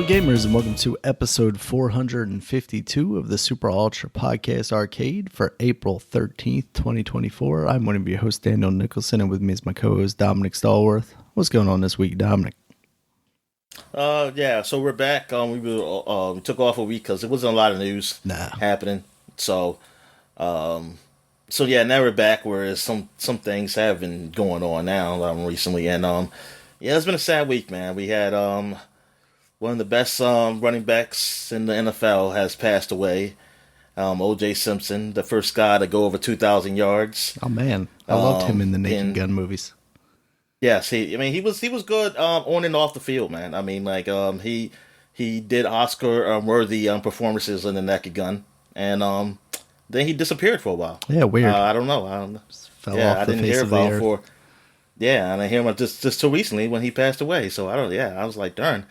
gamers, and welcome to episode 452 of the Super Ultra Podcast Arcade for April 13th, 2024. I'm one of your hosts, Daniel Nicholson, and with me is my co-host, Dominic Stallworth. What's going on this week, Dominic? So we're back. We took off a week because there wasn't a lot of news happening. So now we're back. Whereas some things have been going on now recently, and it's been a sad week, man. We had one of the best running backs in the NFL has passed away. O.J. Simpson, the first guy to go over 2,000 yards. Oh man, I loved him in the Naked Gun movies. Yes, he was good on and off the field, man. I mean, like he did Oscar worthy performances in the Naked Gun, and then he disappeared for a while. Yeah, weird. I don't know. Just fell off the face of the earth. I didn't hear about him for. Yeah, and I hear him just too recently when he passed away. So I don't. Yeah, I was like, darn.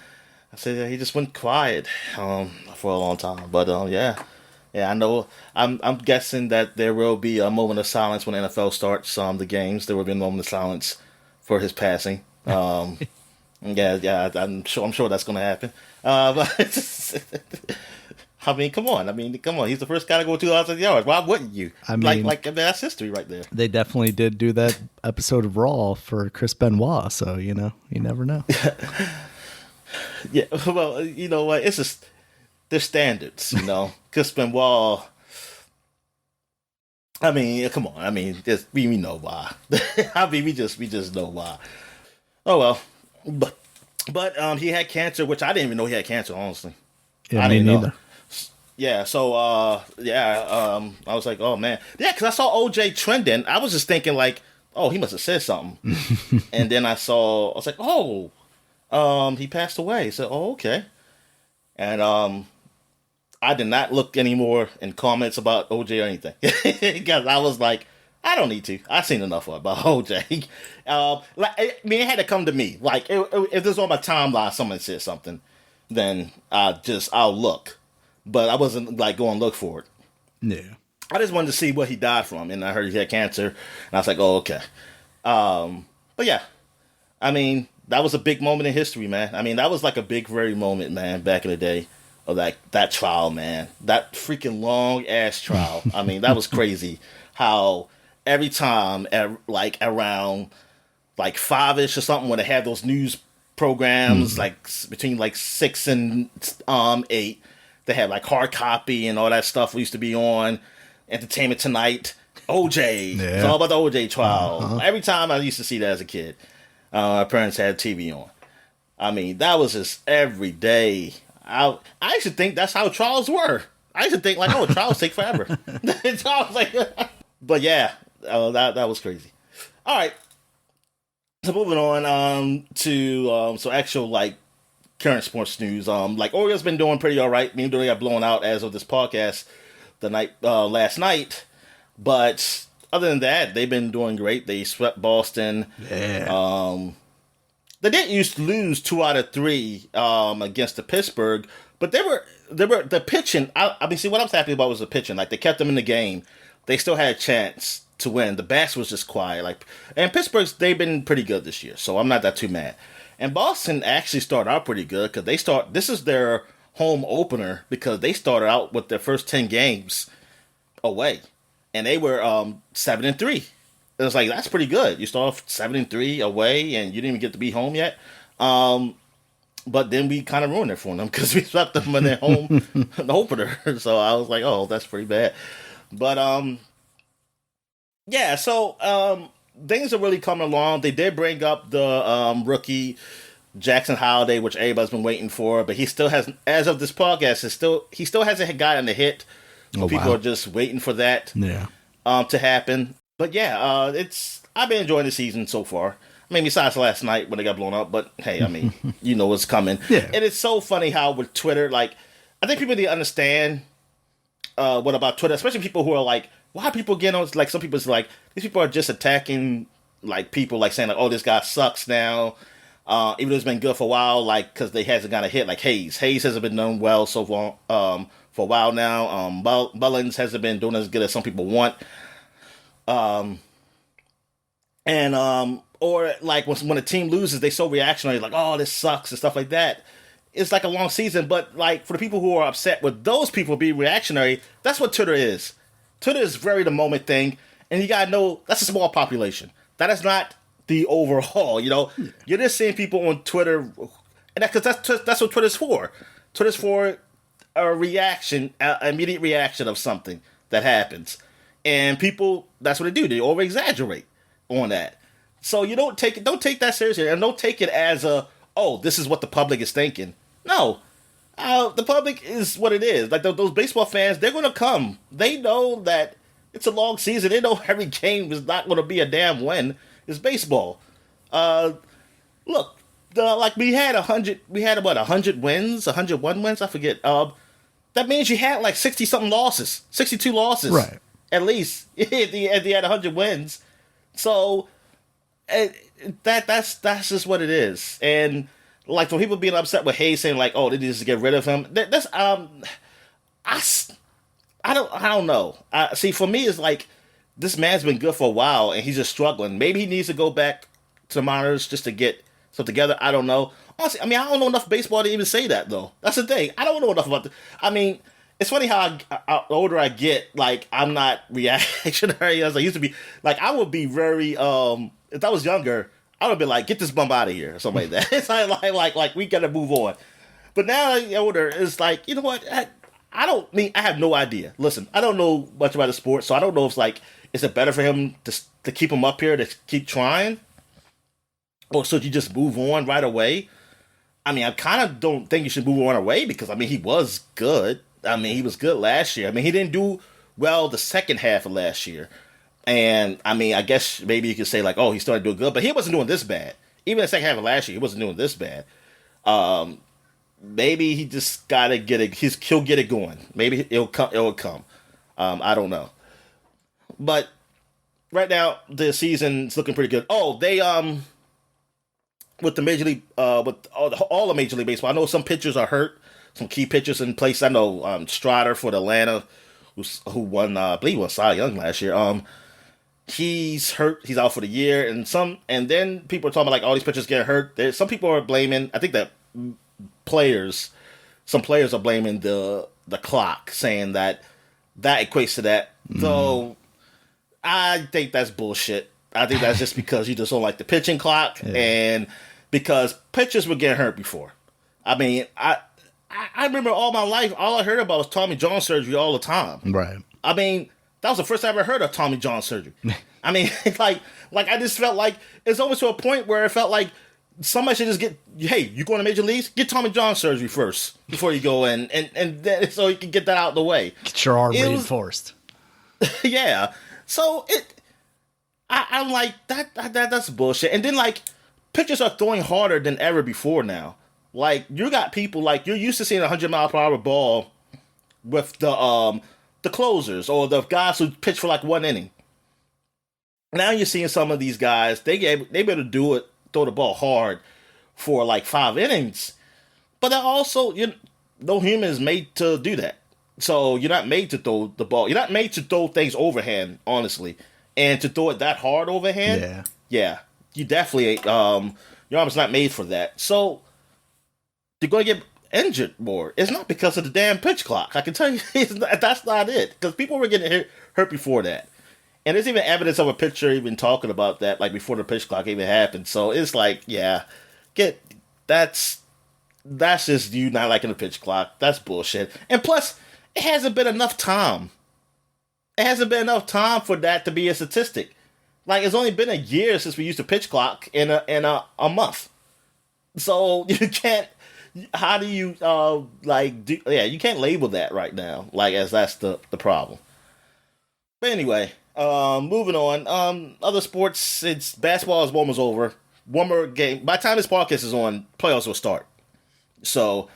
I said he just went quiet for a long time. But I know. I'm guessing that there will be a moment of silence when the NFL starts the games. There will be a moment of silence for his passing. I'm sure that's going to happen. But I mean, come on. He's the first guy to go 2,000 yards. Why wouldn't you? I mean, that's history right there. They definitely did do that episode of Raw for Chris Benoit. So you never know. Yeah, well, you know what? It's just their standards, Chris Benoit. I mean, come on. I mean, we know why. I mean, we just know why. Oh well, but he had cancer, which I didn't even know he had cancer. Honestly, yeah, I didn't know. Yeah, so I was like, oh man, yeah, because I saw OJ trending. I was just thinking like, oh, he must have said something, and then I was like, oh. He passed away. So, okay. And I did not look anymore in comments about OJ or anything. Because I was like, I don't need to. I've seen enough about OJ. It had to come to me. Like, if this was on my timeline, someone said something, then I'll look. But I wasn't, like, going to look for it. Yeah. I just wanted to see what he died from. And I heard he had cancer. And I was like, oh, okay. But yeah. I mean, that was a big moment in history, man. I mean, that was like a big, very moment, man, back in the day of that trial, man. That freaking long-ass trial. I mean, that was crazy. How every time, like, around, like, 5-ish or something, when they had those news programs, like, between, like, 6 and 8, they had, like, Hard Copy and all that stuff we used to be on. Entertainment Tonight. OJ. Yeah. It's all about the OJ trial. Uh-huh. Every time I used to see that as a kid. Our parents had TV on. I mean, that was just every day. I used to think that's how trials were. I used to think, like, oh, trials take forever. But yeah, that was crazy. All right. So moving on to actual, like, current sports news. Like, Orioles been doing pretty all right. Even though they got blown out as of this podcast last night. But other than that, they've been doing great. They swept Boston. Yeah. They didn't used to lose 2 out of 3 against the Pittsburgh, but they were the pitching. I mean, see, what I was happy about was the pitching. Like, they kept them in the game. They still had a chance to win. The bats was just quiet. And Pittsburgh's, they've been pretty good this year, so I'm not that too mad. And Boston actually started out pretty good because this is their home opener because they started out with their first 10 games away. And they were 7-3. It was like, that's pretty good. You start off 7-3 away, and you didn't even get to be home yet. But then we kind of ruined it for them because we swept them in their home opener. So I was like, oh, that's pretty bad. But things are really coming along. They did bring up the rookie Jackson Holiday, which everybody's been waiting for, but he still hasn't. As of this podcast, he still hasn't gotten a hit. So people are just waiting for that to happen. But yeah, I've been enjoying the season so far. I mean, besides last night when they got blown up, but hey, I mean, you know what's coming. Yeah. And it's so funny how with Twitter, like, I think people need to understand what about Twitter, especially people who are like, why are people getting on, like, some people's like, these people are just attacking, like, people, like, saying, like, oh, this guy sucks now. Even though it's been good for a while, like, because they hasn't got a hit, like Hayes. Hayes hasn't been done well so far, for a while now. Mullins hasn't been doing as good as some people want. Or like when a team loses, they so reactionary, like, oh, this sucks and stuff like that. it's like a long season, but like for the people who are upset with those people being reactionary, that's what Twitter is. Twitter is very the moment thing, and you gotta know that's a small population. That is not the overall. You're just seeing people on Twitter, and that's what Twitter's for. Twitter's for a reaction, an immediate reaction of something that happens, and people, that's what they do. They over exaggerate on that. So you don't take that seriously, and don't take it as this is what the public is thinking. No, the public is what it is. Like those baseball fans, they're going to come. They know that it's a long season. They know every game is not going to be a damn win. It's baseball. Look, we had 100. We had 100 wins, 101 wins. I forget. That means you had like 60 something losses, 62 losses, right? At least if you had 100 wins. So that's just what it is. And like for people being upset with Hayes saying like, oh, they need to get rid of him. That's I don't know. See, for me, it's like this man's been good for a while and he's just struggling. Maybe he needs to go back to the minors just to get stuff together. I don't know. Honestly, I don't know enough baseball to even say that though. That's the thing. I don't know enough about it's funny how the older I get, like I'm not reactionary as I used to be. Like I would be very if I was younger, I would be like, get this bum out of here or something like that. It's like we gotta move on. But now that I'm older, it's like, you know what? I have no idea. Listen, I don't know much about the sport, so I don't know if it's like, is it better for him to keep him up here, to keep trying? Or should you just move on right away? I kind of don't think you should move on right away because, he was good. He was good last year. He didn't do well the second half of last year. And, I guess maybe you could say, like, oh, he started doing good, but he wasn't doing this bad. Even the second half of last year, he wasn't doing this bad. Maybe he just gotta get it. He'll get it going. Maybe it'll come. I don't know. But right now the season's looking pretty good. Oh, they with the major league with all the Major League Baseball. I know some pitchers are hurt. Some key pitchers in place. I know Strider for the Atlanta, who won I believe he won Cy Young last year. He's hurt. He's out for the year, and then people are talking about like all these pitchers get hurt. Some people are blaming. I think that some players are blaming the clock, saying that equates to that. So I think that's bullshit. I think that's just because you just don't like the pitching clock, and because pitchers were getting hurt before. I remember all my life, all I heard about was Tommy John surgery all the time. Right. That was the first time I ever heard of Tommy John surgery. Like I just felt like it's almost to a point where it felt like somebody should just you going to Major Leagues? Get Tommy John surgery first before you go in, and then, so you can get that out of the way. Get your arm reinforced. Yeah. So I'm like, that's bullshit. And then like pitchers are throwing harder than ever before now. Like you got people like you're used to seeing 100-mile-per-hour ball with the closers or the guys who pitch for like one inning. Now you're seeing some of these guys, they better do it, throw the ball hard for like 5 innings. But they're also, no human is made to do that. So you're not made to throw the ball. You're not made to throw things overhand, honestly. And to throw it that hard overhand, yeah, you definitely ain't, your arm's not made for that. So you're going to get injured more. It's not because of the damn pitch clock. I can tell you that's not it. Because people were getting hurt before that. And there's even evidence of a pitcher even talking about that, like before the pitch clock even happened. So it's like, that's just you not liking the pitch clock. That's bullshit. And plus, it hasn't been enough time. It hasn't been enough time for that to be a statistic. Like, it's only been a year since we used the pitch clock in a month. So you can't. How do you you can't label that right now, like, as that's the problem. But anyway, moving on. Other sports, it's basketball is almost over. One more game. By the time this podcast is on, playoffs will start. So,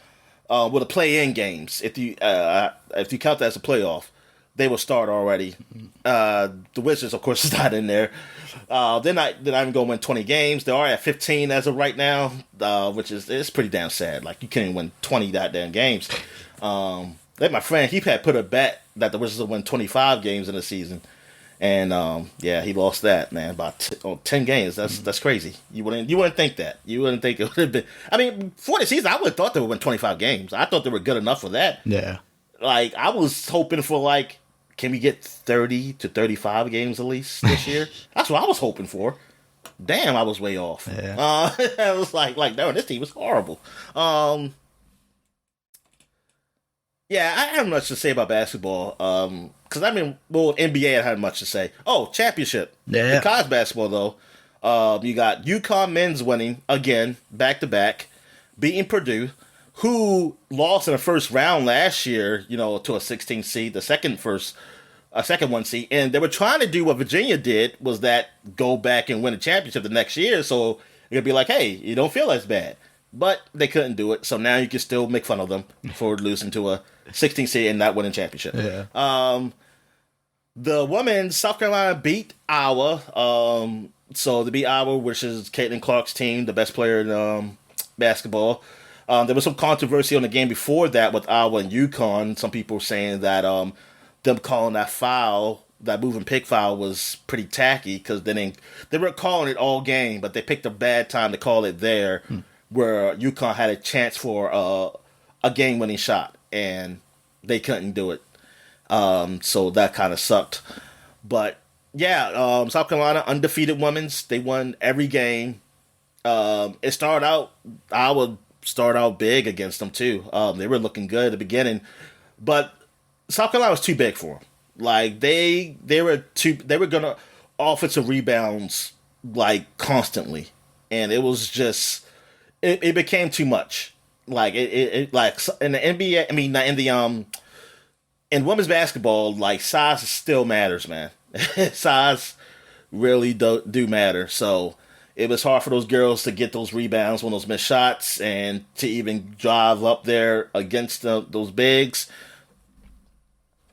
with the play-in games, if you count that as a playoff, they will start already. The Wizards, of course, is not in there. They're not even going to win 20 games. They are at 15 as of right now, which is pretty damn sad. Like, you can't even win 20 goddamn games. Like my friend, he had put a bet that the Wizards will win 25 games in the season. And yeah, he lost that, man, about 10 games. That's crazy. You wouldn't think that. You wouldn't think it would have been. I mean, for the season, I would have thought they would win 25 games. I thought they were good enough for that. Yeah. Like, I was hoping for, like, can we get 30 to 35 games at least this year? That's what I was hoping for. Damn, I was way off. Yeah. I was like, no, this team was horrible. Yeah, I have much to say about basketball. Because I mean, well, NBA I had much to say. Oh, championship. Yeah. In college basketball, though, you got UConn men's winning again, back to back, beating Purdue, who lost in the first round last year, to a 16 seed, the second one seed, and they were trying to do what Virginia did, was that go back and win a championship the next year, so it'd be like, hey, you don't feel as bad. But they couldn't do it, so now you can still make fun of them for losing to a 16 seed and not winning championship. Yeah. The women's South Carolina beat Iowa. So they beat Iowa, which is Caitlin Clark's team, the best player in basketball. There was some controversy on the game before that with Iowa and UConn. Some people were saying that them calling that foul, that moving pick foul, was pretty tacky because they weren't calling it all game, but they picked a bad time to call it there, where UConn had a chance for a game-winning shot, and they couldn't do it. So that kind of sucked. But yeah, South Carolina, undefeated women's. They won every game. It started out, Iowa started out big against them too. They were looking good at the beginning, but South Carolina was too big for them. Like they were gonna offensive rebounds like constantly, and it was just it became too much. Like it like in the NBA, I mean not in the in women's basketball, like size still matters, man. Size really do matter. So it was hard for those girls to get those rebounds on those missed shots and to even drive up there against those bigs.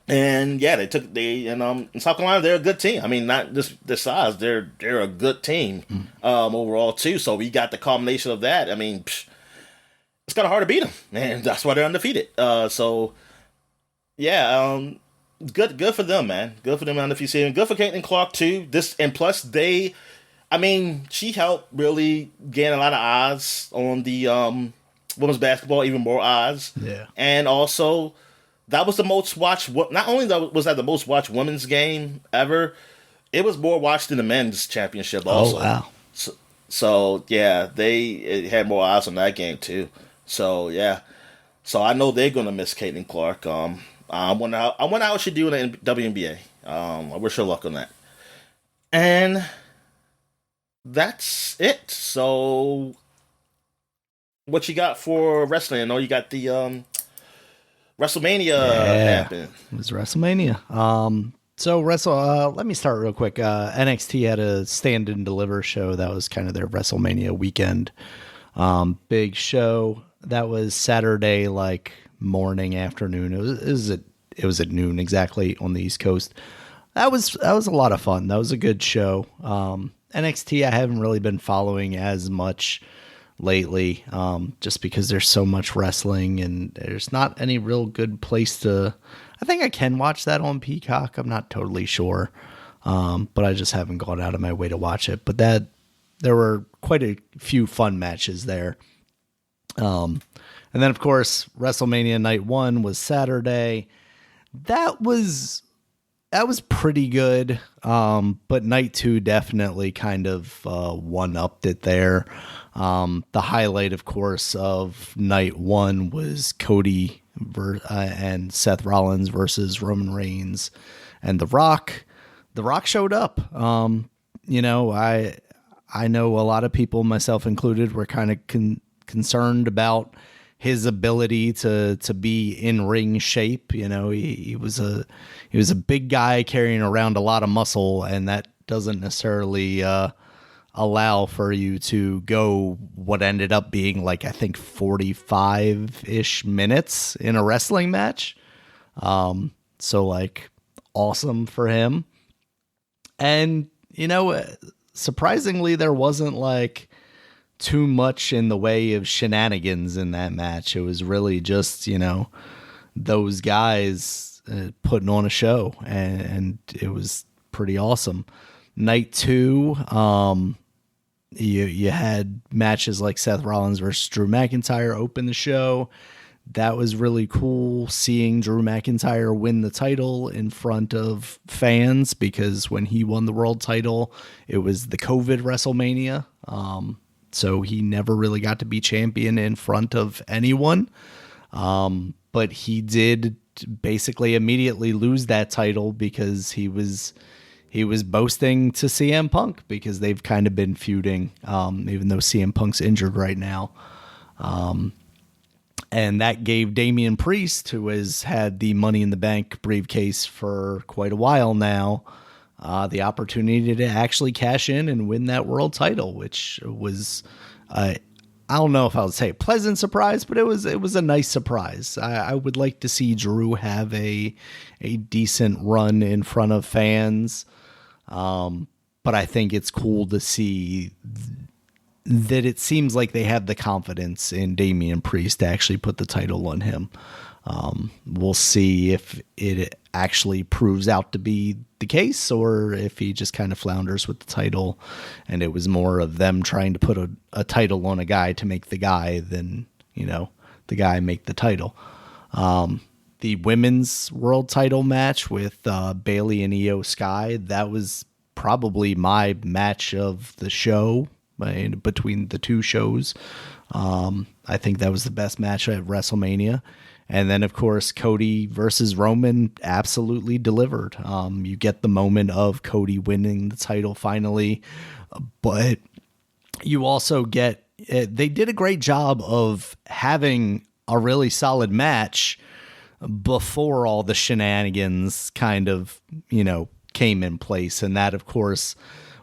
And yeah, in South Carolina, they're a good team. I mean, not just the size, they're a good team overall too. So we got the combination of that. I mean, it's kind of hard to beat them, and that's why they're undefeated. So yeah, good for them, man. Good for them undefeated. Good for Caitlin Clark too. Plus she helped really gain a lot of eyes on the women's basketball, even more eyes. Yeah, and also. That was the most watched. Not only was that the most watched women's game ever, it was more watched than the men's championship. Also, oh wow! So yeah, it had more eyes on that game too. So yeah, so I know they're gonna miss Caitlin Clark. I wonder how she do in the WNBA. I wish her luck on that. And that's it. So, what you got for wrestling? I know you got the WrestleMania happened. It was WrestleMania. Let me start real quick. NXT had a stand and deliver show that was kind of their WrestleMania weekend. Big show. That was Saturday, like morning, afternoon. It was at noon exactly on the East Coast. That was a lot of fun. That was a good show. NXT I haven't really been following as much lately, just because there's so much wrestling and there's not any real good place to. I think I can watch that on Peacock. I'm not totally sure, but I just haven't gone out of my way to watch it. But there were quite a few fun matches there. And then of course WrestleMania Night 1 was Saturday. That was pretty good. But Night 2 definitely kind of one-upped it there. The highlight, of course, of Night 1 was Cody and Seth Rollins versus Roman Reigns and The Rock. The Rock showed up. I know a lot of people, myself included, were kind of concerned about his ability to be in ring shape. He was a big guy carrying around a lot of muscle, and that doesn't necessarily allow for you to go what ended up being like, I think 45-ish minutes in a wrestling match. So like awesome for him. And, surprisingly, there wasn't like too much in the way of shenanigans in that match. It was really just, those guys putting on a show, and it was pretty awesome. Night 2, you had matches like Seth Rollins versus Drew McIntyre open the show. That was really cool, seeing Drew McIntyre win the title in front of fans, because when he won the world title, it was the COVID WrestleMania. So he never really got to be champion in front of anyone. But he did basically immediately lose that title because he was boasting to CM Punk, because they've kind of been feuding, even though CM Punk's injured right now. And that gave Damian Priest, who has had the Money in the Bank briefcase for quite a while now, the opportunity to actually cash in and win that world title, which was, I don't know if I would say a pleasant surprise, but it was a nice surprise. I would like to see Drew have a decent run in front of fans. But I think it's cool to see that it seems like they have the confidence in Damian Priest to actually put the title on him. We'll see if it actually proves out to be the case, or if he just kind of flounders with the title and it was more of them trying to put a title on a guy to make the guy than, the guy make the title. The women's world title match with Bayley and Io Sky, that was probably my match of the show. Between the two shows, I think that was the best match at WrestleMania. And then, of course, Cody versus Roman absolutely delivered. You get the moment of Cody winning the title finally, but you also get, they did a great job of having a really solid match before all the shenanigans kind of, came in place. And that, of course,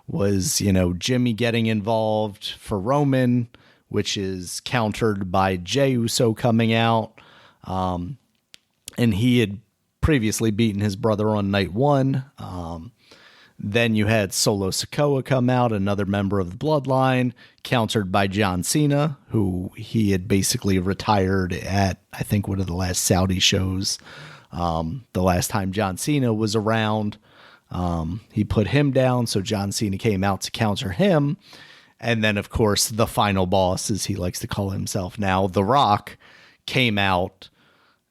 was, Jimmy getting involved for Roman, which is countered by Jey Uso coming out. And he had previously beaten his brother on night 1. Then you had Solo Sikoa come out, another member of the Bloodline, countered by John Cena, who he had basically retired at, I think, one of the last Saudi shows. The last time John Cena was around. He put him down, so John Cena came out to counter him. And then, of course, the final boss, as he likes to call himself now, The Rock, came out,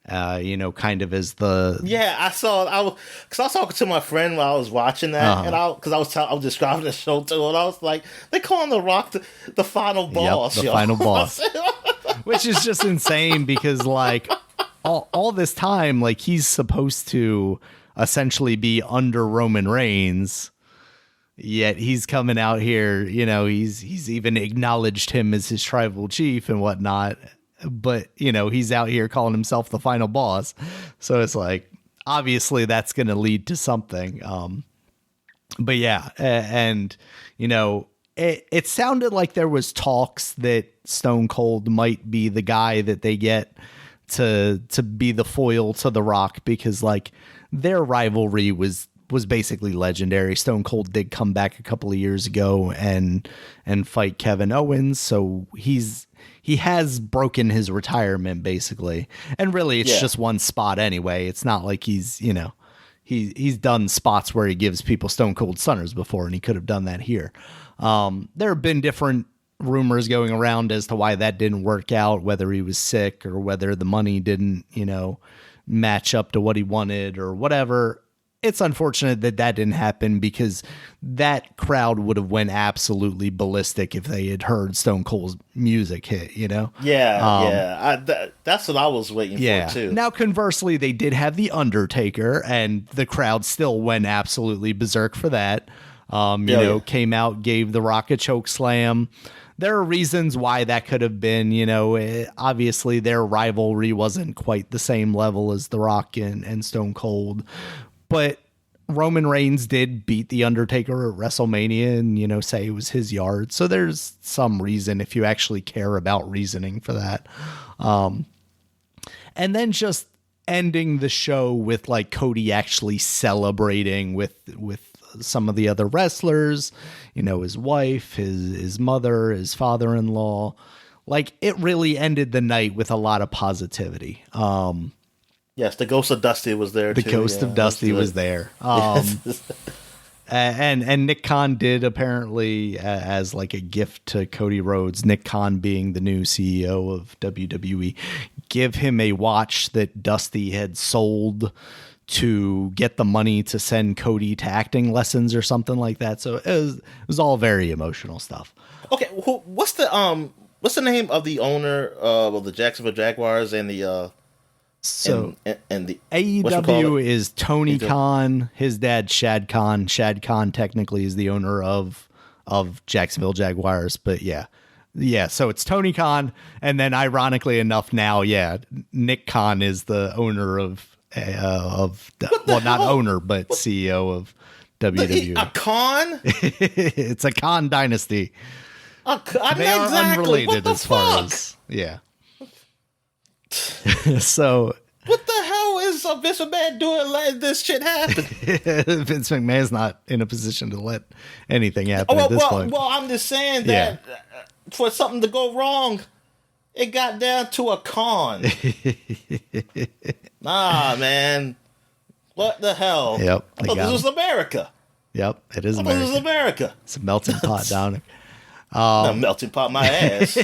kind of as the... Yeah, I saw, because I was talking to my friend while I was watching that, and because I was describing the show to him, and I was like, they calling The Rock the final boss. Yep, the final boss. Which is just insane, because, all this time, he's supposed to essentially be under Roman Reigns, yet he's coming out here, he's even acknowledged him as his tribal chief and whatnot, but he's out here calling himself the final boss. So it's obviously that's going to lead to something. But yeah, and it sounded like there was talks that Stone Cold might be the guy that they get to be the foil to The Rock, because their rivalry was basically legendary. Stone Cold did come back a couple of years ago and fight Kevin Owens, so he has broken his retirement basically. And really, it's just one spot anyway. It's not like he's he's done spots where he gives people Stone Cold Stunners before, and he could have done that here. There have been different rumors going around as to why that didn't work out, whether he was sick or whether the money didn't, match up to what he wanted or whatever. It's unfortunate that didn't happen, because that crowd would have went absolutely ballistic if they had heard Stone Cold's music hit, That's what I was waiting for too. Now, conversely, they did have The Undertaker, and the crowd still went absolutely berserk for that. Came out, gave The Rock a choke slam. There are reasons why that could have been, obviously their rivalry wasn't quite the same level as The Rock and Stone Cold, but Roman Reigns did beat The Undertaker at WrestleMania and, say it was his yard. So there's some reason, if you actually care about reasoning for that. And then just ending the show with Cody actually celebrating with some of the other wrestlers, his wife, his mother, his father-in-law. It really ended the night with a lot of positivity. Yes, the ghost of Dusty was there. The ghost of Dusty was there. And Nick Khan did apparently, as like a gift to Cody Rhodes, Nick Khan being the new CEO of WWE, give him a watch that Dusty had sold to get the money to send Cody to acting lessons or something like that. So it was all very emotional stuff. Okay, what's the name of the owner of the Jacksonville Jaguars and the and the AEW is Tony Khan. His dad Shad Khan. Shad Khan technically is the owner of Jacksonville Jaguars, but yeah. So it's Tony Khan, and then ironically enough, now Nick Khan is the owner of not owner but CEO of WWE. A Khan? It's a Khan dynasty. They are unrelated as far as So what the hell is Vince McMahon doing letting this shit happen? Vince McMahon's not in a position to let anything happen at this point. Well, I'm just saying that for something to go wrong, it got down to a Khan. Nah, man. What the hell? Yep. I thought this was America. Yep, it is I America. thought this was America. It's a melting pot down there. A melting pot my ass.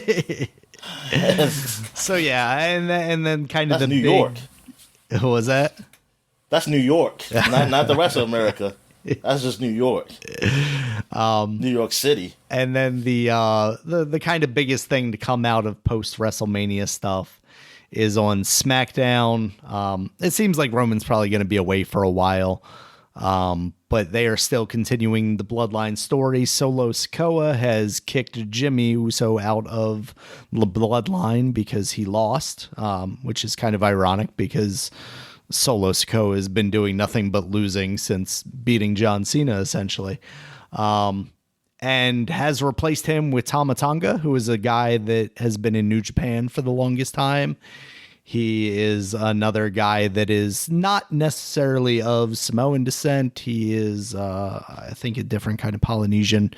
So yeah, and then kind of That's the New York. What was that? That's New York, not the rest of America. That's just New York. New York City. And then the kind of biggest thing to come out of post WrestleMania stuff is on SmackDown. It seems like Roman's probably going to be away for a while. But they are still continuing the Bloodline story. Solo Sikoa has kicked Jimmy Uso out of the Bloodline because he lost, which is kind of ironic because Solo Sikoa has been doing nothing but losing since beating John Cena, essentially. And has replaced him with Tama Tonga, who is a guy that has been in New Japan for the longest time. He is another guy that is not necessarily of Samoan descent. He is, I think, a different kind of Polynesian.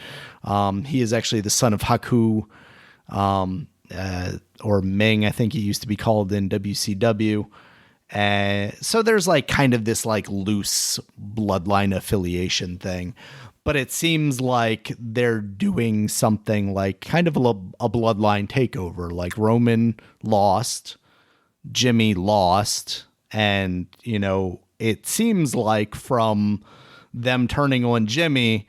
He is actually the son of Haku, or Ming, I think he used to be called in WCW. So there's like kind of this like loose bloodline affiliation thing. But it seems like they're doing something like kind of a bloodline takeover. Like Roman lost, Jimmy lost, and, you know, it seems like from them turning on Jimmy,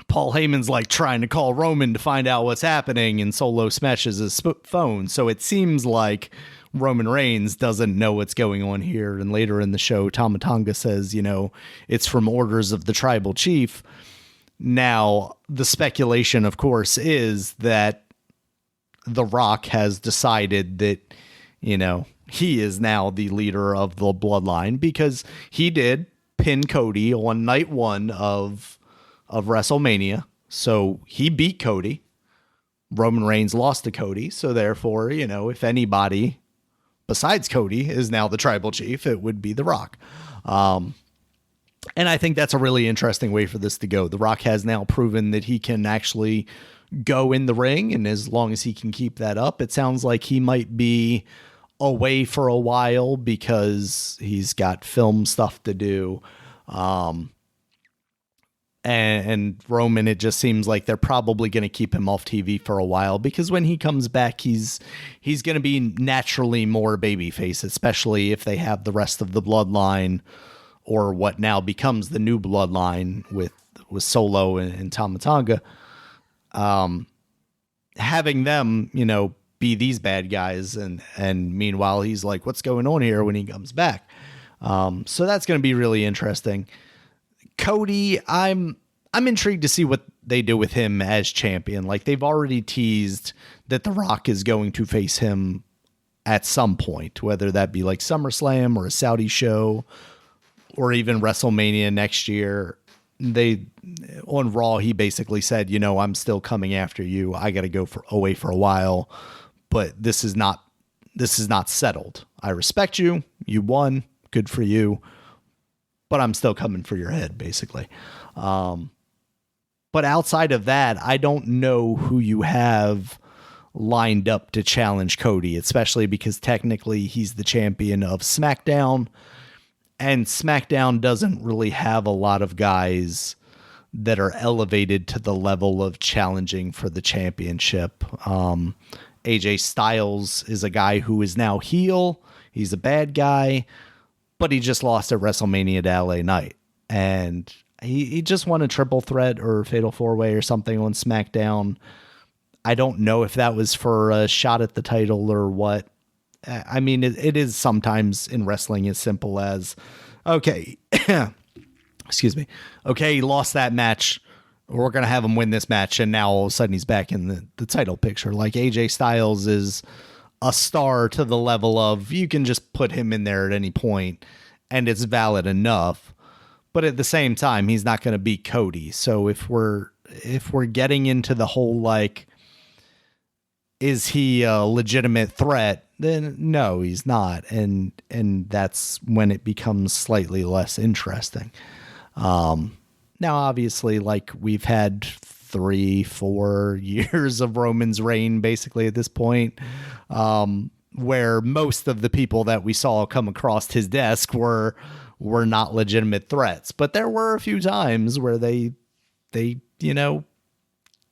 Paul Heyman's like trying to call Roman to find out what's happening, and Solo smashes his phone. So it seems like Roman Reigns doesn't know what's going on here. And later in the show, Tama Tonga says, you know, it's from orders of the tribal chief. Now, the speculation, of course, is that The Rock has decided that, you know, he is now the leader of the bloodline because he did pin Cody on night one of WrestleMania. So he beat Cody. Roman Reigns lost to Cody. So therefore, you know, if anybody besides Cody is now the tribal chief, it would be The Rock. And I think that's a really interesting way for this to go. The Rock has now proven that he can actually go in the ring, and as long as he can keep that up, it sounds like he might be away for a while because he's got film stuff to do. And Roman, it just seems like they're probably going to keep him off TV for a while because when he comes back, he's going to be naturally more babyface, especially if they have the rest of the bloodline or what now becomes the new bloodline with Solo and Tama Tonga. Having them, you know, be these bad guys, and meanwhile he's like, what's going on here when he comes back? So that's going to be really interesting. Cody, I'm intrigued to see what they do with him as champion. Like, they've already teased that The Rock is going to face him at some point, whether that be like SummerSlam or a Saudi show or even WrestleMania next year. On Raw, he basically said, you know, I'm still coming after you. I got to go away for a while, but this is not settled. I respect you. You won. Good for you. But I'm still coming for your head, basically. But outside of that, I don't know who you have lined up to challenge Cody, especially because technically he's the champion of SmackDown, and SmackDown doesn't really have a lot of guys that are elevated to the level of challenging for the championship. AJ Styles is a guy who is now heel. He's a bad guy, but he just lost at WrestleMania to LA Knight. And he just won a triple threat or fatal four-way or something on SmackDown. I don't know if that was for a shot at the title or what. I mean, it is sometimes in wrestling as simple as, okay, excuse me. Okay, he lost that match. We're going to have him win this match. And now all of a sudden he's back in the title picture. Like AJ Styles is a star to the level of you can just put him in there at any point and it's valid enough. But at the same time, he's not going to beat Cody. So if we're getting into the whole, like, is he a legitimate threat? Then no, he's not. And that's when it becomes slightly less interesting. Now, obviously, like, we've had 3-4 years of Roman's reign basically at this point, where most of the people that we saw come across his desk were not legitimate threats. But there were a few times where they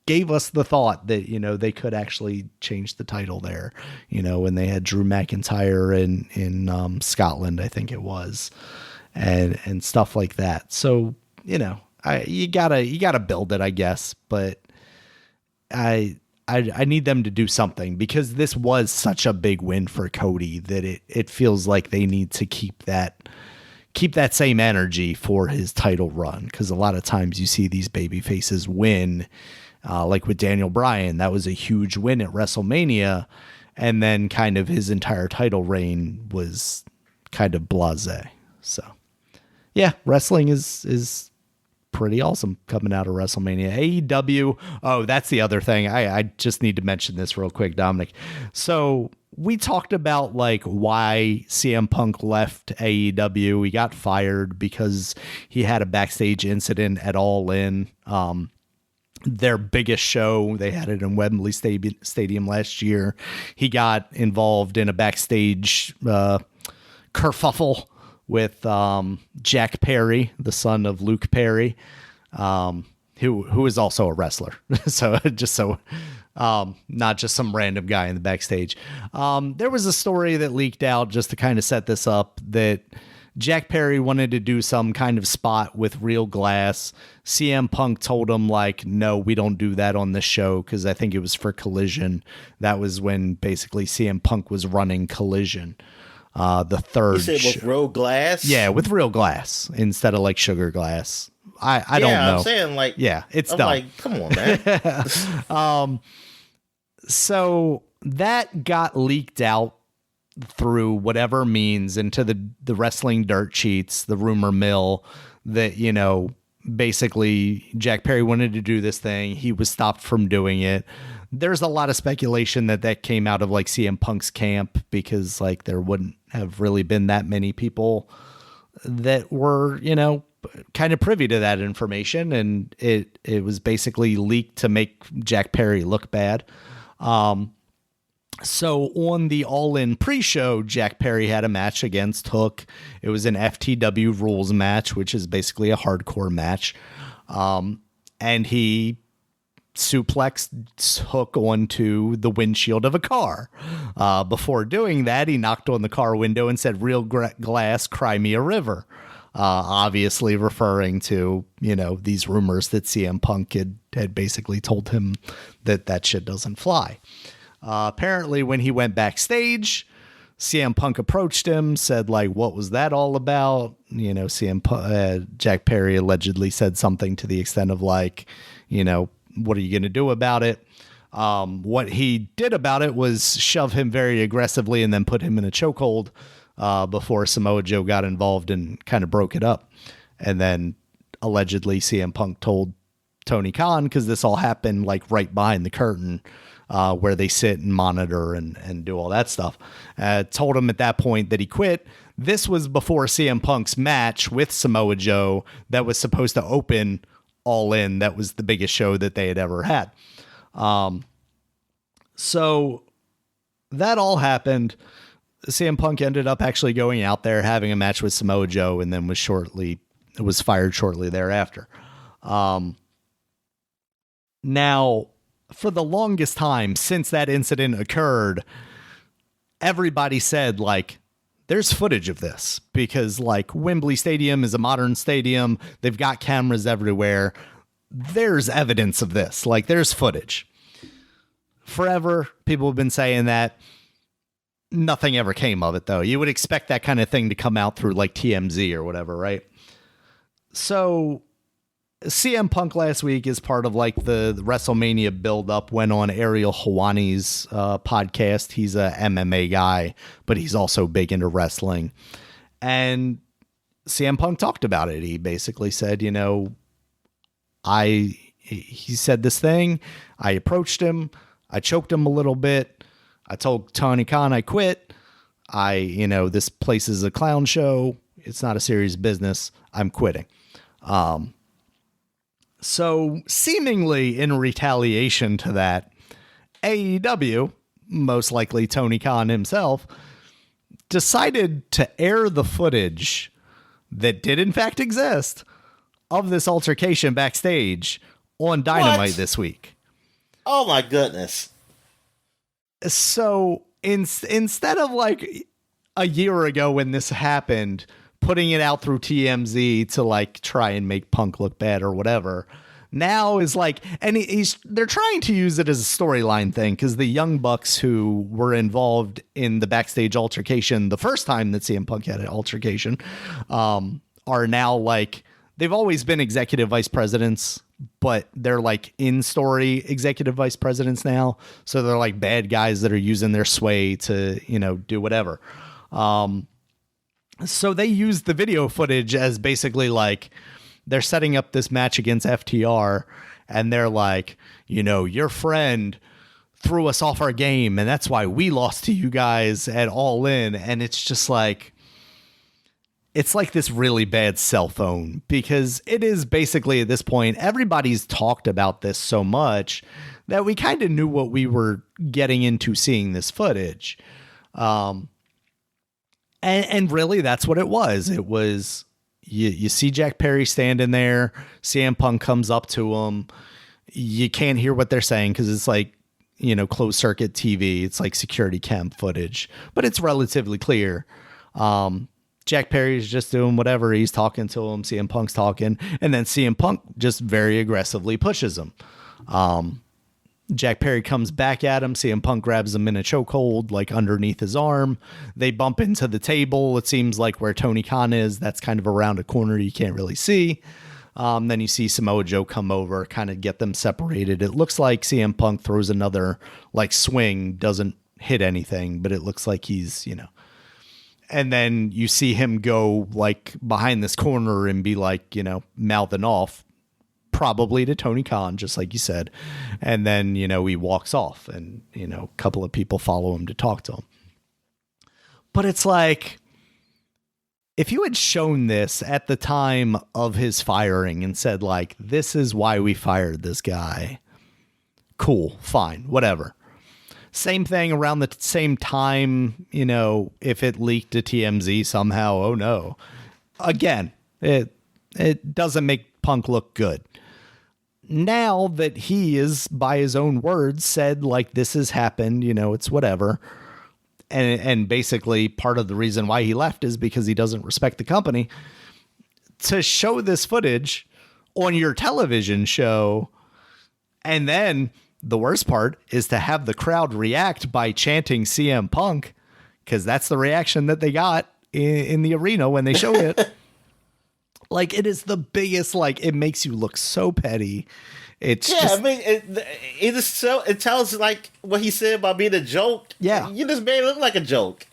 gave us the thought that, they could actually change the title there, when they had Drew McIntyre in Scotland, I think it was, and stuff like that. So, you gotta build it, I guess, but I need them to do something because this was such a big win for Cody that it feels like they need to keep that same energy for his title run. Cause a lot of times you see these baby faces win, like with Daniel Bryan, that was a huge win at WrestleMania. And then kind of his entire title reign was kind of blasé. So yeah, wrestling is pretty awesome coming out of WrestleMania. AEW. Oh, that's the other thing. I just need to mention this real quick, Dominic. So we talked about like why CM Punk left AEW. He got fired because he had a backstage incident at All In. Their biggest show, they had it in Wembley Stadium last year. He got involved in a backstage kerfuffle with Jack Perry, the son of Luke Perry, who is also a wrestler. Not just some random guy in the backstage. There was a story that leaked out just to kind of set this up that Jack Perry wanted to do some kind of spot with real glass. CM Punk told him, like, no, we don't do that on this show, because I think it was for Collision. That was when basically CM Punk was running Collision. The third. You said with real glass? Yeah, with real glass instead of like sugar glass. I don't know. I'm saying, like, yeah, it's I'm dumb. like, come on, man. So that got leaked out through whatever means into the wrestling dirt sheets, the rumor mill, that, basically Jack Perry wanted to do this thing. He was stopped from doing it. There's a lot of speculation that came out of like CM Punk's camp, because like there wouldn't have really been that many people that were, kind of privy to that information. And it was basically leaked to make Jack Perry look bad. So on the All In pre-show, Jack Perry had a match against Hook. It was an FTW rules match, which is basically a hardcore match. And he suplexed Hook onto the windshield of a car. Before doing that, he knocked on the car window and said, "Real glass, cry me a river." Obviously referring to, these rumors that CM Punk had basically told him that shit doesn't fly. Apparently when he went backstage, CM Punk approached him, said like, "What was that all about?" Jack Perry allegedly said something to the extent of like, "What are you going to do about it?" What he did about it was shove him very aggressively and then put him in a chokehold before Samoa Joe got involved and kind of broke it up. And then allegedly CM Punk told Tony Khan, because this all happened like right behind the curtain, where they sit and monitor and do all that stuff. Told him at that point that he quit. This was before CM Punk's match with Samoa Joe that was supposed to open All In. That was the biggest show that they had ever had. So that all happened. CM Punk ended up actually going out there, having a match with Samoa Joe, and then was fired shortly thereafter. Now, for the longest time since that incident occurred, everybody said, like, there's footage of this because, like, Wembley Stadium is a modern stadium. They've got cameras everywhere. There's evidence of this. Like, there's footage. Forever, people have been saying that. Nothing ever came of it, though. You would expect that kind of thing to come out through, like, TMZ or whatever, right? So CM Punk last week is part of, like, the WrestleMania build-up, went on Ariel Helwani's podcast. He's a MMA guy, but he's also big into wrestling. And CM Punk talked about it. He basically said, you know, he said this thing. I approached him. I choked him a little bit. I told Tony Khan I quit. This place is a clown show. It's not a serious business. I'm quitting. So seemingly in retaliation to that, AEW, most likely Tony Khan himself, decided to air the footage that did in fact exist of this altercation backstage on Dynamite this week. Oh my goodness. So instead of like a year ago when this happened, putting it out through TMZ to like try and make Punk look bad or whatever, now is like, and they're trying to use it as a storyline thing because the Young Bucks who were involved in the backstage altercation the first time that CM Punk had an altercation are now like, they've always been executive vice presidents, but they're like in-story executive vice presidents now. So they're like bad guys that are using their sway to, do whatever. So they use the video footage as basically like they're setting up this match against FTR and they're like, your friend threw us off our game and that's why we lost to you guys at All In. And it's just like, it's like this really bad cell phone because it is basically at this point, everybody's talked about this so much that we kind of knew what we were getting into seeing this footage. And really that's what it was. It was, you see Jack Perry standing there, CM Punk comes up to him. You can't hear what they're saying because it's like, closed circuit TV. It's like security cam footage, but it's relatively clear. Jack Perry's just doing whatever. He's talking to him. CM Punk's talking. And then CM Punk just very aggressively pushes him. Jack Perry comes back at him. CM Punk grabs him in a chokehold, like underneath his arm. They bump into the table. It seems like where Tony Khan is, that's kind of around a corner you can't really see. Then you see Samoa Joe come over, kind of get them separated. It looks like CM Punk throws another like swing, doesn't hit anything, but it looks like he's, and then you see him go like behind this corner and be like, mouthing off probably to Tony Khan, just like you said. And then, he walks off and, a couple of people follow him to talk to him. But it's like, if you had shown this at the time of his firing and said like, this is why we fired this guy. Cool, fine, whatever. Same thing around the same time, if it leaked to TMZ somehow, oh no. Again, it doesn't make Punk look good. Now that he is, by his own words, said like this has happened, it's whatever. And basically part of the reason why he left is because he doesn't respect the company. To show this footage on your television show and then the worst part is to have the crowd react by chanting CM Punk, because that's the reaction that they got in the arena when they showed it. Like, it is the biggest, like, it makes you look so petty. It's it is so, it tells like what he said about being a joke. Yeah. You just made it look like a joke.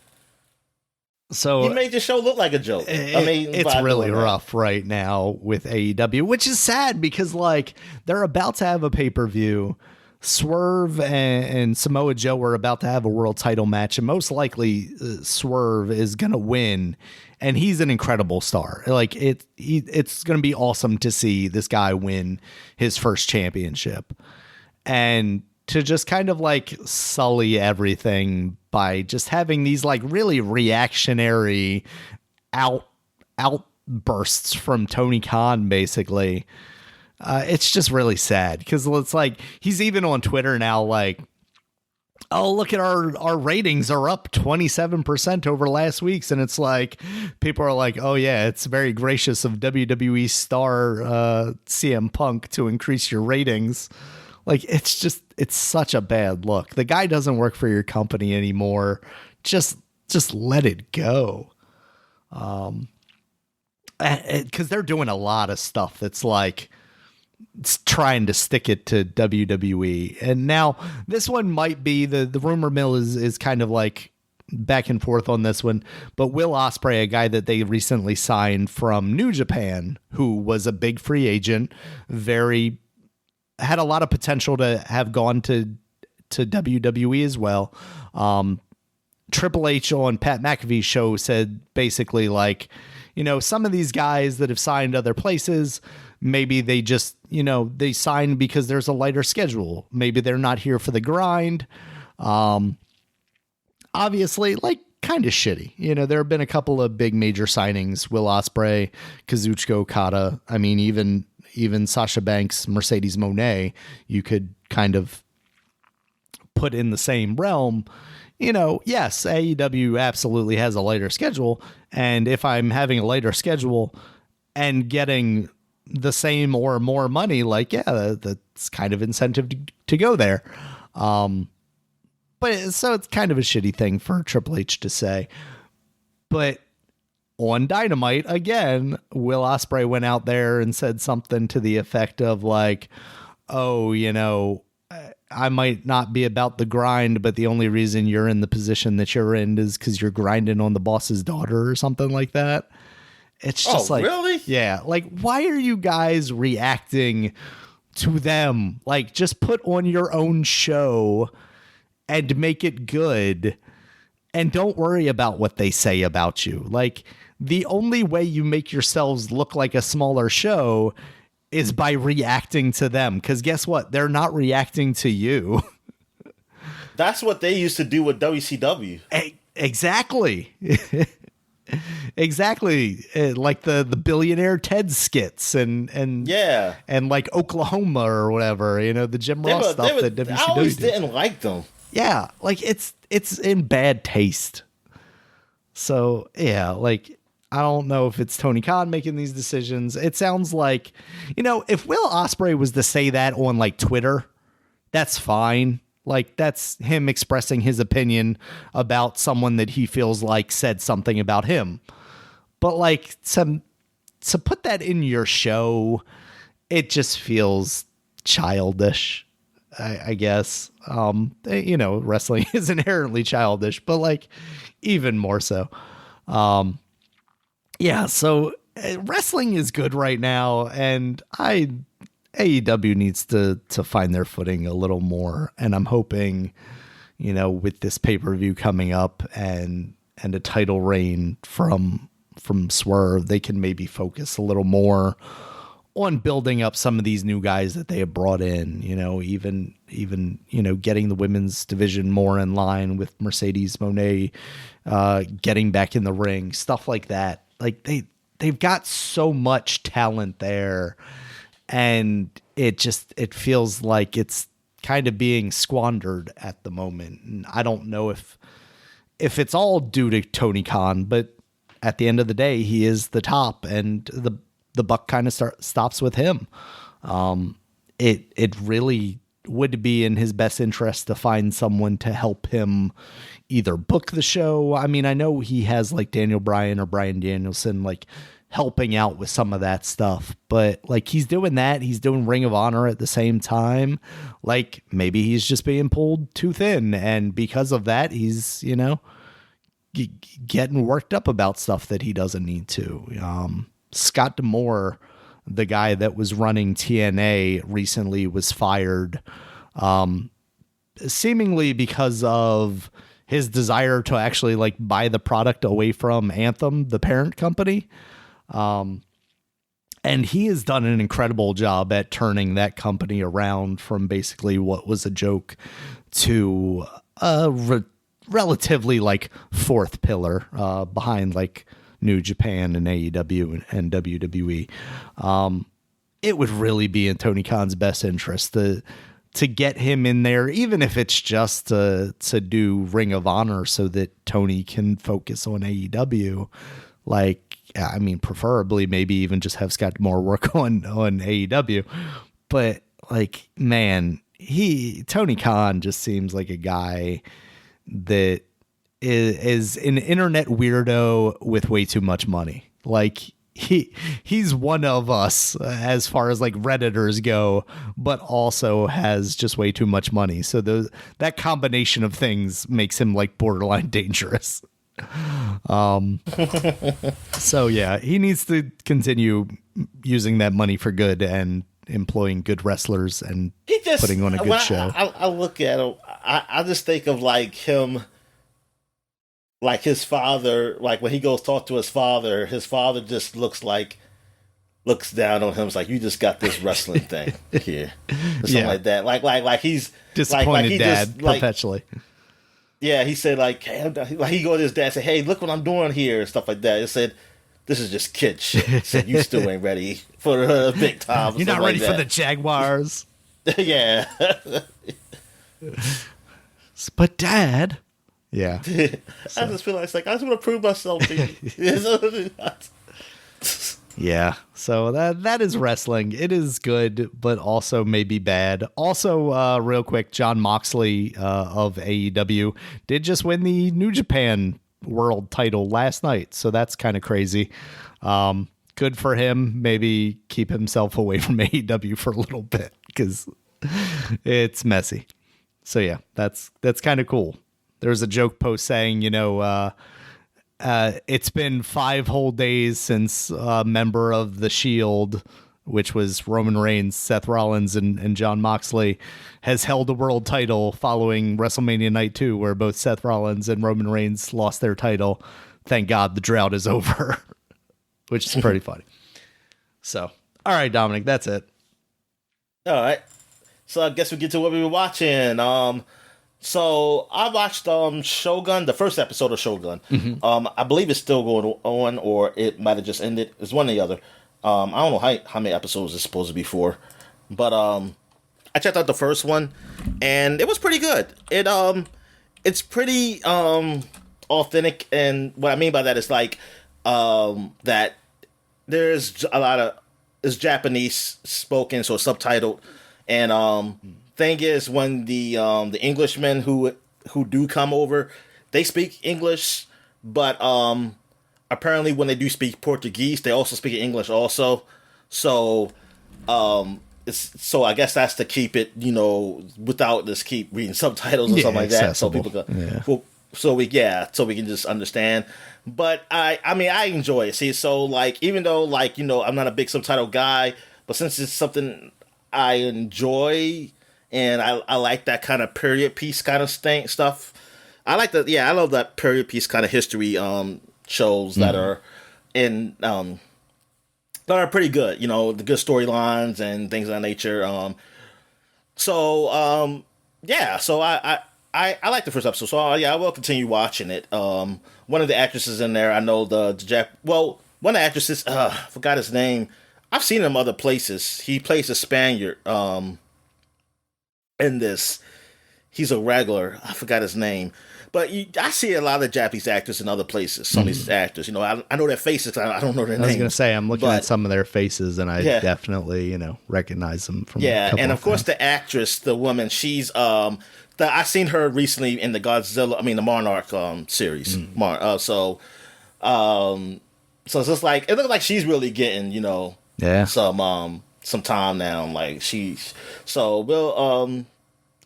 So you made your show look like a joke. It's really rough right now with AEW, which is sad because like they're about to have a pay-per-view. Swerve and Samoa Joe are about to have a world title match, and most likely Swerve is going to win. And he's an incredible star. Like it's going to be awesome to see this guy win his first championship, and to just kind of like sully everything by just having these like really reactionary outbursts from Tony Khan, basically. It's just really sad because it's like he's even on Twitter now, like, oh, look at our ratings are up 27% over last week's. And it's like, people are like, oh yeah, it's very gracious of WWE star CM Punk to increase your ratings. Like, it's such a bad look. The guy doesn't work for your company anymore. Just let it go. Because they're doing a lot of stuff that's like, trying to stick it to WWE. And now this one might be the rumor mill is kind of like back and forth on this one, but Will Ospreay, a guy that they recently signed from New Japan, who was a big free agent, had a lot of potential to have gone to WWE as well. Triple H on Pat McAfee's show said basically like, some of these guys that have signed other places, maybe they just, they sign because there's a lighter schedule. Maybe they're not here for the grind. Obviously, like, kind of shitty. There have been a couple of big major signings: Will Ospreay, Kazuchika Okada. I mean, even Sasha Banks, Mercedes Moné, you could kind of put in the same realm. Yes, AEW absolutely has a lighter schedule. And if I'm having a lighter schedule and getting the same or more money, like, yeah, that's kind of incentive to go there. But so it's kind of a shitty thing for Triple H to say. But on Dynamite, again, Will Ospreay went out there and said something to the effect of like, oh, I might not be about the grind, but the only reason you're in the position that you're in is because you're grinding on the boss's daughter or something like that. It's just like, really? Yeah. Like, why are you guys reacting to them? Like, just put on your own show and make it good. And don't worry about what they say about you. Like, the only way you make yourselves look like a smaller show is by reacting to them. Because guess what? They're not reacting to you. That's what they used to do with WCW. Exactly. Exactly. Like the billionaire Ted skits and yeah, and like Oklahoma or whatever, the Jim Ross stuff that WCW I always didn't like them. Yeah, like it's in bad taste. So yeah, like, I don't know if it's Tony Khan making these decisions. It sounds like, if Will Ospreay was to say that on like Twitter, that's fine. Like, that's him expressing his opinion about someone that he feels like said something about him. But like, to put that in your show, it just feels childish, I guess. Wrestling is inherently childish, but like even more so. Yeah, so wrestling is good right now, and AEW needs to find their footing a little more, and I'm hoping, with this pay-per-view coming up and a title reign from Swerve, they can maybe focus a little more on building up some of these new guys that they have brought in, even getting the women's division more in line with Mercedes Moné, getting back in the ring, stuff like that. Like, they've got so much talent there, and it feels like it's kind of being squandered at the moment. And I don't know if it's all due to Tony Khan, but at the end of the day, he is the top, and the buck kind of stops with him. It really would be in his best interest to find someone to help him either book the show. I mean, I know he has like Daniel Bryan or Bryan Danielson like helping out with some of that stuff, but like, he's doing that. He's doing Ring of Honor at the same time. Like, maybe he's just being pulled too thin, and because of that, he's, getting worked up about stuff that he doesn't need to. Scott D'Amore, the guy that was running TNA recently, was fired, seemingly because of his desire to actually like buy the product away from Anthem, the parent company. And he has done an incredible job at turning that company around from basically what was a joke to a relatively like fourth pillar behind like New Japan and AEW and WWE. it would really be in Tony Khan's best interest to get him in there, even if it's just to do Ring of Honor so that Tony can focus on AEW. Like, I mean, preferably maybe even just have Scott D'Amore work on AEW. But like, man, Tony Khan just seems like a guy that is an internet weirdo with way too much money. Like, he's one of us as far as like Redditors go, but also has just way too much money. So that combination of things makes him like borderline dangerous. So yeah, he needs to continue using that money for good and employing good wrestlers and putting on a good show. I look at him, I just think of like him, like his father, like when he goes talk to his father just looks down on him. It's like, you just got this wrestling thing here, or something like that. Like he's disappointed he dad just, perpetually. Yeah, he said like he go to his dad and say, "Hey, look what I'm doing here," and stuff like that. It said, "This is just kid shit." He said, "You still ain't ready for the big time." You're not ready for the Jaguars. Yeah. But Dad. Yeah. I just feel like it's like, I just want to prove myself to you. Yeah. So that is wrestling. It is good, but also maybe bad. Also, real quick, Jon Moxley of AEW did just win the New Japan World title last night. So that's kind of crazy. Good for him. Maybe keep himself away from AEW for a little bit because it's messy. So yeah, that's kind of cool. There's a joke post saying, it's been 5 whole days since a member of the Shield, which was Roman Reigns, Seth Rollins, and Jon Moxley, has held the world title following WrestleMania Night 2, where both Seth Rollins and Roman Reigns lost their title. Thank God the drought is over, which is pretty funny. So, all right, Dominic, that's it. All right. So I guess we get to what we were watching. So I watched Shogun, the first episode of Shogun. Mm-hmm. I believe it's still going on, or it might have just ended. It's one or the other. I don't know how many episodes it's supposed to be for, but I checked out the first one, and it was pretty good. It's pretty authentic, and what I mean by that is like that there's a lot of it's Japanese spoken, so subtitled, and thing is, when the Englishmen who do come over, they speak English, but apparently when they do speak Portuguese, they also speak English also. So so I guess that's to keep it, without just keep reading subtitles or something like that, so people go, so we can just understand. But I mean I enjoy it. See, so like even though like I'm not a big subtitle guy, but since it's something I enjoy. And I like that kind of period piece kind of stuff. I love that period piece kind of history shows that are in that are pretty good. The good storylines and things of that nature. So I like the first episode. So I will continue watching it. One of the actresses in there, I know one of the actresses, I forgot his name. I've seen him other places. He plays a Spaniard. In this, he's a regular. I forgot his name, but I see a lot of Japanese actors in other places. Some of these actors, I know their faces. I don't know their names. I was going to say I'm looking at some of their faces, and I definitely recognize them from. Yeah, and of course the actress, the woman, she's I seen her recently in the the Monarch series. So it's just like it looks like she's really getting some time now, like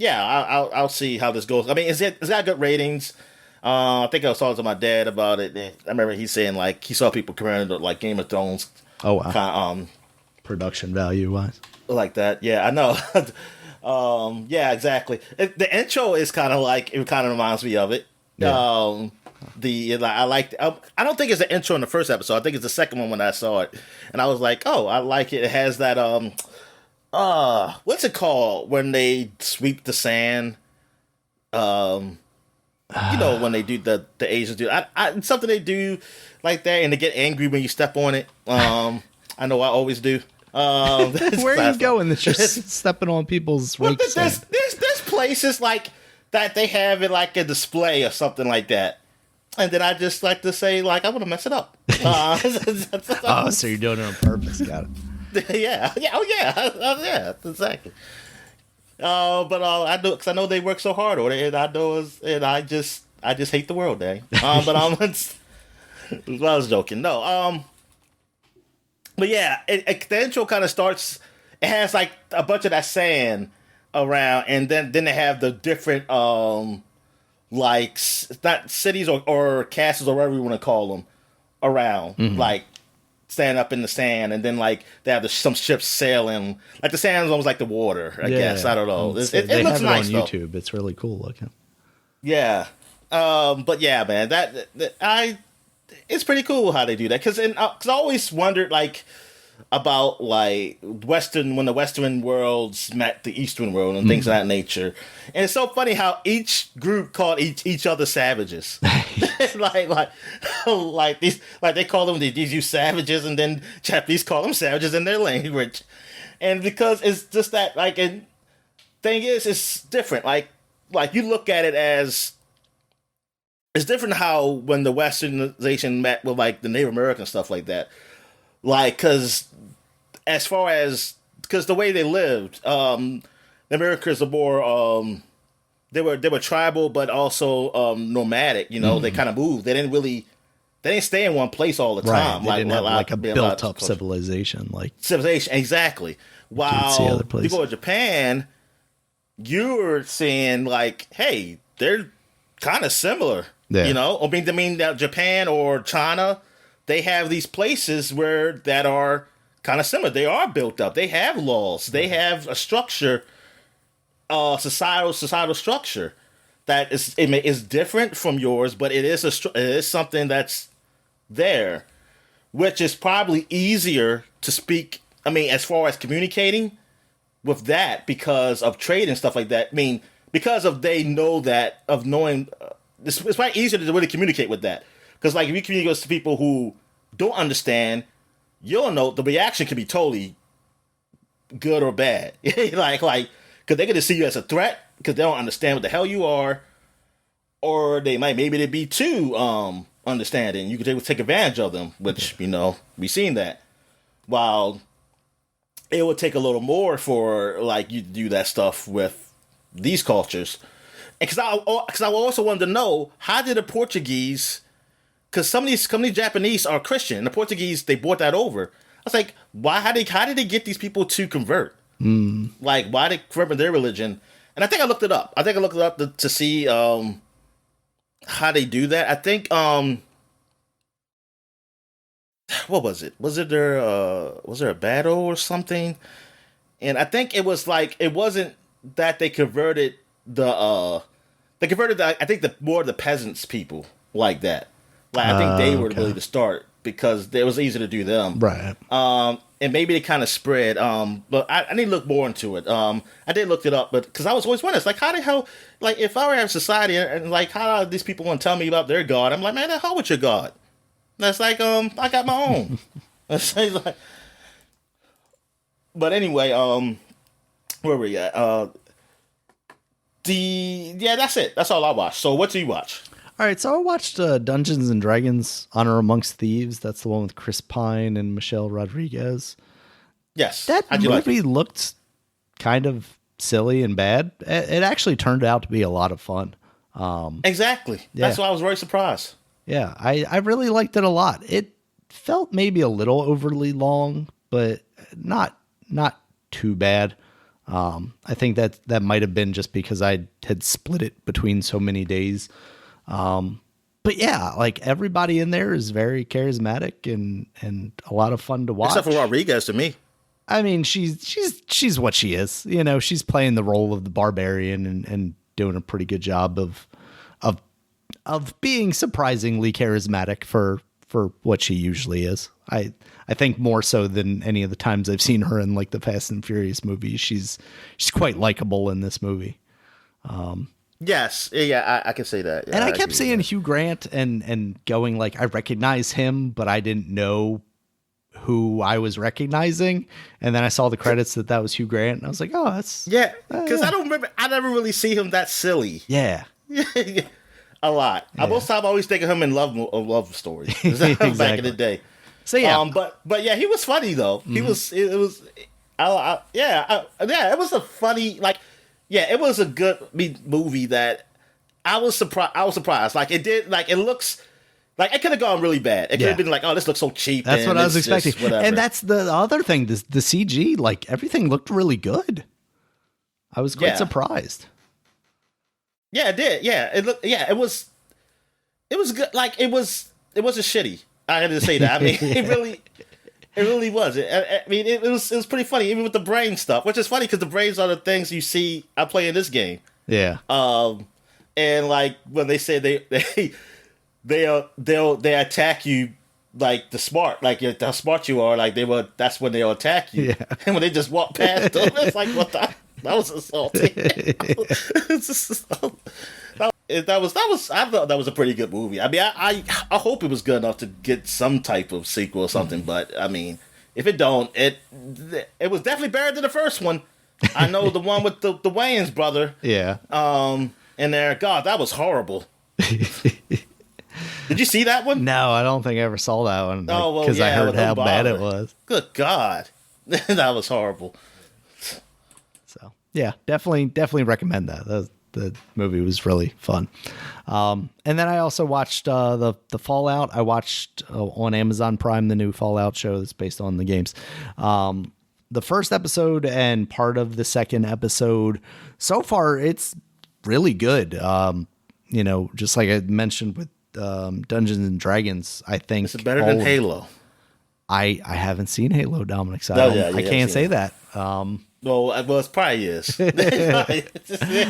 I'll see how this goes. I mean, it's got good ratings. I think I was talking to my dad about it. I remember he saying like he saw people comparing it to like Game of Thrones. Oh wow! Kind of, production value wise, like that. Yeah, I know. Yeah, exactly. The intro is kind of like it. Kind of reminds me of it. Yeah. I liked. I don't think it's the intro in the first episode. I think it's the second one when I saw it, and I was like, "Oh, I like it." It has that what's it called when they sweep the sand? When they do the Asians do. It's something they do like that, and they get angry when you step on it. I know I always do. Where are you going? That you're stepping on people's rakes. There's places like that they have it like a display or something like that. And then I just like to say, like, I want to mess it up. Oh, so you're doing it on purpose. Got it. Yeah, yeah, exactly. But I do, because I know they work so hard on it, and I just hate the world, dang. But I was joking. No, but yeah, the intro kind of starts. It has like a bunch of that sand around, and then they have the different like not cities or castles or whatever you want to call them around, like stand up in the sand, and then like they have some ships sailing. Like the sand is almost like the water, I guess. I don't know. It looks nice on YouTube. Though. It's really cool looking. Yeah, but yeah, man, it's pretty cool how they do that because I always wondered like about like when the Western worlds met the Eastern world and things of that nature. And it's so funny how each group called each other savages. like they call them these savages, and then Japanese call them savages in their language. And because it's just that like, and thing is, it's different. Like you look at it as it's different how when the Westernization met with like the Native American stuff like that. Like, because as far as the way they lived, the Americans are more they were tribal, but also nomadic. You know, they kind of moved. They didn't stay in one place all the time. Right. They didn't have like a built up civilization, exactly. While you go to Japan, you're seeing like, hey, they're kind of similar. Yeah. You know, I mean, Japan or China. They have these places that are kind of similar. They are built up. They have laws. They have a structure, societal structure that is different from yours, but it is something that's there, which is probably easier to speak. I mean, as far as communicating with that because of trade and stuff like that. I mean, because they know that of knowing. It's probably easier to really communicate with that. Because, like, if you communicate to people who don't understand, you'll know the reaction can be totally good or bad. like, because they're going to see you as a threat because they don't understand what the hell you are. Or maybe they'd be too understanding. You could take advantage of them, which, we've seen that. While it would take a little more for, like, you to do that stuff with these cultures. Because I also wanted to know, how did the Portuguese... Because some of these Japanese are Christian, and the Portuguese, they brought that over. I was like, how did they get these people to convert? Like, why they convert from their religion? And I think I looked it up. To see how they do that. I think, what was it? Was there a battle or something? And I think it was like, it wasn't that they converted I think more of the peasants people like that. Like, I think they were really the start because it was easy to do them. Right. And maybe they kind of spread. But I need to look more into it. I did look it up, but because I was always wondering, it's like, how the hell, like, if I were in society and like, how do these people want to tell me about their God? I'm like, man, the hell with your God? That's like, I got my own. Like, but anyway, where were you at? That's it. That's all I watched. So what do you watch? All right, so I watched Dungeons and Dragons: Honor Amongst Thieves. That's the one with Chris Pine and Michelle Rodriguez. Yes, that movie looked kind of silly and bad. It actually turned out to be a lot of fun. Exactly. Yeah. That's why I was very surprised. Yeah, I really liked it a lot. It felt maybe a little overly long, but not too bad. I think that might have been just because I had split it between so many days. But yeah, like, everybody in there is very charismatic and a lot of fun to watch. Except for Rodriguez to me. I mean, she's what she is. She's playing the role of the barbarian and doing a pretty good job of being surprisingly charismatic for what she usually is. I think more so than any of the times I've seen her in, like, the Fast and Furious movies. She's quite likable in this movie. Yes, yeah, I can say that. Yeah, and I kept seeing Hugh Grant and going, like, I recognize him, but I didn't know who I was recognizing, and then I saw the credits that was Hugh Grant, and I was like, oh, that's because I don't remember. I never really see him that silly. Yeah. A lot. Yeah. Most time I always think of him in love stories Exactly. back in the day. So yeah, but yeah, he was funny though. Mm-hmm. It was a funny it was a good movie that I was surprised. Like it did, like it looks. Like, it could have gone really bad. It could have been like, oh, this looks so cheap. That's what I was expecting. And that's the other thing. The CG, like, everything looked really good. I was quite surprised. Yeah, it did. Yeah, it was good. Like, it wasn't shitty. I had to say that. I mean, it really was. I mean, it was pretty funny, even with the brain stuff, which is funny because the brains are the things you see I play in this game. Yeah. And like when they say they'll attack you like how smart you are, that's when they'll attack you. Yeah. And when they just walk past them, it's like, what that was assaulting. I thought that was a pretty good movie. I mean, I hope it was good enough to get some type of sequel or something, but I mean, if it don't, it was definitely better than the first one. I know the one with the Wayans brother. Yeah. In there, God, that was horrible. Did you see that one? No, I don't think I ever saw that one. Because I heard how bad it was. Good God. That was horrible. So, yeah, definitely recommend that. The movie was really fun. And then I also watched the Fallout. I watched on Amazon Prime the new Fallout show that's based on the games. The first episode and part of the second episode, so far, it's really good. Just like I mentioned with Dungeons and Dragons, I think it's better than Halo. I haven't seen Halo, Dominic, so I can't say that. Well, it probably is.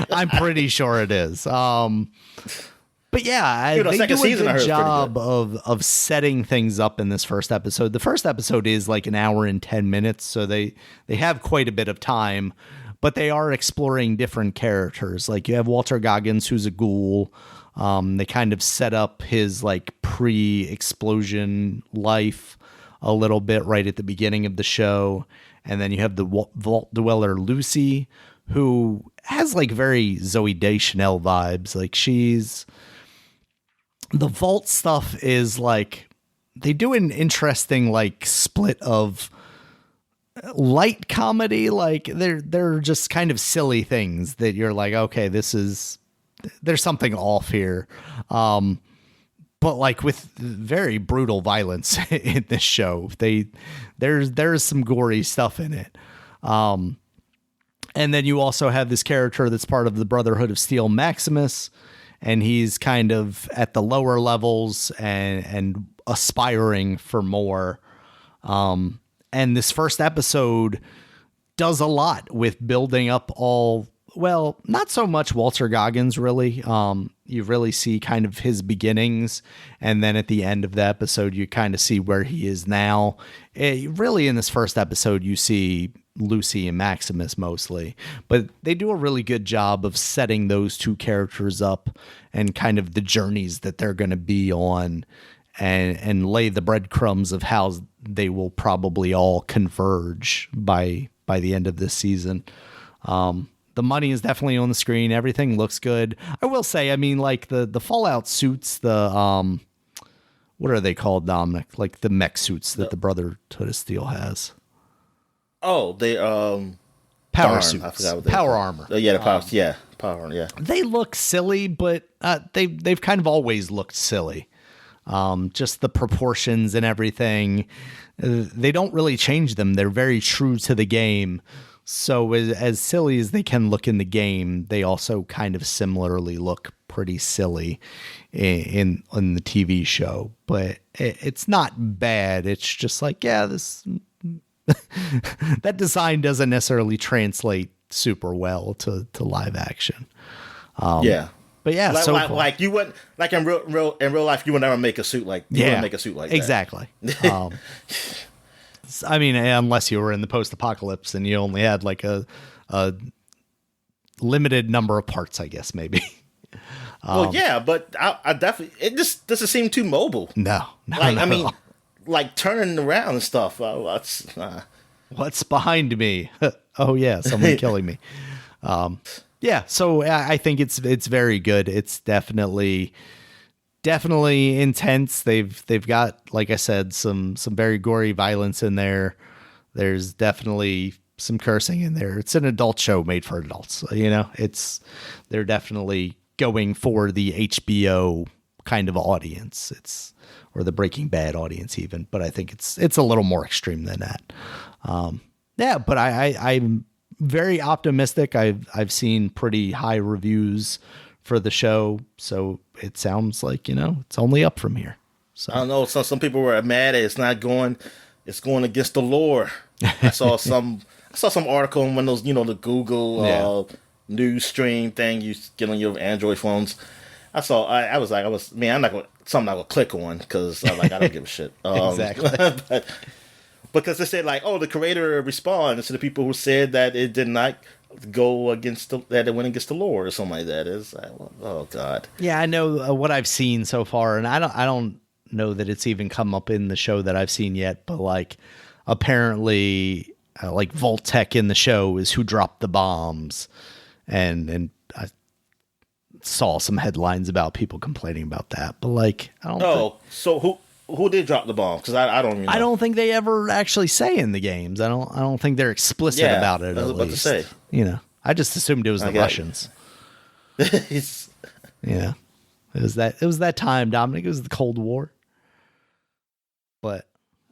I'm pretty sure it is. But yeah, they do a good job of setting things up in this first episode. The first episode is like an hour and 10 minutes, so they have quite a bit of time, but they are exploring different characters. Like you have Walter Goggins, who's a ghoul. They kind of set up his like pre-explosion life a little bit right at the beginning of the show. And then you have the Vault Dweller Lucy, who has like very Zooey Deschanel vibes. Like the Vault stuff is like, they do an interesting like split of light comedy. Like they're just kind of silly things that you're like, okay, there's something off here. But like with very brutal violence in this show, there's some gory stuff in it. And then you also have this character that's part of the Brotherhood of Steel, Maximus, and he's kind of at the lower levels and aspiring for more. And this first episode does a lot with building up not so much Walter Goggins, really. You really see kind of his beginnings, and then at the end of the episode, you kind of see where he is now. Really, in this first episode, you see Lucy and Maximus mostly, but they do a really good job of setting those two characters up and kind of the journeys that they're going to be on, and lay the breadcrumbs of how they will probably all converge by the end of this season. The money is definitely on the screen. Everything looks good. I will say, I mean, like the Fallout suits, what are they called, Dominic? Like the mech suits that the Brotherhood of Steel has. Oh, they power suits. I forgot what they power armor. Yeah, the power. Power armor. Yeah. They look silly, but they've kind of always looked silly. Just the proportions and everything. They don't really change them. They're very true to the game. So as silly as they can look in the game, they also kind of similarly look pretty silly in the TV show. But it's not bad. It's just like, yeah, this that design doesn't necessarily translate super well to live action. Yeah. But yeah, like you wouldn't, like in real life, you would never make a suit like that. Exactly. I mean, unless you were in the post-apocalypse and you only had like a limited number of parts, I guess, maybe. Well, yeah, but I definitely, it just doesn't seem too mobile. No. I mean, like turning around and stuff. What's behind me? Oh yeah, someone killing me. Yeah, so I think it's very good. It's definitely intense. They've got, like I said, some very gory violence in there. There's definitely some cursing in there. It's an adult show made for adults. They're definitely going for the HBO kind of audience. Or the Breaking Bad audience even, but I think it's a little more extreme than that. Yeah, but I'm very optimistic. I've seen pretty high reviews for the show, so it sounds like, it's only up from here. So I don't know. Some people were mad at it's not going. It's going against the lore. I saw some article on one of those, the Google news stream thing you get on your Android phones. I was I'm not gonna click on because I don't give a shit. Exactly. But because they said the creator responds to the people who said that it did not go that it went against the lore or something like that. It's like, oh god. Yeah, I know what I've seen so far, and I don't know that it's even come up in the show that I've seen yet. But apparently, Voltec in the show is who dropped the bombs, and I saw some headlines about people complaining about that. But I don't. Oh, so who did drop the bomb? Because I don't even know. I don't think they ever actually say in the games. I don't think they're explicit about it. I was about to say. I just assumed it was the Russians. Yeah, it was that time, Dominic. It was the Cold War. But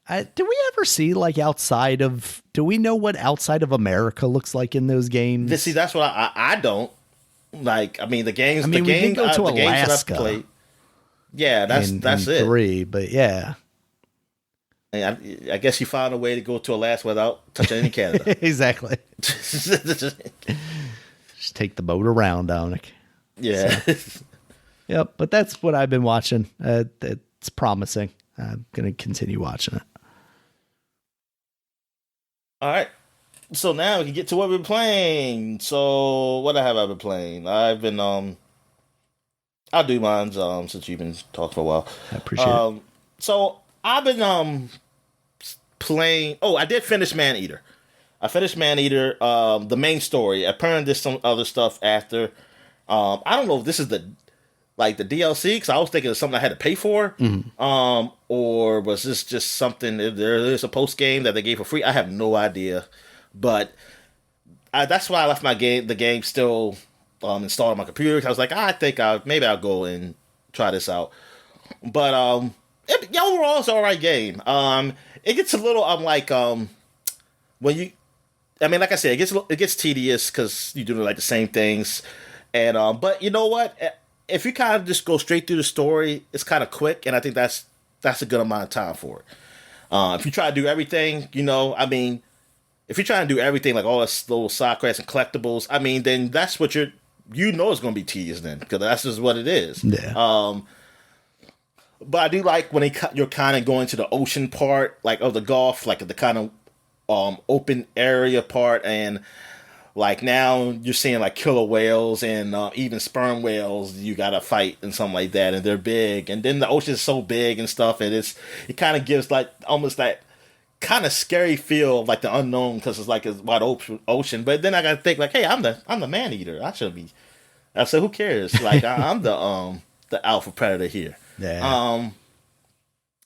do we ever see outside of? Do we know what outside of America looks like in those games? See, that's what I don't. The games. We did go to Alaska. Played, yeah, that's it. 3, but yeah. I guess you found a way to go to Alaska without touching any Canada. Exactly. Just take the boat around, Dominic. Yeah. So, yep, but that's what I've been watching. It's promising. I'm going to continue watching it. All right. So now we can get to what we're playing. So what have I been playing? I've been I'll do mine since you've been talking for a while. I appreciate it. So I've been playing. Oh, I did finish Man Eater. I finished Man Eater, the main story. Apparently, there's some other stuff after. I don't know if this is the DLC, because I was thinking of something I had to pay for, or was this just something? There is a post game that they gave for free. I have no idea, but that's why I left the game still installed on my computer. Cause I was like, I think maybe I'll go and try this out. But overall, it's an alright game. It gets a little when you, like I said, it gets tedious because you do the same things, and but you know what? If you kind of just go straight through the story, it's kind of quick, and I think that's a good amount of time for it. If you try to do everything, if you're trying to do everything all this little side quests and collectibles, then that's what it's going to be tedious then, because that's just what it is. Yeah. But I do like when you're kind of going to the ocean part, of the Gulf, the kind of open area part, and now you're seeing killer whales and even sperm whales you gotta fight and something like that, and they're big, and then the ocean is so big and stuff, and it kind of gives almost that kind of scary feel of the unknown, because it's a wide ocean. But then I gotta think hey, I'm the man eater. I should be. I said, who cares? I'm the alpha predator here. Yeah.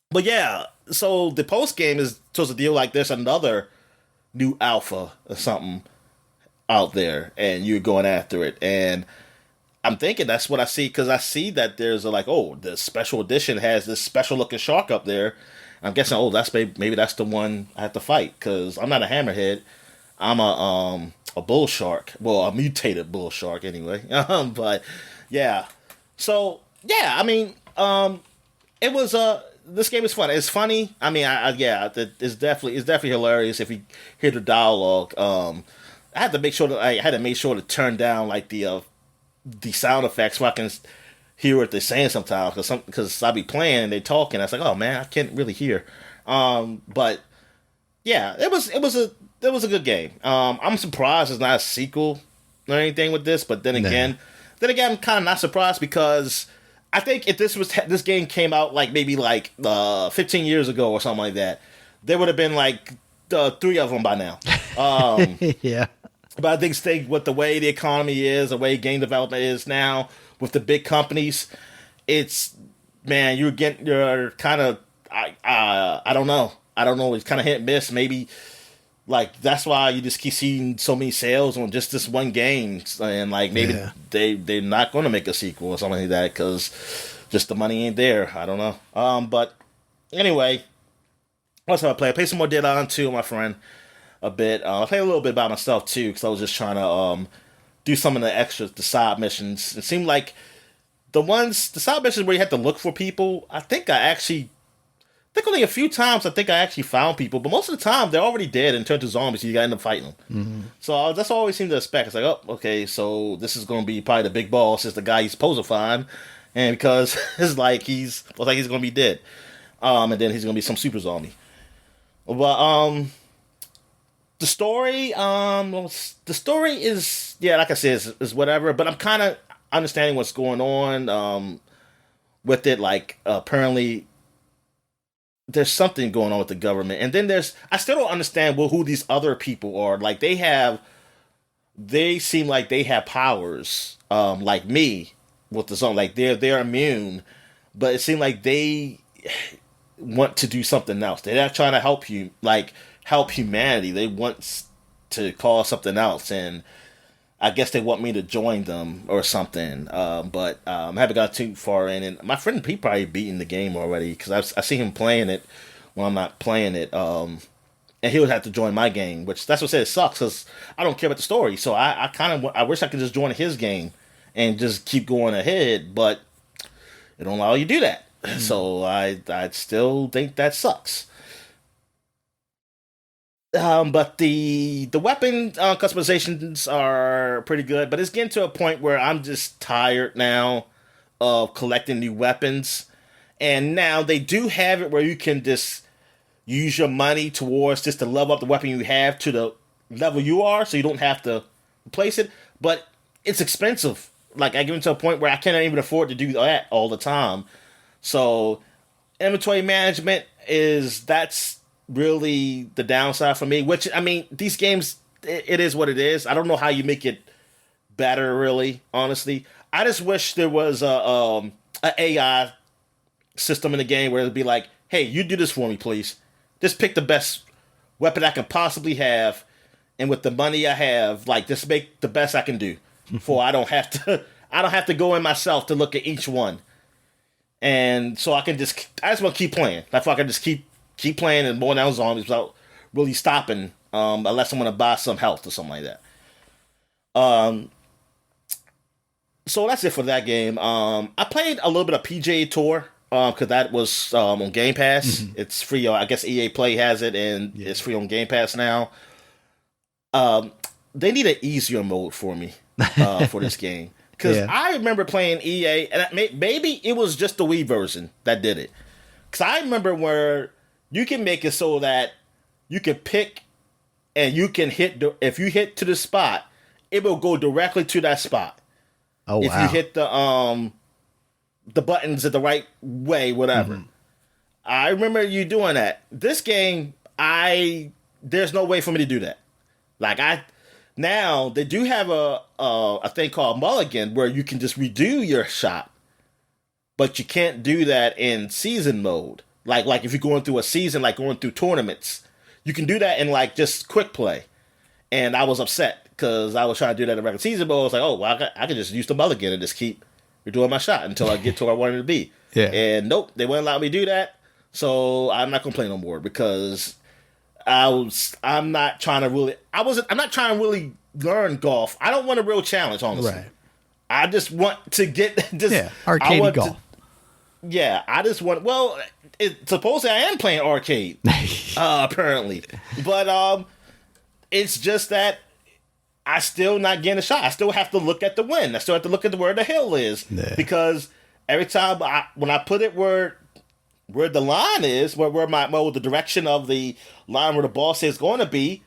But yeah, so the post game is supposed to deal there's another new alpha or something out there, and you're going after it. And I'm thinking that's what I see, because I see that there's the special edition has this special looking shark up there. I'm guessing, that's maybe that's the one I have to fight, because I'm not a hammerhead. I'm a bull shark. Well, a mutated bull shark anyway. But yeah, so yeah, it was this game is fun. It's funny. It's definitely hilarious if you hear the dialogue. I had to make sure to turn down the sound effects so I can hear what they're saying sometimes, because I be playing and they talking. I was like, oh man, I can't really hear. But yeah, it was a good game. I'm surprised it's not a sequel or anything with this, but then again, I'm kind of not surprised, because I think if this game came out like maybe like 15 years ago or something like that, there would have been like 3 of them by now. Yeah. But I think with the way the economy is, the way game development is now, with the big companies, it's, man, you're kind of, I don't know. It's kind of hit and miss. Maybe, like, that's why you just keep seeing so many sales on just this one game. And, like, maybe they're not going to make a sequel or something like that because just the money ain't there. I don't know. But anyway, what else have I played? I played some more Dead Island 2, my friend, a bit. I played a little bit by myself, too, because I was just trying to do some of the extras, the side missions. It seemed like the side missions where you had to look for people, I think only a few times I actually found people, but most of the time they're already dead and turned to zombies, so you gotta end up fighting them. Mm-hmm. So that's all I always seem to expect. It's like, oh, okay, so this is gonna be probably the big boss, is the guy you're supposed to find, and because it's like he's gonna be dead, and then he's gonna be some super zombie. But the story is, yeah, like I said, is whatever. But I'm kind of understanding what's going on with it. Like, apparently there's something going on with the government, and then I still don't understand who these other people are. Like, they seem like they have powers, like me with the zone. Like, they're immune, but it seemed like they want to do something else. They're not trying to help humanity. They want to cause something else, and I guess they want me to join them or something. But I haven't got too far in. And my friend, he probably beaten the game already because I see him playing it when I'm not playing it. And he would have to join my game, which that's what said it sucks because I don't care about the story. So I wish I could just join his game and just keep going ahead, but it don't allow you to do that. Mm-hmm. So I still think that sucks. But the weapon customizations are pretty good, but it's getting to a point where I'm just tired now of collecting new weapons. And now they do have it where you can just use your money towards just to level up the weapon you have to the level you are, so you don't have to replace it. But it's expensive. Like, I get to a point where I can't even afford to do that all the time. So inventory management that's really the downside for me, which, I mean, these games, it is what it is. I don't know how you make it better, really, honestly. I just wish there was a AI system in the game where it'd be like, hey, you do this for me, please. Just pick the best weapon I can possibly have, and with the money I have, like, just make the best I can do. For I don't have to go in myself to look at each one. And so I just want to keep playing. Like, I can just keep playing and mowing down zombies without really stopping, unless I'm going to buy some health or something like that. So that's it for that game. I played a little bit of PGA Tour, because that was on Game Pass. Mm-hmm. It's free. I guess EA Play has it, and it's free on Game Pass now. They need an easier mode for me for this game. Because I remember playing EA, and maybe it was just the Wii version that did it. Because I remember where you can make it so that you can pick and you can if you hit to the spot, it will go directly to that spot. Oh, wow. If you hit the buttons at the right way, whatever. Mm-hmm. I remember you doing that. This game, there's no way for me to do that. Like, now they do have a thing called Mulligan where you can just redo your shot, but you can't do that in season mode. Like if you're going through a season, like going through tournaments, you can do that in like just quick play. And I was upset because I was trying to do that in regular season mode. I was like, oh, well, I could just use the Mulligan and just keep redoing my shot until I get to where I wanted to be. Yeah. And nope, they wouldn't allow me to do that. So I'm not gonna play no more because I'm not trying to really learn golf. I don't want a real challenge, honestly. Right. I just want to get arcade golf. I just want. Well, supposedly I am playing arcade, apparently, but it's just that I still not getting a shot. I still have to look at the wind. I still have to look at where the hill is because every time when I put it where the line is, where the direction of the line where the ball says going to be,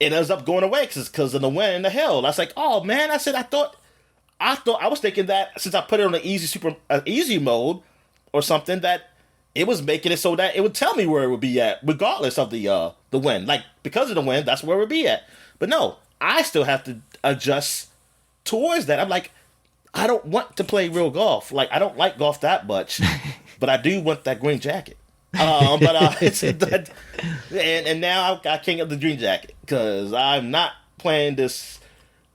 it ends up going away because of the wind and the hill. And I was like, oh man, I thought I was thinking that since I put it on the easy mode or something, that it was making it so that it would tell me where it would be at, regardless of the win. Like, because of the win, that's where it would be at. But no, I still have to adjust towards that. I'm like, I don't want to play real golf. Like, I don't like golf that much, but I do want that green jacket. And now I can't get the green jacket because I'm not playing this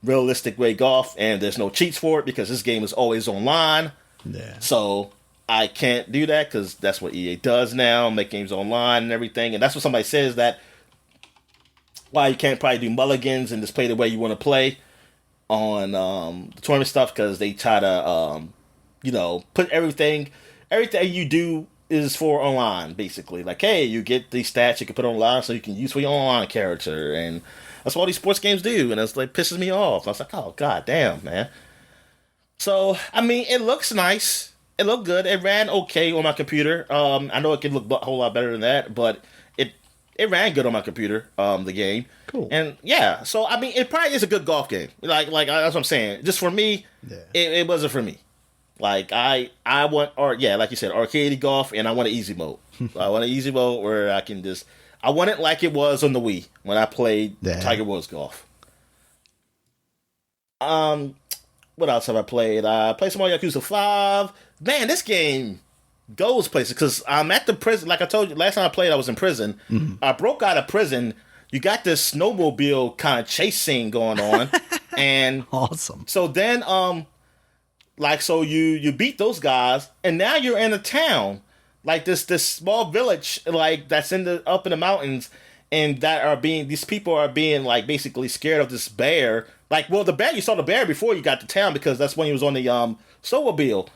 realistic way golf, and there's no cheats for it because this game is always online. Yeah. So I can't do that because that's what EA does now, make games online and everything. And that's what somebody says, that why you can't probably do mulligans and just play the way you want to play on the tournament stuff, because they try to put everything you do is for online, basically. Like, hey, you get these stats you can put online so you can use for your online character, and that's what all these sports games do, and it's like pisses me off. I was like, oh god damn, man. So I mean, it looks nice. It looked good. It ran okay on my computer. I know it could look a whole lot better than that, but it ran good on my computer. The game. Cool. And yeah, so I mean, it probably is a good golf game. Like that's what I'm saying. Just for me, it wasn't for me. Like I want, like you said, arcade golf, and I want an easy mode. I want an easy mode where I can just. I want it like it was on the Wii when I played Tiger Woods golf. What else have I played? I played some more Yakuza 5. Man, this game goes places because I'm at the prison. Like I told you, last time I played, I was in prison. Mm-hmm. I broke out of prison. You got this snowmobile kind of chase scene going on, and awesome. So then, so you beat those guys, and now you're in a town. Like this small village, like that's up in the mountains, and these people are being like basically scared of this bear. Like, well, you saw the bear before you got to town because that's when he was on the snowmobile.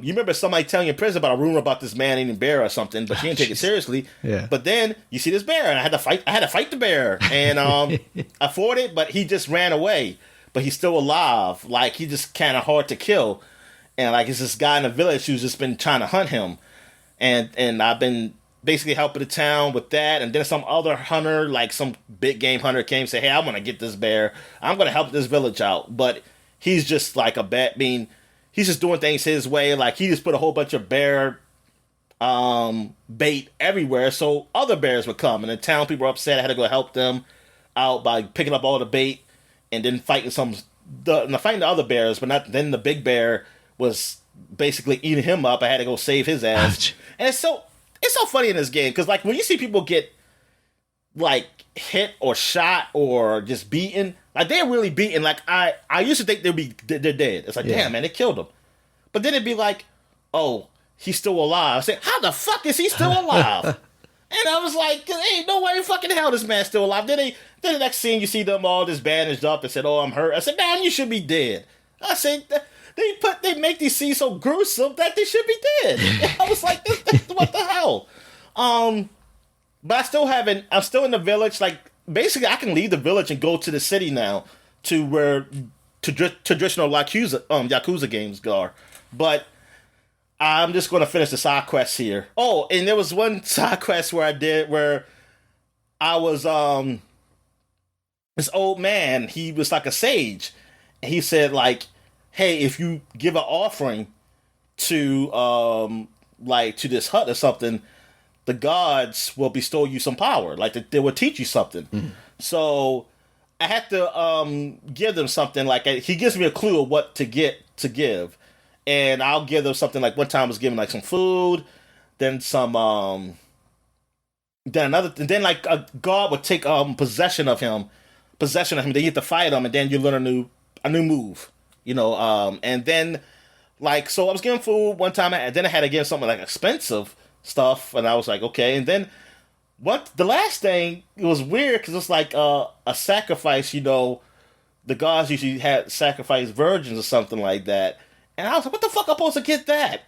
You remember somebody telling you in prison about a rumor about this man eating bear or something, but you didn't take it seriously. Yeah. But then you see this bear, and I had to fight the bear, and I fought it, but he just ran away. But he's still alive. Like, he's just kind of hard to kill, and like it's this guy in the village who's just been trying to hunt him. And I've been basically helping the town with that. And then some other hunter, like some big game hunter, came and said, hey, I want to get this bear. I'm going to help this village out. But he's just like he's just doing things his way. Like, he just put a whole bunch of bear bait everywhere so other bears would come. And the town people were upset. I had to go help them out by picking up all the bait and then fighting the other bears. But then the big bear was basically eating him up. I had to go save his ass. Ouch. And it's so funny in this game because like when you see people get like hit or shot or just beaten, like they're really beaten. Like I used to think they're dead. It's like, damn man, they killed him. But then it'd be like, oh, he's still alive. I said, how the fuck is he still alive? And I was like, ain't no way fucking hell this man's still alive. Then the next scene you see them all just bandaged up and said, oh, I'm hurt. I said, man, you should be dead. I said, they make these scenes so gruesome that they should be dead. I was like, what the hell? But I'm still in the village. Like, basically, I can leave the village and go to the city now to where traditional Yakuza games are. But I'm just going to finish the side quests here. Oh, and there was one side quest where I was, this old man, he was like a sage. And he said, like, hey, if you give an offering to to this hut or something, the gods will bestow you some power. Like they will teach you something. Mm-hmm. So I had to give them something. Like he gives me a clue of what to give, and I'll give them something. Like one time I was giving like some food, then some then another, and then like a god would take possession of him. Then you have to fight him, and then you learn a new move. And then, like, so I was giving food one time, and then I had to give something like expensive stuff, and I was like, okay. And then, the last thing, it was weird, because it's like a sacrifice, the gods usually had sacrificed virgins or something like that. And I was like, what the fuck am I supposed to get that?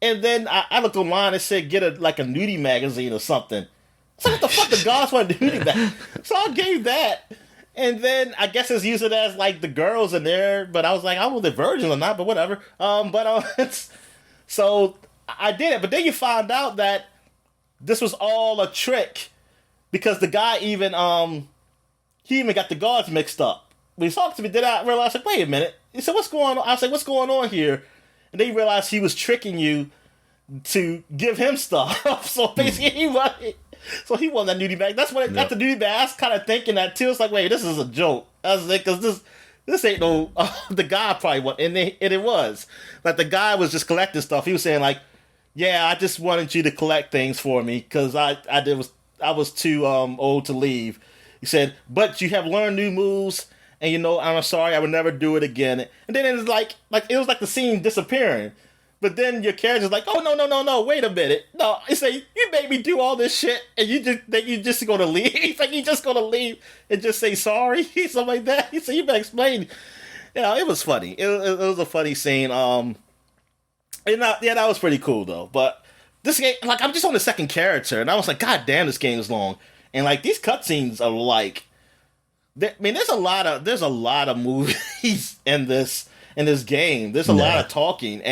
And then I looked online and said, get a nudie magazine or something. So what the fuck the gods want a nudie magazine? So I gave that. And then I guess it's used as like the girls in there, but I was like, I don't know if they're virgins or not, but whatever. So I did it, but then you find out that this was all a trick because the guy even he even got the gods mixed up. When he talked to me, then I realized like, wait a minute, He said, what's going on? I was like, what's going on here? And they realized he was tricking you to give him stuff. So basically, he wanted that nudie bag. That's when it got the nudie bag. I was kind of thinking that too. It's like, wait, this is a joke. I was like, because this ain't no. The guy probably was, and it was. Like the guy was just collecting stuff. He was saying like, yeah, I just wanted you to collect things for me because I was too old to leave. He said, but you have learned new moves, and I'm sorry, I would never do it again. And then it was like it was like the scene disappearing. But then your character's like, oh, no, wait a minute. No, he say, you made me do all this shit, and you just going to leave? He's like, you just going to leave and just say sorry? Something like that. He said, you better explain. It was funny. It was a funny scene. That was pretty cool, though. But this game, like, I'm just on the second character, and I was like, God damn, this game is long. And, like, these cutscenes are like... there's a lot of movies in this game. There's a lot of talking,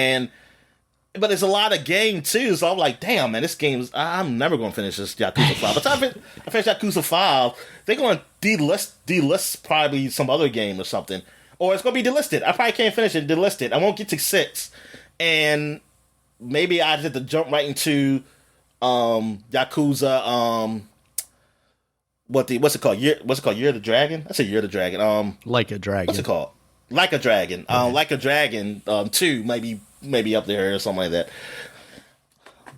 but there's a lot of game too, so I'm like, damn, man, this game's... I'm never going to finish this Yakuza 5. By the time I finish Yakuza 5, they're going to delist probably some other game or something. Or it's going to be delisted. I probably can't finish it, delist it. I won't get to 6. And maybe I just have to jump right into Yakuza... what's it called? Year of the Dragon? I say Year of the Dragon. Like a Dragon. What's it called? Like a Dragon. Like a Dragon 2 maybe up there or something like that.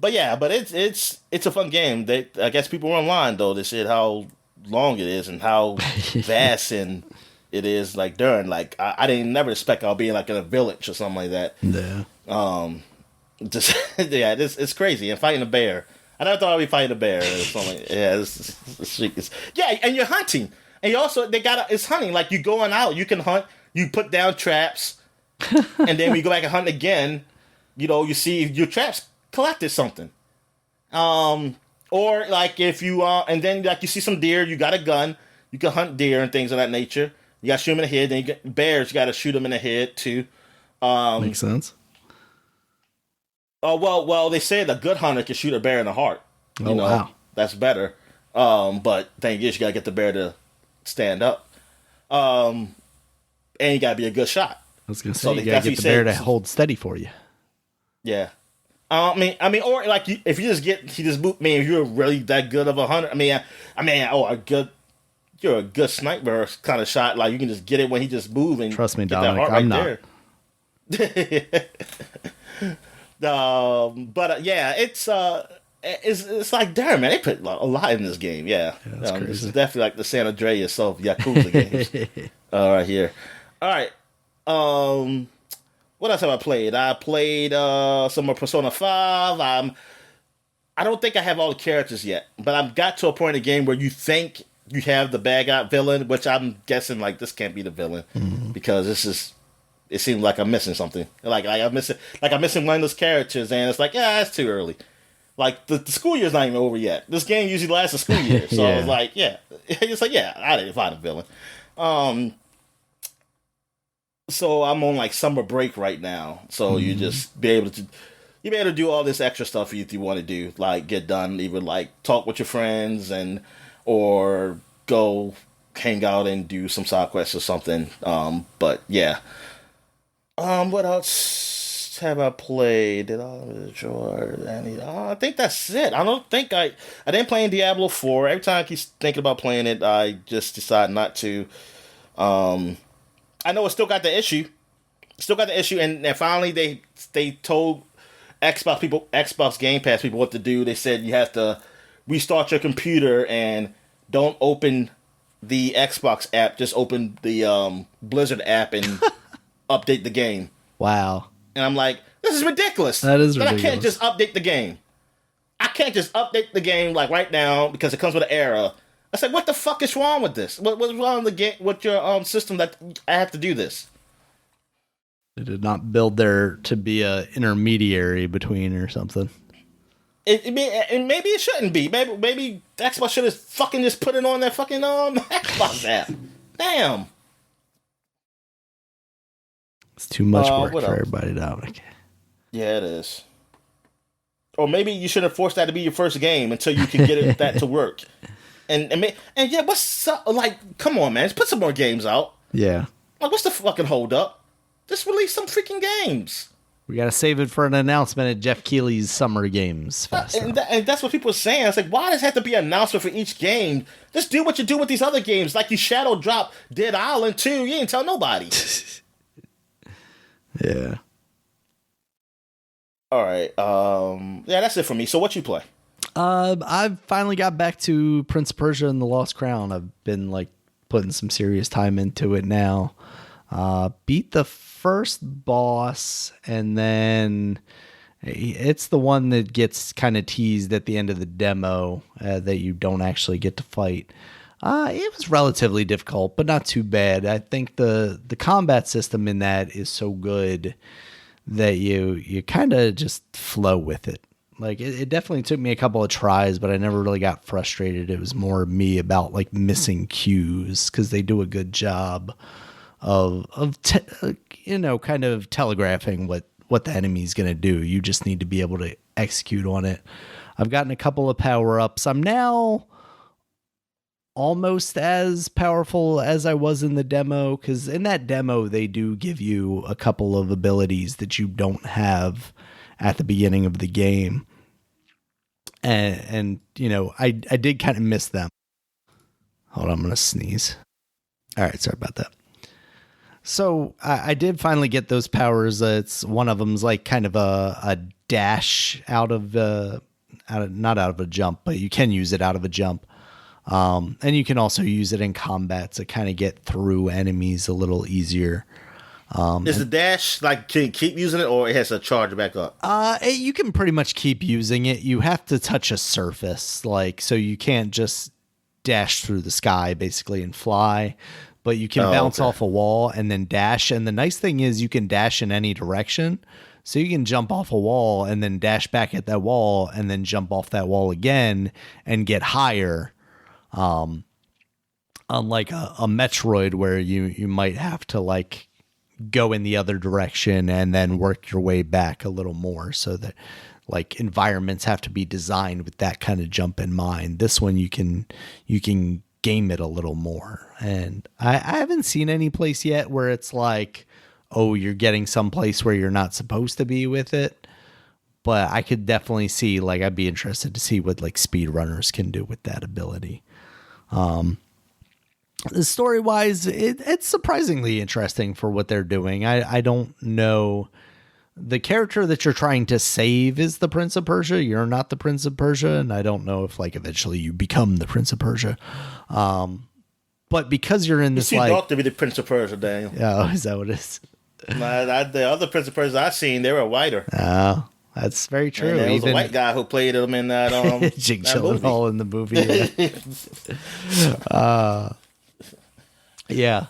But yeah, but it's a fun game. I guess people online though, they said how long it is and how vast and it is. Like during I didn't never expect I'll be like in a village or something like that. Yeah. It's crazy. And fighting a bear. I never thought I'd be fighting a bear or something. Yeah, and you're hunting. And you also, it's hunting. Like, you're going out, you can hunt, you put down traps, and then when you go back and hunt again, you see if your traps collected something. Or, like, if you, and then, like, you see some deer, you got a gun, you can hunt deer and things of that nature. You got to shoot them in the head, then you get bears, you got to shoot them in the head, too. Makes sense. Oh, well, they say a good hunter can shoot a bear in the heart. Wow. That's better. But thing is, you gotta get the bear to stand up. And you gotta be a good shot. I was gonna say, you gotta get the bear to hold steady for you. Yeah. I mean, or like, if you just if you're really that good of a hunter, you're a good sniper kind of shot. Like, you can just get it when he just moves and trust me, get Dominic, that heart I'm right not. But yeah, it's like, damn, man, they put a lot in this game. Yeah, this is definitely like the San Andreas of Yakuza games. Right here. All right. What else have I played? I played some more Persona 5. I don't think I have all the characters yet, but I've got to a point in the game where you think you have the bad guy villain, which I'm guessing like this can't be the villain because this is. It seems like I'm missing something. Like I'm missing one of those characters, and it's like, yeah, it's too early. Like the school year's not even over yet. This game usually lasts a school year, so I was like, yeah, it's like, yeah, I didn't find a villain. So I'm on like summer break right now, so you just be able to do all this extra stuff if you want to do, like get done, either like talk with your friends or go hang out and do some side quests or something. But yeah. What else have I played? Did I enjoy any? I think that's it. I don't think I didn't play in Diablo 4. Every time I keep thinking about playing it, I just decide not to. I know it still got the issue. And finally they told Xbox Game Pass people what to do. They said you have to restart your computer and don't open the Xbox app. Just open the Blizzard app and update the game. Wow. And I'm like, this is ridiculous. That is ridiculous. I can't just update the game. I can't just update the game like right now because it comes with an error. I said, what the fuck is wrong with this? What's wrong with the game? With your system that I have to do this? They did not build there to be a intermediary between or something. And maybe it shouldn't be. Maybe Xbox should have fucking just put it on their fucking Xbox app. Damn. It's too much work for everybody, Dominic. Yeah, it is. Or maybe you should have forced that to be your first game until you can get that to work. And yeah, what's up? Like, come on, man, just put some more games out. Yeah. Like, what's the fucking hold up? Just release some freaking games. We got to save it for an announcement at Jeff Keighley's Summer Games Fest. And that's what people are saying. It's like, why does it have to be an announcement for each game? Just do what you do with these other games. Like you shadow drop Dead Island 2. You ain't tell nobody. Yeah. All right. Yeah, that's it for me. So what you play? I've finally got back to Prince of Persia and the Lost Crown. I've been like putting some serious time into it now. Beat the first boss, and then it's the one that gets kind of teased at the end of the demo that you don't actually get to fight. It was relatively difficult, but not too bad. I think the combat system in that is so good that you kind of just flow with it. Like it definitely took me a couple of tries, but I never really got frustrated. It was more me about like missing cues, because they do a good job of kind of telegraphing what the enemy's going to do. You just need to be able to execute on it. I've gotten a couple of power-ups. I'm now almost as powerful as I was in the demo, because in that demo, they do give you a couple of abilities that you don't have at the beginning of the game. And I did kind of miss them. Hold on, I'm going to sneeze. All right, sorry about that. So I did finally get those powers. It's one of them's like kind of a dash not out of a jump, but you can use it out of a jump. And you can also use it in combat to kind of get through enemies a little easier. Is the dash like, can you keep using it, or it has to charge back up? You can pretty much keep using it. You have to touch a surface, so you can't just dash through the sky basically and fly. But you can bounce off a wall and then dash. And the nice thing is you can dash in any direction. So you can jump off a wall and then dash back at that wall and then jump off that wall again and get higher. Unlike a Metroid where you might have to like go in the other direction and then work your way back a little more, so that like environments have to be designed with that kind of jump in mind. This one you can game it a little more. And I haven't seen any place yet where it's like, oh, you're getting someplace where you're not supposed to be with it. But I could definitely see, like, I'd be interested to see what like speedrunners can do with that ability. Story wise, it's surprisingly interesting for what they're doing. I don't know. The character that you're trying to save is the Prince of Persia. You're not the Prince of Persia. And I don't know if like eventually you become the Prince of Persia. But because you're in this, you like, to be the Prince of Persia, Daniel. Oh, is that what it is? The other Prince of Persia I've seen, they were whiter. Oh, that's very true. And there was a white guy who played him in that Jake Gyllenhaal in the movie. Yeah.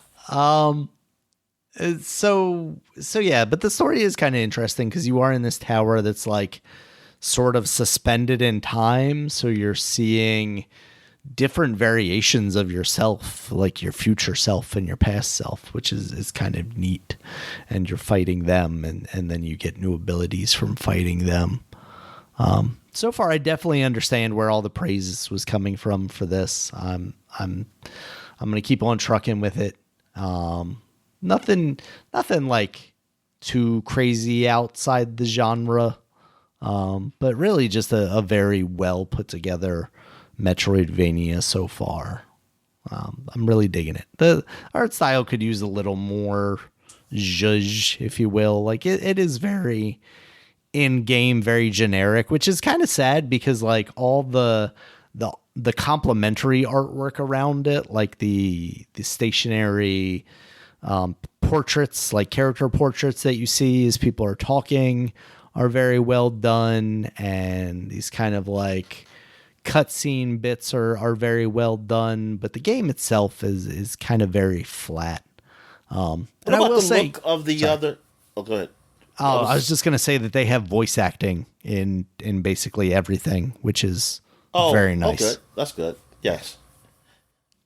So yeah, but the story is kind of interesting because you are in this tower that's like sort of suspended in time. So you're seeing different variations of yourself, like your future self and your past self, which is kind of neat. And you're fighting them, and then you get new abilities from fighting them. So far, I definitely understand where all the praise was coming from for this. I'm going to keep on trucking with it. Nothing like too crazy outside the genre, but really just a very well put together Metroidvania so far. I'm really digging it. The art style could use a little more zhuzh, if you will. Like it is very in-game, very generic, which is kind of sad because like all the complementary artwork around it, like the stationary portraits, like character portraits that you see as people are talking, are very well done, and these kind of like cutscene bits are very well done, but the game itself is kind of very flat. What about the look of the other? Oh, go ahead. Oh, I was just gonna say that they have voice acting in basically everything, which is very nice. Oh, good. That's good. Yes.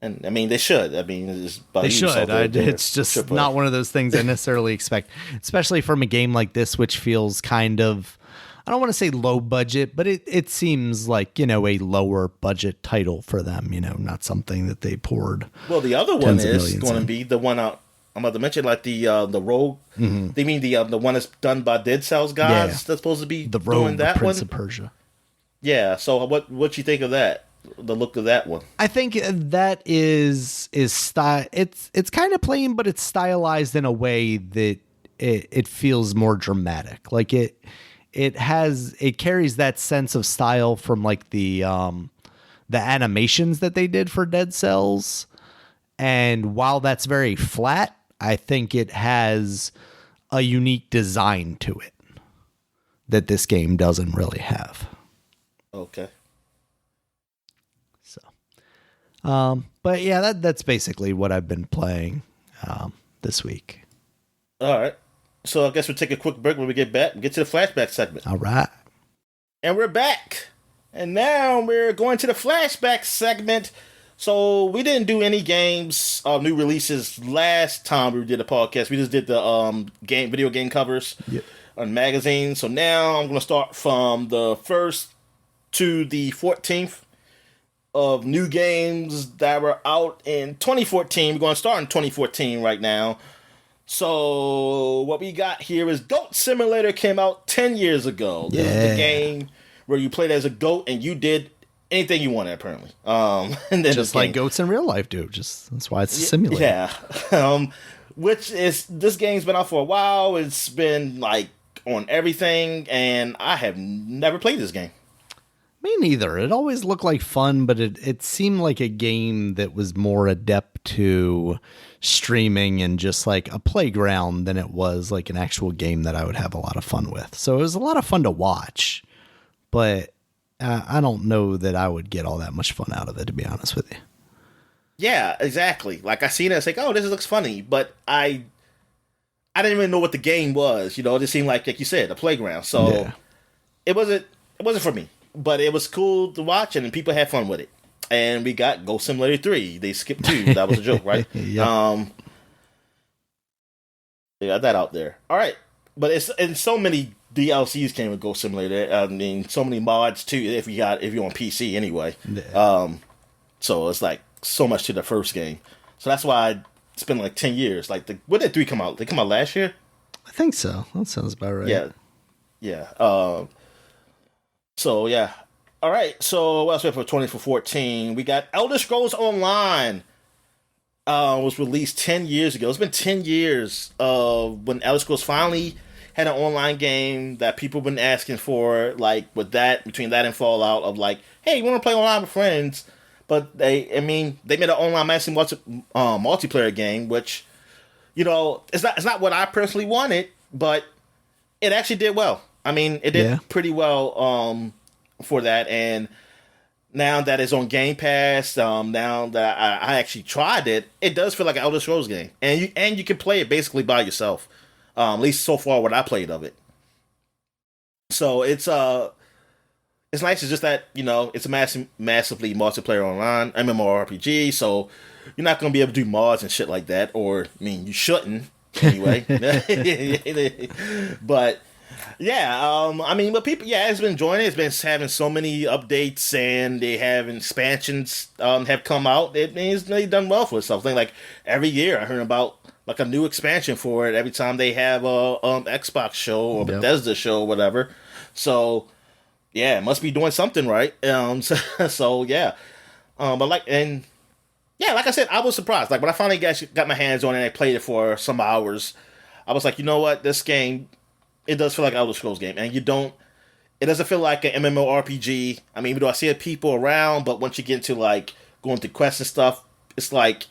And I mean, they should. I mean, they should. It's just not one of those things I necessarily expect, especially from a game like this, which feels kind of, I don't want to say low budget, but it seems like, a lower budget title for them, not something that they poured. Well, the other one is going to be the one out I'm about to mention, like the Rogue. Mm-hmm. They mean the one that's done by Dead Cells guys. That's supposed to be the Rogue, doing that the Prince one. of Persia. Yeah. So what you think of that? The look of that one. I think that is style. It's kind of plain, but it's stylized in a way that it feels more dramatic. Like it carries that sense of style from like the animations that they did for Dead Cells. And while that's very flat, I think it has a unique design to it that this game doesn't really have. Okay. But yeah, that's basically what I've been playing this week. All right. So I guess we'll take a quick break when we get back and get to the flashback segment. All right. And we're back. And now we're going to the flashback segment. So we didn't do any games, new releases last time we did a podcast. We just did the video game covers on magazines. So now I'm going to start from the 1st to the 14th. Of new games that were out in 2014. We're going to start in 2014 right now. So what we got here is Goat Simulator came out 10 years ago. This is the game where you played as a goat and you did anything you wanted, apparently. And then just like goats in real life do. That's why it's a simulator. Yeah. Which is, this game's been out for a while. It's been like on everything, and I have never played this game. Me neither. It always looked like fun, but it seemed like a game that was more adept to streaming and just like a playground than it was like an actual game that I would have a lot of fun with. So it was a lot of fun to watch, but I don't know that I would get all that much fun out of it, to be honest with you. Yeah, exactly. Like I seen it, it's like, oh, this looks funny, but I didn't even know what the game was. You know, it just seemed like you said, a playground. So it wasn't for me. But it was cool to watch, and people had fun with it. And we got Ghost Simulator 3. They skipped 2. That was a joke, right? Yep. They got that out there. All right. But and so many DLCs came with Ghost Simulator. I mean, so many mods, too, if you're on PC anyway. Yeah. So it's like so much to the first game. So that's why it's been like 10 years. Like, when did 3 come out? They come out last year? I think so. That sounds about right. Yeah. Yeah. So, yeah. All right. So, what else we have for 2014? We got Elder Scrolls Online. Was released 10 years ago. It's been 10 years when Elder Scrolls finally had an online game that people have been asking for, like, between that and Fallout, of like, hey, you want to play online with friends? But they made an online multiplayer game, which, you know, it's not what I personally wanted, but it actually did well. I mean, it did pretty well for that, and now that it's on Game Pass, now that I actually tried it, it does feel like an Elder Scrolls game, and you can play it basically by yourself. At least so far what I played of it. So it's nice. It's just that, you know, it's a massively multiplayer online MMORPG, so you're not going to be able to do mods and shit like that, or I mean, you shouldn't anyway. But yeah, I mean, but people, it's been enjoying it. It's been having so many updates, and they have expansions have come out. It's really done well for itself. Like every year, I heard about like a new expansion for it every time they have a Xbox show or Bethesda show or whatever. So yeah, it must be doing something right. So yeah, but like I said, I was surprised. Like when I finally got my hands on it and I played it for some hours, I was like, you know what, this game, it does feel like an Elder Scrolls game, and it doesn't feel like an MMORPG. I mean, even though I see people around, but once you get into like going through quests and stuff, it's like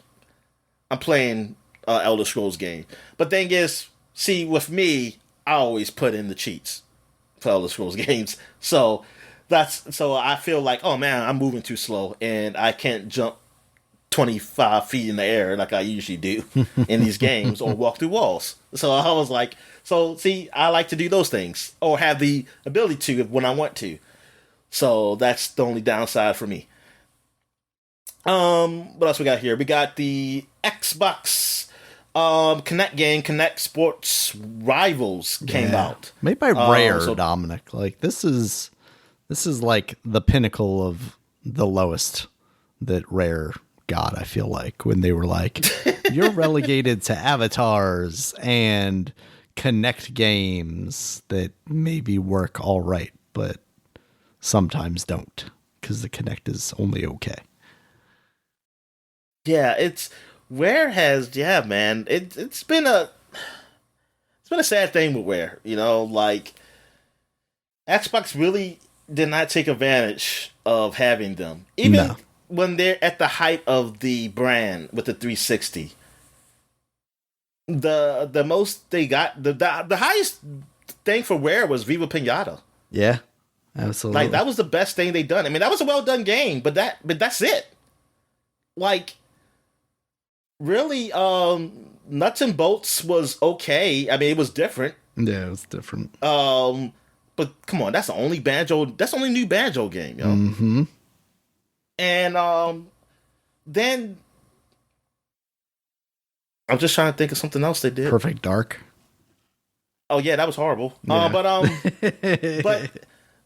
I'm playing an Elder Scrolls game. But thing is, see, with me, I always put in the cheats for Elder Scrolls games. So I feel like, oh man, I'm moving too slow, and I can't jump 25 feet in the air like I usually do in these games, or walk through walls. So I was like, see, I like to do those things, or have the ability to when I want to. So that's the only downside for me. What else we got here? We got the Xbox Connect game, Connect Sports Rivals came out. Made by Rare, Dominic. Like this is like the pinnacle of the lowest that Rare God, I feel like, when they were like, you're relegated to avatars and Connect games that maybe work all right, but sometimes don't, because the Connect is only okay. Yeah, man. It's been a sad thing with Rare. Like Xbox really did not take advantage of having them, even No. when they're at the height of the brand with the 360. The most they got, the highest thing for Rare was Viva Pinata. Yeah, absolutely. Like that was the best thing they done. I mean, that was a well done game, but that's it. Like really, Nuts and Bolts was okay. I mean, it was different. Yeah, it was different. But come on, that's the only new Banjo game, yo. Mm-hmm. And then I'm just trying to think of something else they did. Perfect Dark. Oh yeah, that was horrible. Yeah. But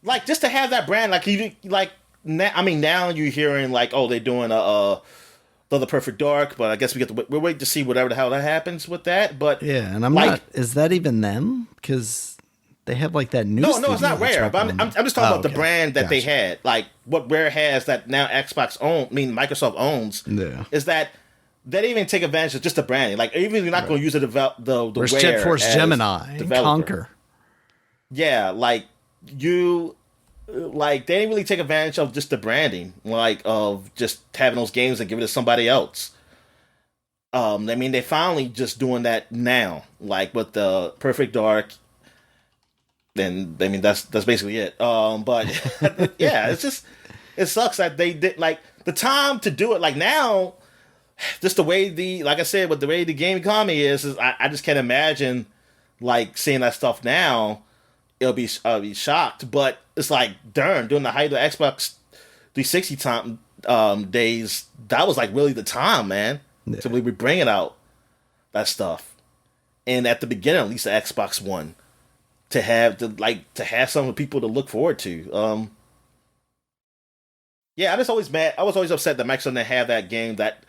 like just to have that brand, like you like now, I mean now you're hearing like, oh, they're doing the Perfect Dark, but I guess we're waiting to see whatever the hell that happens with that. But yeah, and I'm like, not. Is that even them? Because they have like that new. No, it's not Rare. But I'm just talking about the brand that they had. Like what Rare has that now Microsoft owns. Yeah, is that they didn't even take advantage of just the branding. Like even if you're not going to use the Where's Rare Jet Force Gemini, developer. Conquer. Yeah, like you. Like they didn't really take advantage of just the branding, like of just having those games and giving it to somebody else. I mean, they're finally just doing that now, like with the Perfect Dark. Then I mean that's basically it. But yeah, it sucks that they did like the time to do it. Like now, just the way like I said, with the way the game economy is I just can't imagine like seeing that stuff now. I'll be shocked, but it's like, darn, during the height of the Xbox 360 days, that was like really the time, man, to really be bringing out that stuff. And at the beginning, at least the Xbox One, to have some people to look forward to. Yeah, I was always upset that Microsoft didn't have that game that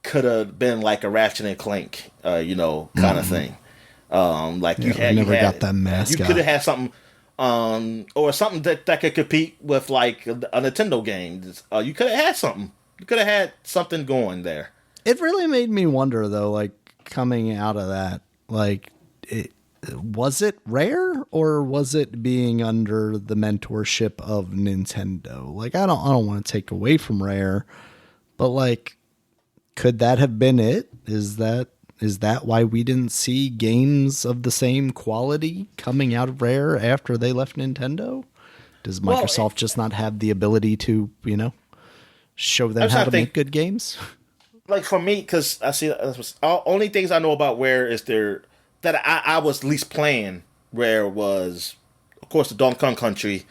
could have been like a Ratchet and Clank, kind of thing. Like you never got that mascot. You could have had something, or something that could compete with like a Nintendo game. You could have had something. You could have had something going there. It really made me wonder, though. Like coming out of that, like, was it Rare or was it being under the mentorship of Nintendo? Like, I don't want to take away from Rare, but like, could that have been it? Is that why we didn't see games of the same quality coming out of Rare after they left Nintendo? Does Microsoft just not have the ability to, show them how to make good games? Like for me, because I see only things I know about Rare is that I was least playing Rare was, of course, the Donkey Kong Country,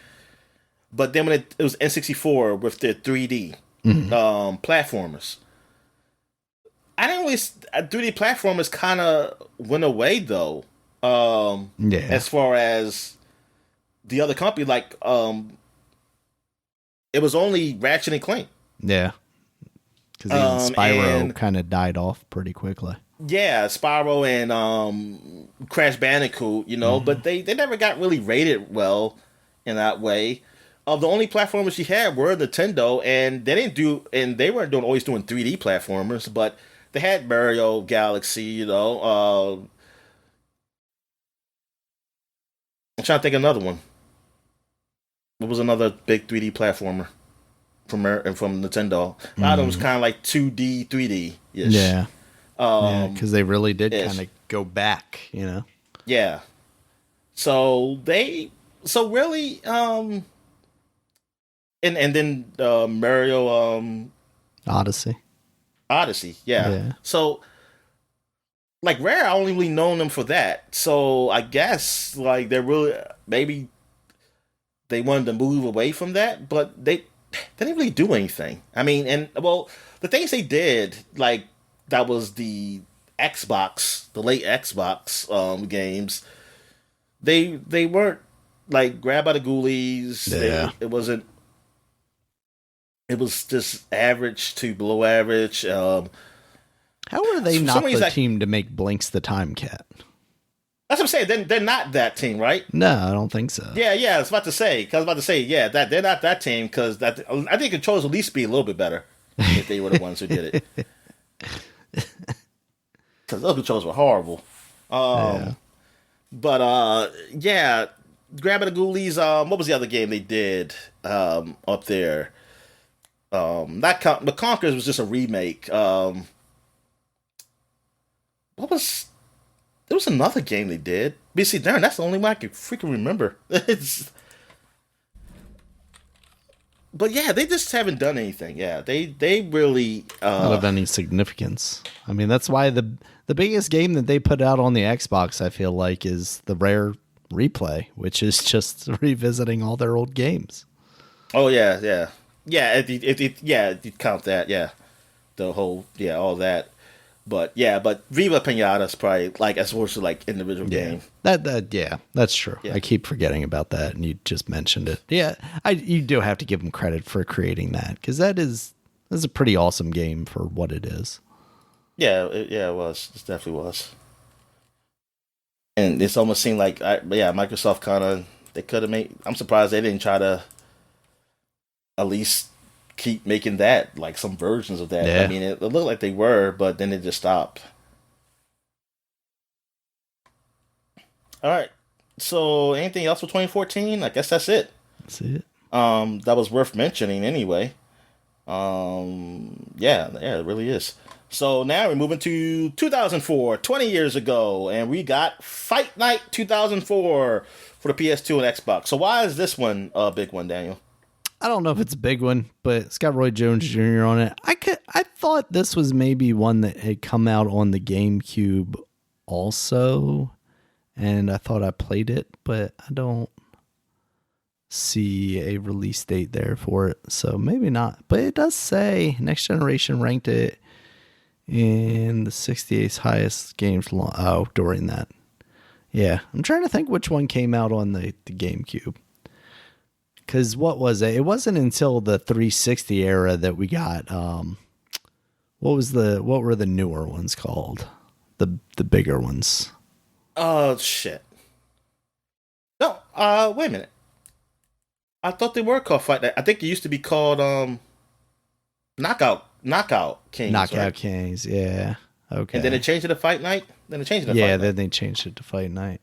but then when it was N64 with the 3D platformers. I didn't really. 3D platformers kind of went away though. As far as the other company, like it was only Ratchet and Clank. Yeah, because even Spyro kind of died off pretty quickly. Yeah, Spyro and Crash Bandicoot, but they never got really rated well in that way. The only platformers you had were Nintendo, and they weren't always doing 3D platformers, but they had Mario Galaxy, I'm trying to think of another one. What was another big 3D platformer from Nintendo? A lot of them was kind of like 2D, 3D. Yeah. Because they really did kind of go back, Yeah. So really, and then Mario Odyssey, yeah. So, like Rare, I only really known them for that. So I guess like they're really maybe they wanted to move away from that, but they didn't really do anything. I mean, the things they did, like that was the Xbox, the late Xbox games. They weren't like Grab by the Ghoulies. Yeah. It wasn't. It was just average to below average. How are they For not some the reason, team to make Blinks the Time Cat? that's what I'm saying. They're not that team, right? No, I don't think so. Yeah. I was about to say. Yeah, that they're not that team because that I think controls would at least be a little bit better if they were the ones who did it. Because those controls were horrible. Yeah. But yeah, grabbing the Ghoulies. What was the other game they did up there? The Conquerors was just a remake. What was? There was another game they did. BC darn, that's the only one I can freaking remember. But yeah, they just haven't done anything. Yeah, they really Not of any significance. I mean, that's why the biggest game that they put out on the Xbox, I feel like, is the Rare Replay, which is just revisiting all their old games. Oh yeah. If you count that, yeah, the whole all that. But Viva Pinata's probably like as opposed to like individual game. That's true. Yeah. I keep forgetting about that, and you just mentioned it. Yeah, you do have to give them credit for creating that because that's a pretty awesome game for what it is. Yeah, it was. It definitely was. And it's almost seemed like Microsoft kind of they could have made. I'm surprised they didn't try to at least keep making that like some versions of that. Yeah. I mean, it looked like they were, but then it just stopped. All right. So, anything else for 2014? I guess that's it. That's it. That was worth mentioning anyway. Yeah, it really is. So now we're moving to 2004, 20 years ago, and we got Fight Night 2004 for the PS2 and Xbox. So why is this one a big one, Daniel? I don't know if it's a big one, but it's got Roy Jones Jr. on it. I thought this was maybe one that had come out on the GameCube also, and I thought I played it, but I don't see a release date there for it, so maybe not. But it does say Next Generation ranked it in the 68th highest games during that. Yeah, I'm trying to think which one came out on the GameCube. Because what was it? It wasn't until the 360 era that we got. What were the newer ones called? The bigger ones. Oh shit! No, wait a minute. I thought they were called Fight Night. I think it used to be called Knockout Kings. Knockout Kings, yeah. Okay. And then they changed it to Fight Night. Then they changed it to Fight Night. then they changed it to Fight Night.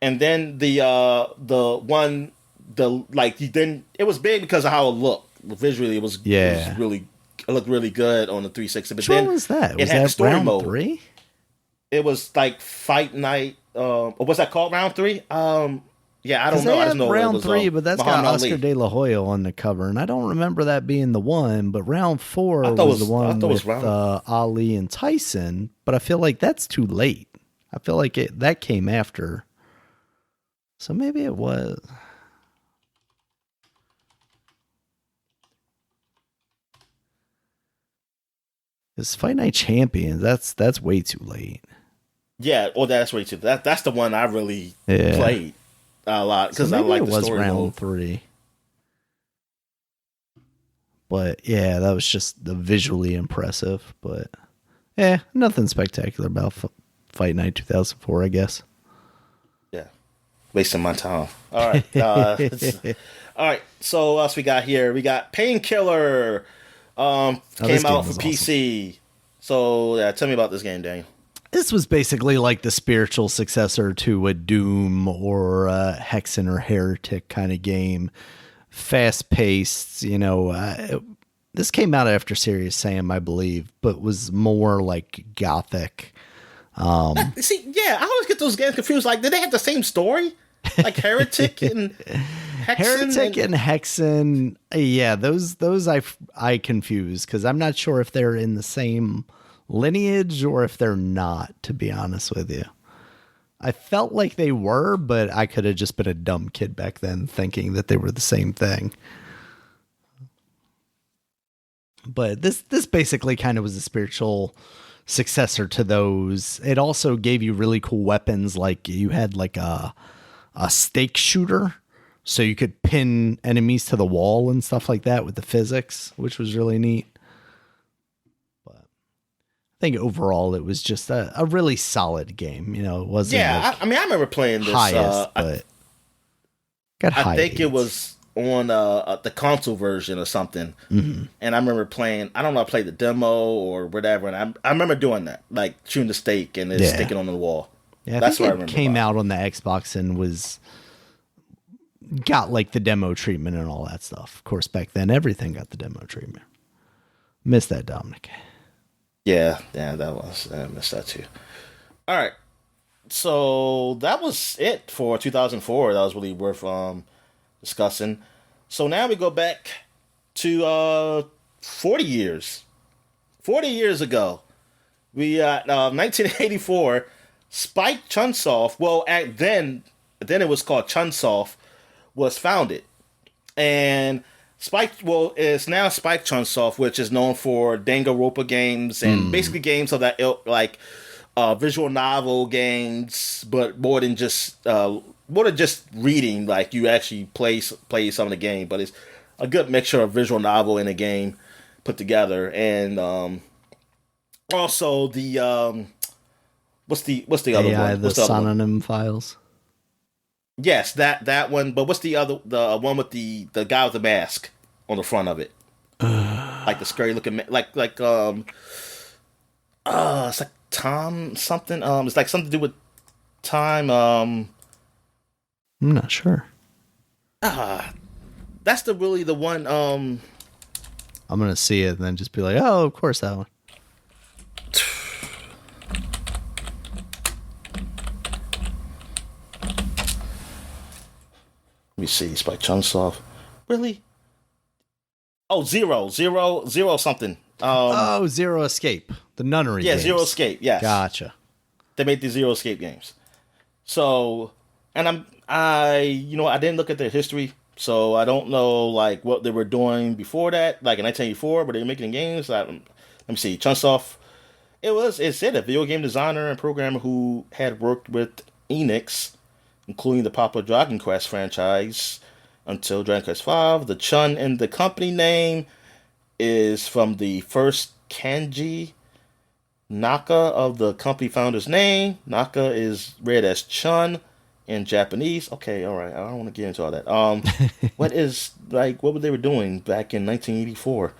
And then the one. It was big because of how it looked visually. It was really it looked really good on the 360. But What was that? Was had that story round mode. 3? It was like Fight Night. What's that called? Round 3? Yeah, I don't know. I just know round it was, 3, but that's Muhammad got Oscar Ali. De La Hoya on the cover, and I don't remember that being the one. But round 4 was the one with Ali and Tyson. But I feel like that's too late. I feel like that came after. So maybe it was. It's Fight Night Champions. That's way too late. Yeah, that's way too. That's the one I really played a lot because I like the story round mode. 3. But yeah, that was just the visually impressive. But yeah, nothing spectacular about Fight Night 2004, I guess. Yeah, wasting my time. All right, all right. So what else we got here? We got Painkiller. Came out for PC. Awesome. So tell me about this game, Daniel. This was basically like the spiritual successor to a Doom or a Hexen or Heretic kind of game. Fast paced, this came out after Serious Sam, I believe, but was more like gothic. See, I always get those games confused. Like, did they have the same story? Like Heretic and Hexen? Heretic and Hexen, yeah, those I confuse because I'm not sure if they're in the same lineage or if they're not, to be honest with you. I felt like they were, but I could have just been a dumb kid back then thinking that they were the same thing. But this basically kind of was a spiritual successor to those. It also gave you really cool weapons, like you had like a stake shooter So you could pin enemies to the wall and stuff like that with the physics, which was really neat. But I think overall it was just a really solid game. You know, it wasn't I mean, I remember playing this. highest, but got high I think it eights. was on the console version or something. Mm-hmm. And I remember playing. I don't know, I played the demo or whatever. And I remember doing that, like shooting the stake and then sticking on the wall. Yeah, That's what I it remember. came out on the Xbox and got like the demo treatment and all that stuff. Of course, back then everything got the demo treatment. Missed that, Dominic. Yeah, that was. I missed that too. All right. So that was it for 2004. That was really worth discussing. So now we go back to 40 years. 40 years ago, we 1984. Spike Chunsoft. Well, then it was called Chunsoft. Was founded, and it's now Spike Chunsoft, which is known for Danganronpa games and basically games of that ilk, like visual novel games, but more than just reading. Like you actually play some of the game, but it's a good mixture of visual novel and a game put together. And also the what's the other AI, one? the What's the other one? synonym files. Yes, that one. But what's the one with the guy with the mask on the front of it? Like the scary looking, like it's like Tom something. It's like something to do with time. I'm not sure. That's the one. I'm gonna see it and then just be like, oh, of course that one. Let me see. Spike Chunsoft. Really? Oh, zero something. Zero Escape. The nunnery Yeah, games. Zero Escape. Yes. Gotcha. They made the Zero Escape games. So, and I didn't look at their history, so I don't know like what they were doing before that. Like in 1984, but they were making games. Let me see. Chunsoft. It said a video game designer and programmer who had worked with Enix, including the popular Dragon Quest franchise until Dragon Quest V. The Chun in the company name is from the first kanji Naka of the company founder's name. Naka is read as Chun in Japanese. Okay, all right. I don't want to get into all that. What they were doing back in 1984?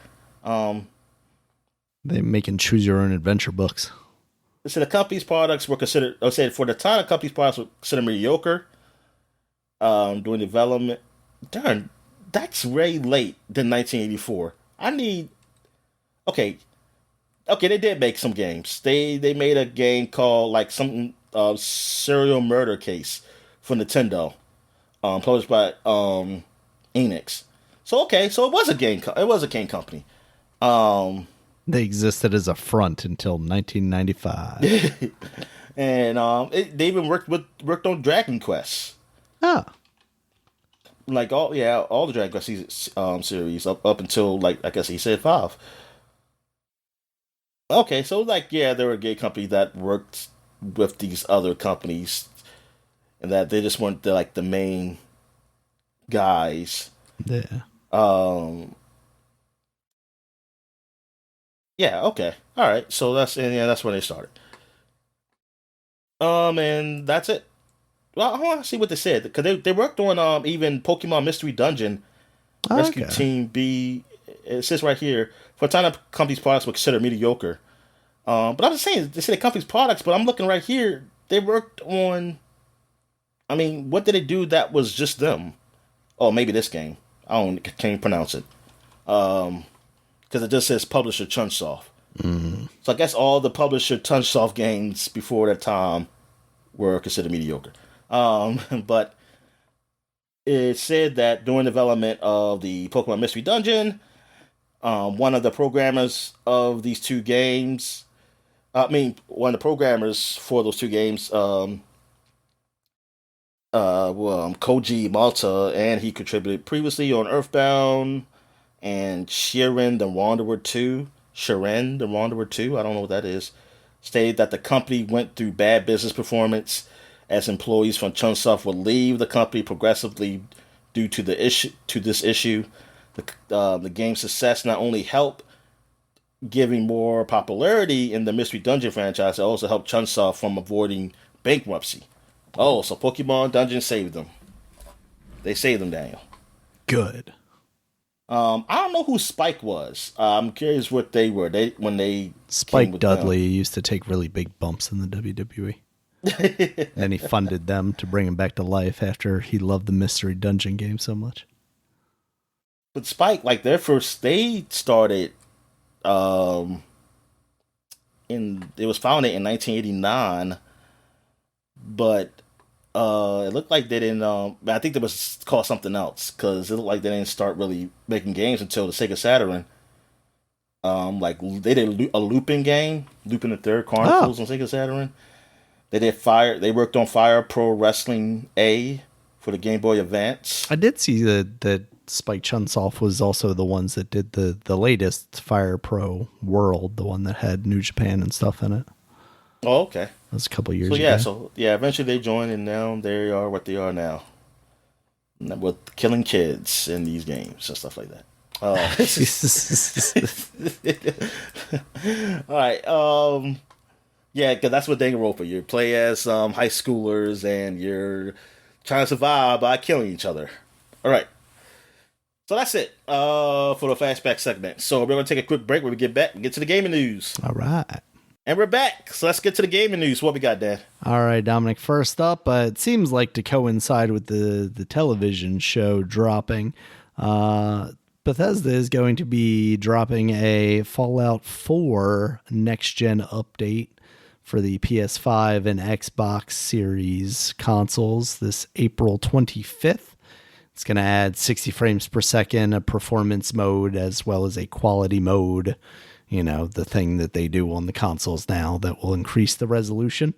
They making choose your own adventure books. So the company's products were considered, for the time, the company's products were considered mediocre during development. Darn, that's way late than 1984. Okay, they did make some games. They made a game called like something serial murder case for Nintendo, published by Enix. So it was a game. It was a game company. They existed as a front until 1995. And they even worked on Dragon Quest. Oh. Like all the Dragon Quest series up until like I guess he said 5. Okay, so they were a gay company that worked with these other companies, and that they just weren't the main guys. Yeah. Yeah. Okay. All right. So that's when they started. And that's it. Well, I want to see what they said because they worked on even Pokemon Mystery Dungeon, Rescue Team B. It says right here for a time the company's products were considered mediocre. But I'm just saying they say the company's products, but I'm looking right here. They worked on. I mean, what did they do that was just them? Oh, maybe this game. Can't pronounce it. Because it just says publisher Chunsoft. Mm-hmm. So I guess all the publisher Chunsoft games before that time were considered mediocre. But it said that during development of the Pokemon Mystery Dungeon, one of the programmers of these two games, one of the programmers for those two games, Koji Malta, and he contributed previously on Earthbound and Shiren the Wanderer 2. Shiren the Wanderer 2, I don't know what that is, stated that the company went through bad business performance as employees from Chunsoft would leave the company progressively due to this issue. The game's success not only helped giving more popularity in the Mystery Dungeon franchise, it also helped Chunsoft from avoiding bankruptcy. Oh, so Pokemon Dungeon saved them. They saved them, Daniel. Good. I don't know who Spike was. I'm curious what they were. Spike Dudley used to take really big bumps in the WWE. And he funded them to bring him back to life after he loved the Mystery Dungeon game so much. But Spike, like they started it was founded in 1989, but it looked like they didn't. I think it was called something else because it looked like they didn't start really making games until the Sega Saturn. Like they did a Lupin game, Lupin the Third Chronicles on Sega Saturn. They did They worked on Fire Pro Wrestling A for the Game Boy Advance. I did see that Spike Chunsoft was also the ones that did the latest Fire Pro World, the one that had New Japan and stuff in it. Oh, okay. That was a couple years ago. Eventually they joined, and now they are what they are now, with killing kids in these games and stuff like that. All right. Yeah, because that's what Danganronpa. You play as high schoolers, and you're trying to survive by killing each other. All right. So that's it for the Flashback segment. So we're going to take a quick break. When we get back, we get to the gaming news. All right. And we're back. So let's get to the gaming news. What we got, Dad? All right, Dominic. First up, it seems like to coincide with the television show dropping, Bethesda is going to be dropping a Fallout 4 next-gen update for the PS5 and Xbox Series consoles this April 25th. It's going to add 60 frames per second, a performance mode, as well as a quality mode. You know, the thing that they do on the consoles now that will increase the resolution.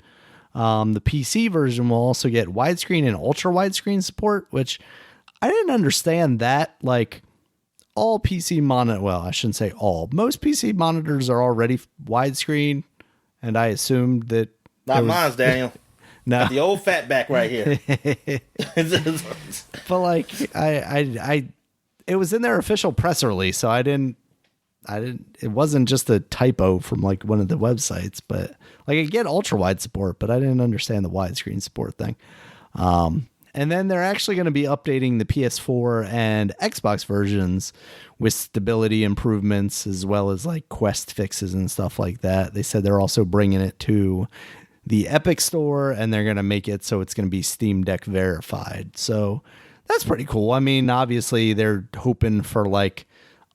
The PC version will also get widescreen and ultra widescreen support, which I didn't understand that. Like, all PC I shouldn't say all. Most PC monitors are already widescreen, and I assumed that. Not mine's, Daniel. No. Got the old fat back right here. But like, I it was in their official press release, so I didn't, it wasn't just a typo from like one of the websites, but like I get ultra wide support, but I didn't understand the widescreen support thing. And then they're actually going to be updating the PS4 and Xbox versions with stability improvements, as well as like Quest fixes and stuff like that. They said they're also bringing it to the Epic Store, and they're going to make it so it's going to be Steam Deck verified. So that's pretty cool. I mean, obviously they're hoping for like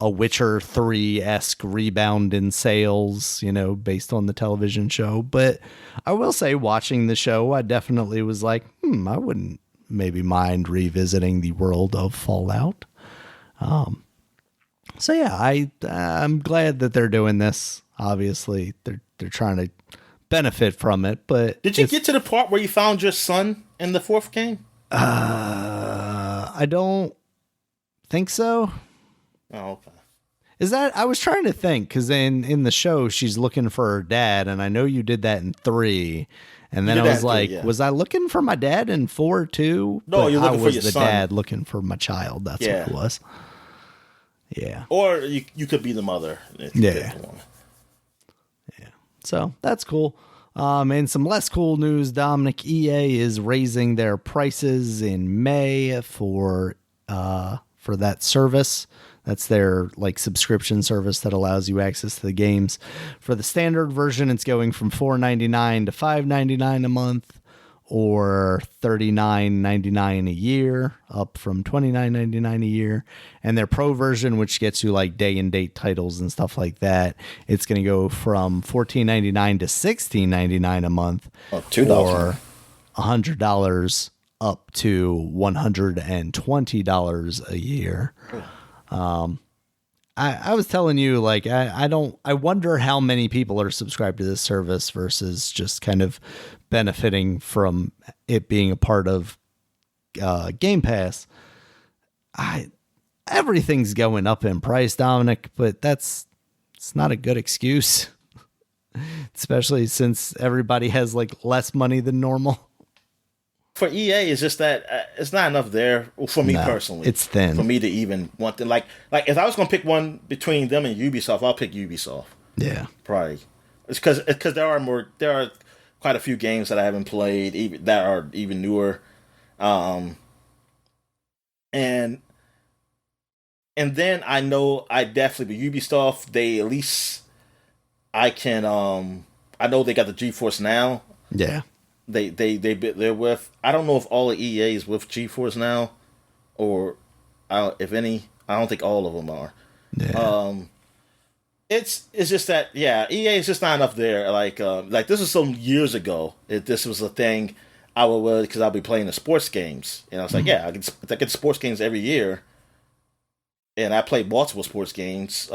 a Witcher 3-esque rebound in sales, you know, based on the television show. But I will say, watching the show, I definitely was like, I wouldn't maybe mind revisiting the world of Fallout. So yeah, I'm glad that they're doing this. Obviously, they're trying to benefit from it. But did you get to the part where you found your son in the fourth game? I don't think so. Oh, okay. Is that, I was trying to think, because in the show she's looking for her dad, and I know you did that in 3. And then I was like, was I looking for my dad in 4 too? No, you're looking for your son. I was the dad looking for my child. That's what it was. Yeah. Or you could be the mother. Yeah. So that's cool. And some less cool news, Dominic. EA is raising their prices in May for that service. That's their like subscription service that allows you access to the games. For the standard version, it's going from $4.99 to $5.99 a month, or $39.99 a year, up from $29.99 a year. And their pro version, which gets you like day and date titles and stuff like that, it's going to go from $14.99 to $16.99 a month, $2 or $100 up to $120 a year. I was telling you, like, I wonder how many people are subscribed to this service versus just kind of benefiting from it being a part of Game Pass. Everything's going up in price, Dominic, but it's not a good excuse, especially since everybody has like less money than normal. for EA, it's just that it's not enough there for me personally. It's thin for me to even want to like if I was gonna pick one between them and Ubisoft, I'll pick Ubisoft. Yeah, probably. It's because there are quite a few games that I haven't played even that are even newer, and then I know I definitely with Ubisoft they at least I can I know they got the GeForce Now. Yeah. They're with. I don't know if all of EA is with GeForce Now, or if any. I don't think all of them are. Yeah. It's just that EA is just not enough there. Like this was some years ago. If this was a thing, I would because I'll be playing the sports games, and I was like, I get sports games every year, and I play multiple sports games.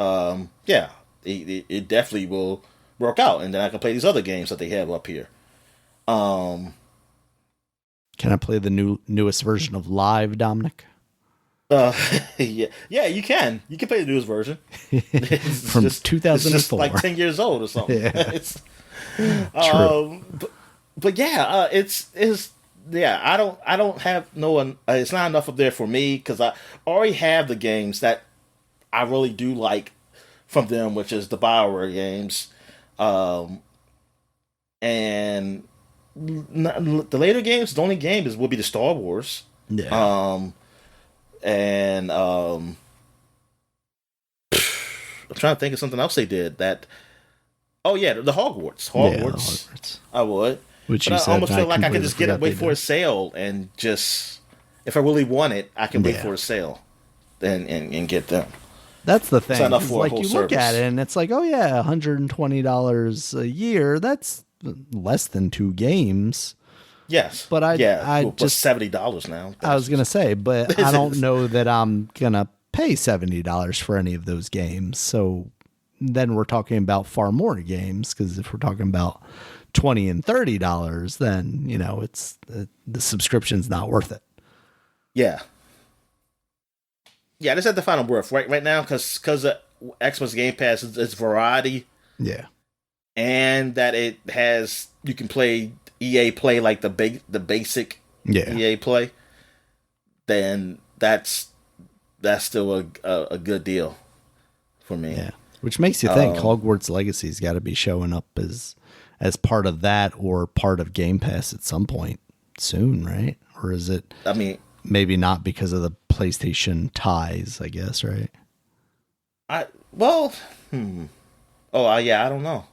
It definitely will work out, and then I can play these other games that they have up here. Can I play the newest version of Live, Dominic? Yeah, you can. You can play the newest version from 2004. It's just like 10 years old or something. Yeah. True. But yeah, I don't have no one. It's not enough up there for me because I already have the games that I really do like from them, which is the Bioware games, and the later games. The only game will be the Star Wars. Yeah. And I'm trying to think of something else they did that. Oh yeah, the Hogwarts. Hogwarts. I would. Which but you I almost feel like I could completely just get it, wait for a sale, and just if I really want it, I can wait for a sale, and get them. That's the thing. It's like you look at it, and it's like, oh yeah, $120 a year. That's less than 2 games. Yes, but I just $70 now. I was gonna say, but I don't know that I'm gonna pay $70 for any of those games. So then we're talking about far more games, because if we're talking about $20 and $30, then it's the subscription's not worth it. Yeah. I just have to find a worth right now because Xbox Game Pass is variety. Yeah, and that it has you can play EA Play like the basic EA Play. Then that's still a good deal for me. Yeah, which makes you think Hogwarts Legacy's got to be showing up as part of that or part of Game Pass at some point soon, right? Or is it? I mean, maybe not because of the PlayStation ties, I guess, right? I don't know.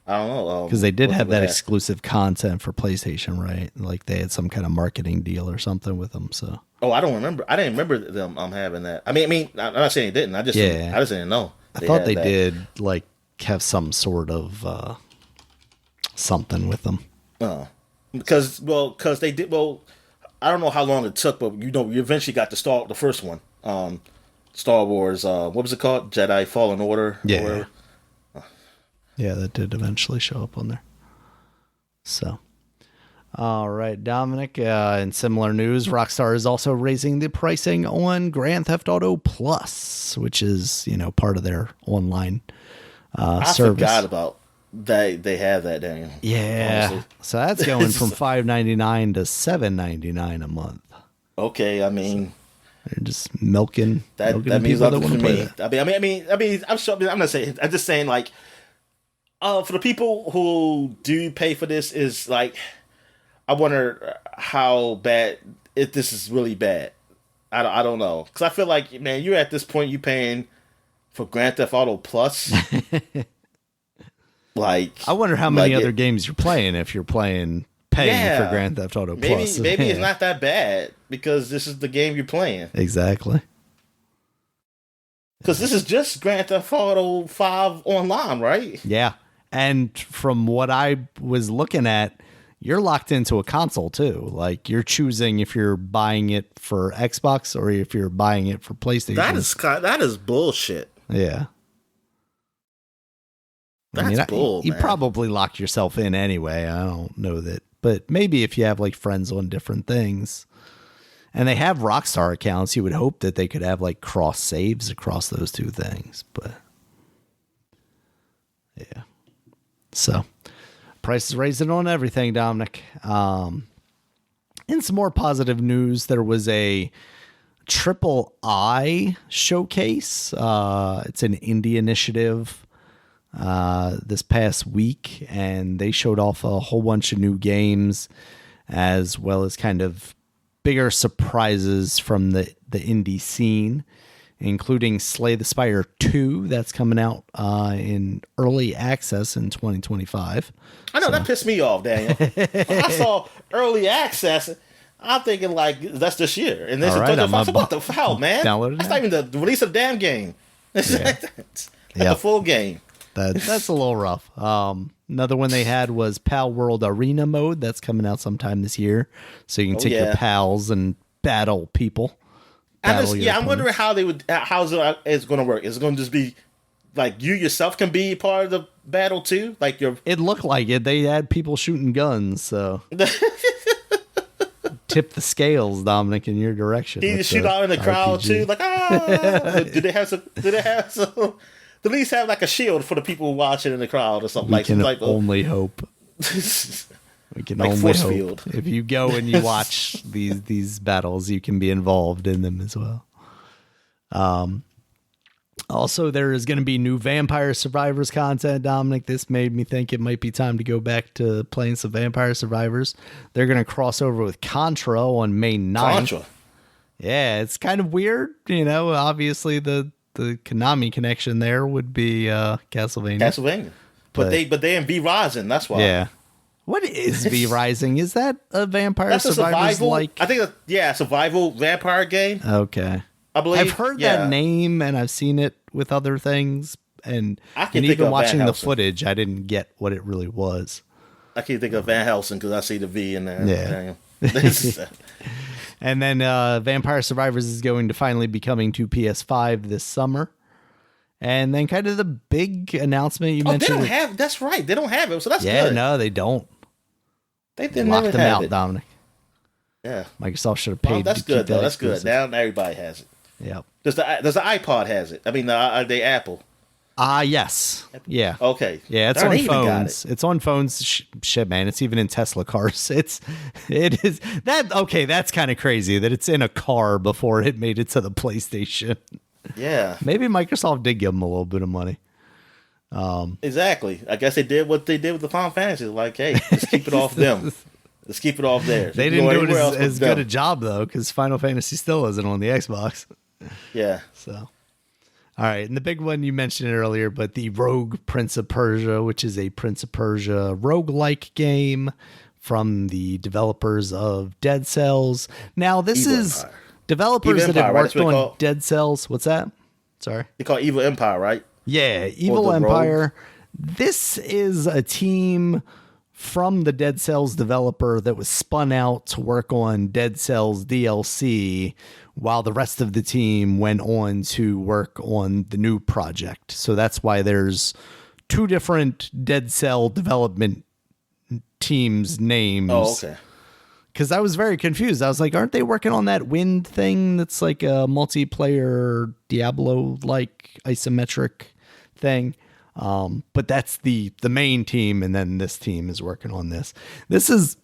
Because they did have that exclusive content for PlayStation, right? Like they had some kind of marketing deal or something with them. So. Oh, I don't remember. I didn't remember them having that. I mean, I'm not saying they didn't. I just didn't know. I thought they did like have some sort of something with them. Oh, because they did. Well, I don't know how long it took, but you eventually got the first one, Star Wars. What was it called? Jedi Fallen Order. Yeah. Or whatever. Yeah, that did eventually show up on there. So, all right, Dominic. In similar news, Rockstar is also raising the pricing on Grand Theft Auto Plus, which is part of their online service. I forgot about they have that dang. Yeah, honestly. So that's going from $5.99 to $7.99 a month. Okay, I mean. They're just milking. That means nothing to me. I mean, I'm sure. I'm not saying. I'm just saying, like, for the people who do pay for this, is like, I wonder how bad if this is really bad. I don't know, because I feel like, man, you're at this point, you paying for Grand Theft Auto Plus. Like, I wonder how many other games you're playing if you're paying for Grand Theft Auto Plus. Maybe it's not that bad because this is the game you're playing. Exactly. Because this is just Grand Theft Auto 5 online, right? Yeah. And from what I was looking at, you're locked into a console too. Like you're choosing if you're buying it for Xbox or if you're buying it for PlayStation. That is bullshit. Yeah. That's bull. You probably locked yourself in anyway. I don't know that. But maybe if you have like friends on different things and they have Rockstar accounts, you would hope that they could have like cross saves across those two things. But yeah. So prices raising on everything, Dominic. In some more positive news, there was a Triple I showcase. It's an indie initiative this past week, and they showed off a whole bunch of new games as well as kind of bigger surprises from the indie scene, including Slay the Spire 2 that's coming out in early access in 2025. I know, that pissed me off, Daniel. I saw early access. I'm thinking like that's this year, and this is what the hell, man? That's not even the release of the damn game. That's the full game. That's a little rough. Another one they had was Palworld Arena mode that's coming out sometime this year, so you can take your pals and battle people. I'm wondering how it's going to work. Is it going to just be like you yourself can be part of the battle too? Like it looked like it. They had people shooting guns, so tip the scales, Dominic, in your direction. Can you shoot out in the crowd too? Like do they have some? At least have like a shield for the people watching in the crowd or something we can only hope. We can only hope. Field. If you go and you watch these battles, you can be involved in them as well. Also, there is going to be new Vampire Survivors content, Dominic. This made me think it might be time to go back to playing some Vampire Survivors. They're going to cross over with Contra on May 9th. Contra? Yeah, it's kind of weird. You know, obviously the Konami connection there would be Castlevania. But they in V Rising, that's why. Yeah. What is V Rising? Is that a Vampire Survivors like? I think a survival vampire game. Okay. I believe. I've heard that name and I've seen it with other things, and even watching the footage, I didn't get what it really was. I can't think of Van Helsing because I see the V in there. Yeah. And then Vampire Survivors is going to finally be coming to PS5 this summer. And then kind of the big announcement you mentioned. They don't have. That's right. They don't have it, so that's good. Yeah, no, they don't. They didn't lock them out, Dominic. Yeah, Microsoft should have paid. That's good though. That's good. Now everybody has it. Yep. Does the iPod has it? I mean, are they Apple? Yes. Yeah. Okay. Yeah, it's on phones. It's on phones. Shit, man. It's even in Tesla cars. It is that. Okay, that's kind of crazy that it's in a car before it made it to the PlayStation. Yeah. Maybe Microsoft did give them a little bit of money. Exactly. I guess they did what they did with the Final Fantasy. Like, hey, let's keep it off them. Let's keep it off there. They didn't do it as good a job though, because Final Fantasy still isn't on the Xbox. Yeah. So. All right, and the big one, you mentioned it earlier, but the Rogue Prince of Persia, which is a Prince of Persia roguelike game from the developers of Dead Cells. Now, this is developers that have worked on Dead Cells. What's that? Sorry. They call it Evil Empire, right? Yeah, Evil Empire. This is a team from the Dead Cells developer that was spun out to work on Dead Cells DLC, while the rest of the team went on to work on the new project. So that's why there's two different Dead Cell development teams' names. Oh, okay. Because I was very confused. I was like, aren't they working on that Wind thing that's like a multiplayer Diablo-like isometric thing? But that's the main team, and then this team is working on this. This is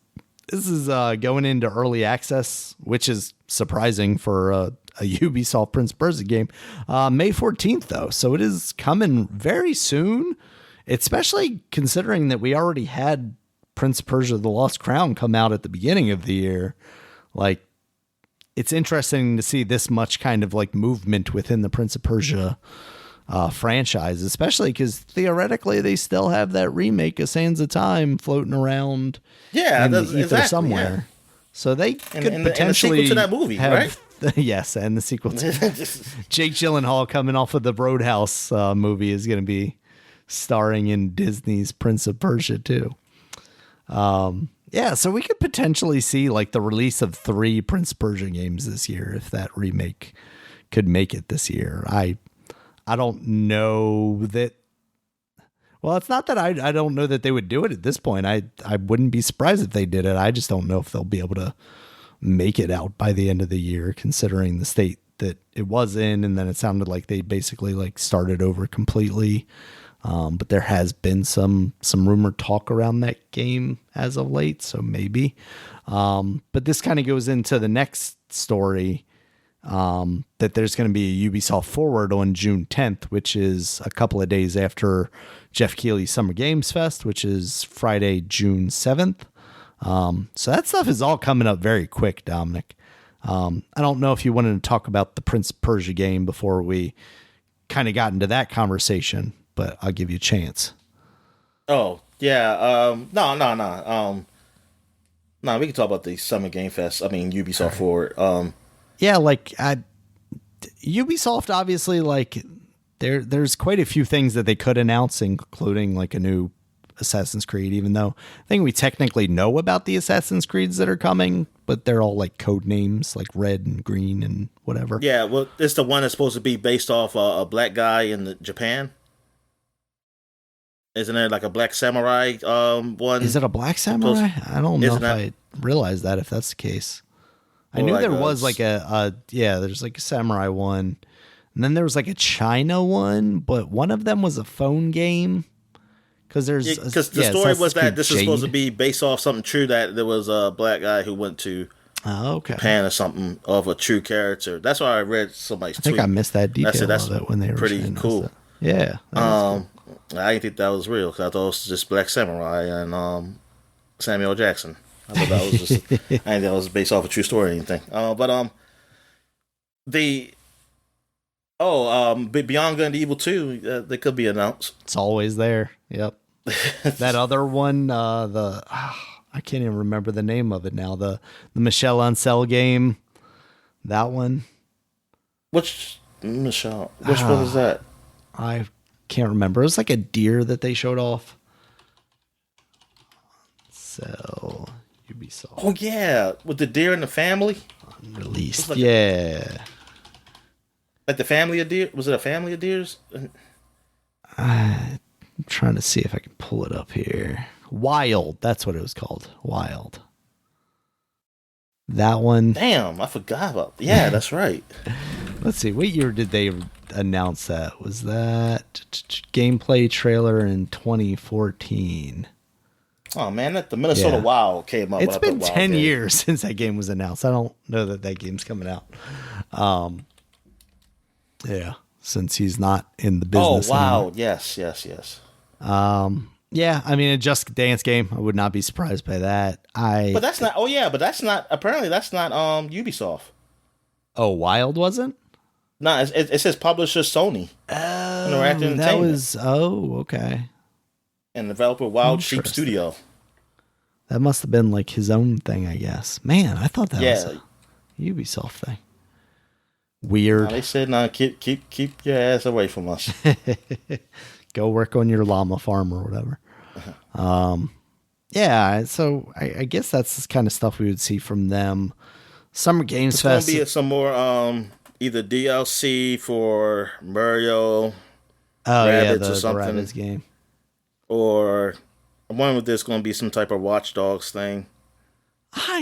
going into early access, which is surprising for a Ubisoft Prince of Persia game. May 14th, though, so it is coming very soon, especially considering that we already had Prince of Persia The Lost Crown come out at the beginning of the year. Like, it's interesting to see this much kind of like movement within the Prince of Persia franchise, especially because theoretically they still have that remake of Sands of Time floating around in the ether somewhere. Yeah. So they could potentially and the sequel to that movie, right? Yes, and the sequel to Jake Gyllenhaal coming off of the Roadhouse movie is going to be starring in Disney's Prince of Persia too. Yeah, so we could potentially see like the release of 3 Prince of Persia games this year if that remake could make it this year. I don't know that. Well, it's not that I don't know that they would do it at this point. I wouldn't be surprised if they did it. I just don't know if they'll be able to make it out by the end of the year, considering the state that it was in. And then it sounded like they basically like started over completely But there has been some rumored talk around that game as of late, so maybe. But this kind of goes into the next story, that there's going to be a Ubisoft Forward on June 10th, which is a couple of days after Jeff Keighley's Summer Games Fest, which is Friday, June 7th. So that stuff is all coming up very quick, Dominic. I don't know if you wanted to talk about the Prince of Persia game before we kind of got into that conversation, but I'll give you a chance. Oh, yeah. No. No, we can talk about the Summer Game Fest. I mean, Ubisoft Forward. Yeah, like Ubisoft, obviously, like there's quite a few things that they could announce, including like a new Assassin's Creed, even though I think we technically know about the Assassin's Creeds that are coming, but they're all like code names, like red and green and whatever. Yeah, well, it's the one that's supposed to be based off a black guy in Japan. Isn't there like a black samurai one? Is it a black samurai? I don't know if I realized that, if that's the case. I knew there was like there's like a samurai one. And then there was like a China one, but one of them was a phone game. Because the story was that this is supposed to be based off something true, that there was a black guy who went to Japan or something of a true character. That's why I read somebody's tweet. I think I missed that detail. That's of it when they were pretty cool. Yeah. Cool. I didn't think that was real because I thought it was just Black Samurai and Samuel Jackson. I thought that was just. I didn't think that was based off a true story or anything. Beyond Good and Evil 2, they could be announced. It's always there. Yep. That other one, I can't even remember the name of it now. The Michel Ancel game. That one. Which one is that? I can't remember. It was like a deer that they showed off. So Ubisoft. Oh yeah, with the deer and the family. Unreleased. Like like the family of deer. Was it a family of deers? I'm trying to see if I can pull it up here. Wild. That's what it was called. Wild. That one. Damn, I forgot about. Yeah, that's right. Let's see. What year did they announce that? Was that gameplay trailer in 2014? Oh man, the Minnesota Wild came up. It's been 10 years since that game was announced. I don't know that game's coming out. Yeah, since he's not in the business. Oh wow! Anymore. Yes. Yeah, I mean, a Just Dance game. I would not be surprised by that. But that's not. Oh yeah, but that's not. Apparently, that's not Ubisoft. Oh, Wild wasn't. No, it says publisher Sony. Oh, that was. Oh, okay. And developer Wild Sheep Studio. That must have been like his own thing, I guess. Man, I thought that was a Ubisoft thing. Weird. No, they said, "No, keep your ass away from us. Go work on your llama farm or whatever." Yeah. So I guess that's the kind of stuff we would see from them. Summer Games Fest. It's gonna be some more either DLC for Mario, Rabbids or something. The Rabbids game. Or I wonder if there's going to be some type of Watch Dogs thing.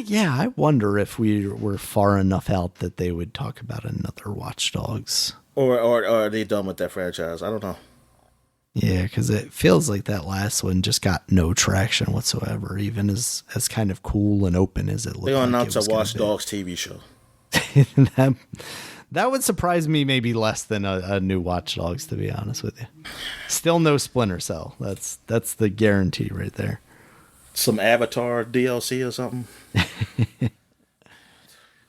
Yeah, I wonder if we were far enough out that they would talk about another Watch Dogs. Or are they done with that franchise? I don't know. Yeah, because it feels like that last one just got no traction whatsoever, even as kind of cool and open as it looked. They'll announce a Watch Dogs TV show. That would surprise me maybe less than a new Watch Dogs, to be honest with you. Still no Splinter Cell. That's the guarantee right there. Some Avatar DLC or something.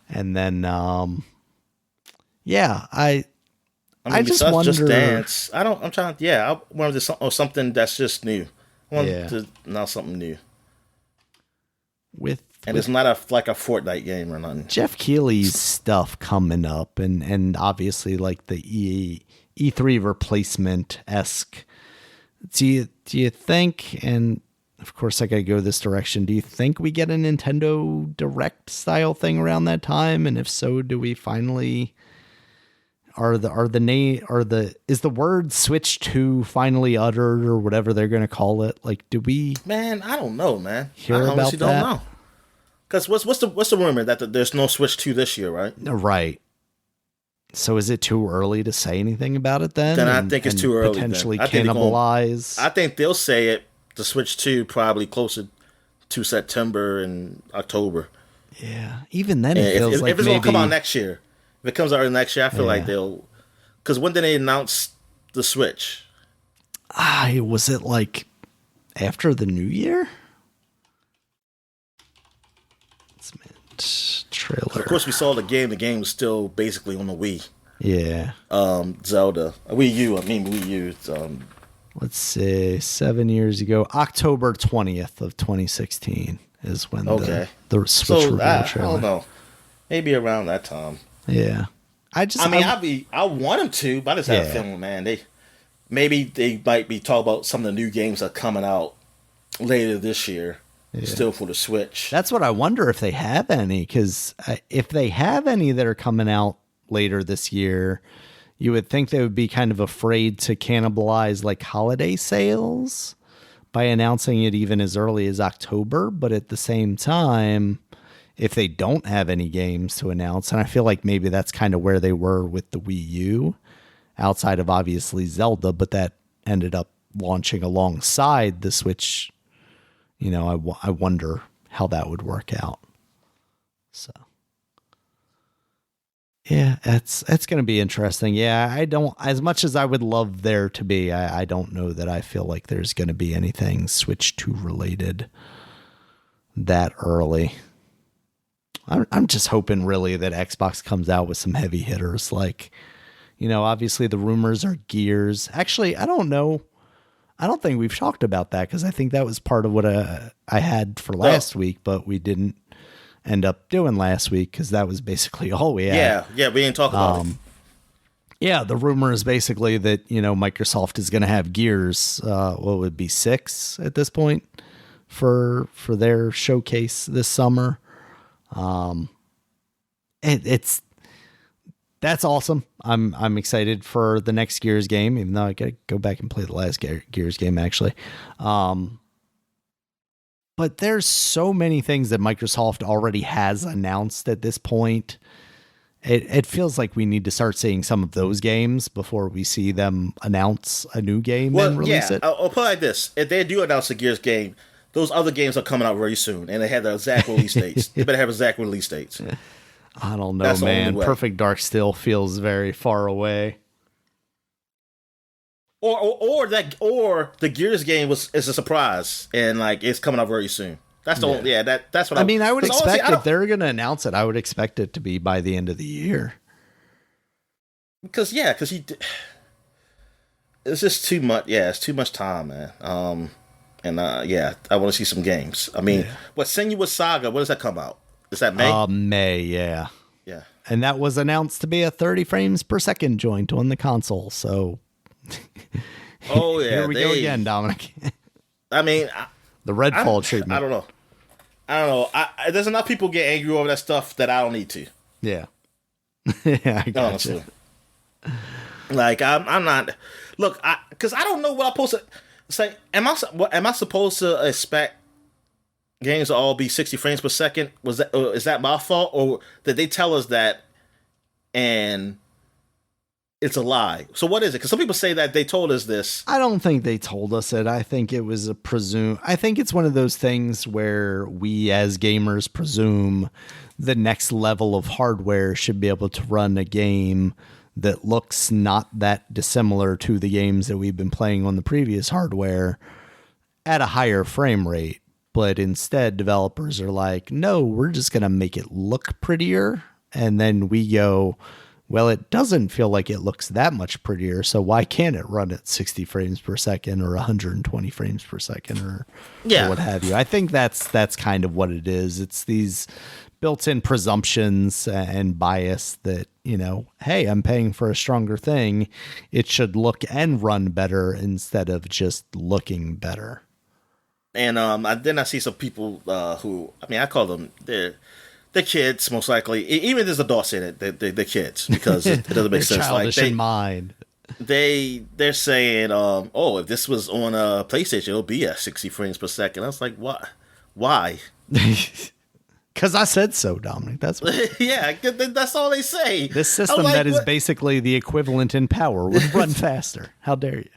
And then, I just wonder. Just Dance. I wanted something that's just new. I wanted to know something new. And it's not a Fortnite game or nothing. Jeff Keighley's stuff coming up, and obviously like the E3 replacement-esque. Do you think, and of course I gotta go this direction, do you think we get a Nintendo Direct style thing around that time? And if so, do we finally is the word Switch 2 finally uttered, or whatever they're gonna call it? Like, do we? Man, I don't know, man. Hear about that? Don't know. Because what's the rumor that there's no Switch 2 this year, right? Right. So is it too early to say anything about it then? Then I think it's too early. Potentially cannibalize. I think they'll say it. The Switch 2 probably closer to September and October. Yeah, even then it feels like if it's maybe... gonna come out next year. If it comes out next year, I feel like they'll. Because when did they announce the Switch? Was it like after the New Year? Trailer. Of course, we saw the game. The game was still basically on the Wii. Yeah. Zelda. Wii U. I mean Wii U. Let's see. 7 years ago, October 20th of 2016 is when the Switch reveal trailer. I don't know. Maybe around that time. Yeah. I want them to, but I just have a feeling, man. They might be talking about some of the new games that are coming out later this year. Yeah. Still for the Switch. That's what I wonder if they have any, because if they have any that are coming out later this year, you would think they would be kind of afraid to cannibalize like holiday sales by announcing it even as early as October. But at the same time, if they don't have any games to announce, and I feel like maybe that's kind of where they were with the Wii U, outside of obviously Zelda, but that ended up launching alongside the Switch. You know, I wonder how that would work out. So, yeah, it's going to be interesting. Yeah, I don't, as much as I would love there to be, I don't know that I feel like there's going to be anything Switch 2 related that early. I'm just hoping really that Xbox comes out with some heavy hitters. Like, you know, obviously the rumors are Gears. Actually, I don't know. I don't think we've talked about that because I think that was part of what I had for last week, but we didn't end up doing last week because that was basically all we had. Yeah, we didn't talk about it. Yeah, the rumor is basically that, you know, Microsoft is going to have Gears, what would be 6 at this point for their showcase this summer. That's awesome. I'm excited for the next Gears game, even though I gotta go back and play the last Gears game actually. But there's so many things that Microsoft already has announced at this point. It feels like we need to start seeing some of those games before we see them announce a new game and release it. I'll put it like this: if they do announce a Gears game, those other games are coming out very soon, and they have the exact release dates. They better have exact release dates. I don't know, man. Perfect Dark still feels very far away. Or the Gears game is a surprise and like it's coming out very soon. That's the that's what I mean. I would expect if they're going to announce it, I would expect it to be by the end of the year. Because it's just too much. Yeah, it's too much time, man. I want to see some games. I mean, what Senua's Saga? When does that come out? Is that May? May, yeah. Yeah. And that was announced to be a 30 frames per second joint on the console, so... Oh, yeah. Here we go again, Dominic. I mean... the Redfall treatment. I don't know. There's enough people get angry over that stuff that I don't need to. Yeah. Yeah, I got honestly. Like, I'm not... Look, because I don't know what I'm supposed to... Say, am I supposed to expect games to all be 60 frames per second? Is that my fault, or did they tell us that and it's a lie? So what is it? Because some people say that they told us this. I don't think they told us it. I think it was I think it's one of those things where we as gamers presume the next level of hardware should be able to run a game that looks not that dissimilar to the games that we've been playing on the previous hardware at a higher frame rate. But instead, developers are like, no, we're just going to make it look prettier. And then we go, well, it doesn't feel like it looks that much prettier. So why can't it run at 60 frames per second or 120 frames per second or what have you? I think that's kind of what it is. It's these built-in presumptions and bias that, you know, hey, I'm paying for a stronger thing. It should look and run better instead of just looking better. And then I see some people who, I mean, I call them, they're kids, most likely. Even if there's adults in it, they're kids because it doesn't make sense. Childish in mind. They're saying, if this was on a PlayStation, it'll be at 60 frames per second. I was like, what? Why? Because I said so, Dominic. That's what, Yeah, that's all they say. this system I'm like, that is what? basically the equivalent in power would run faster. How dare you?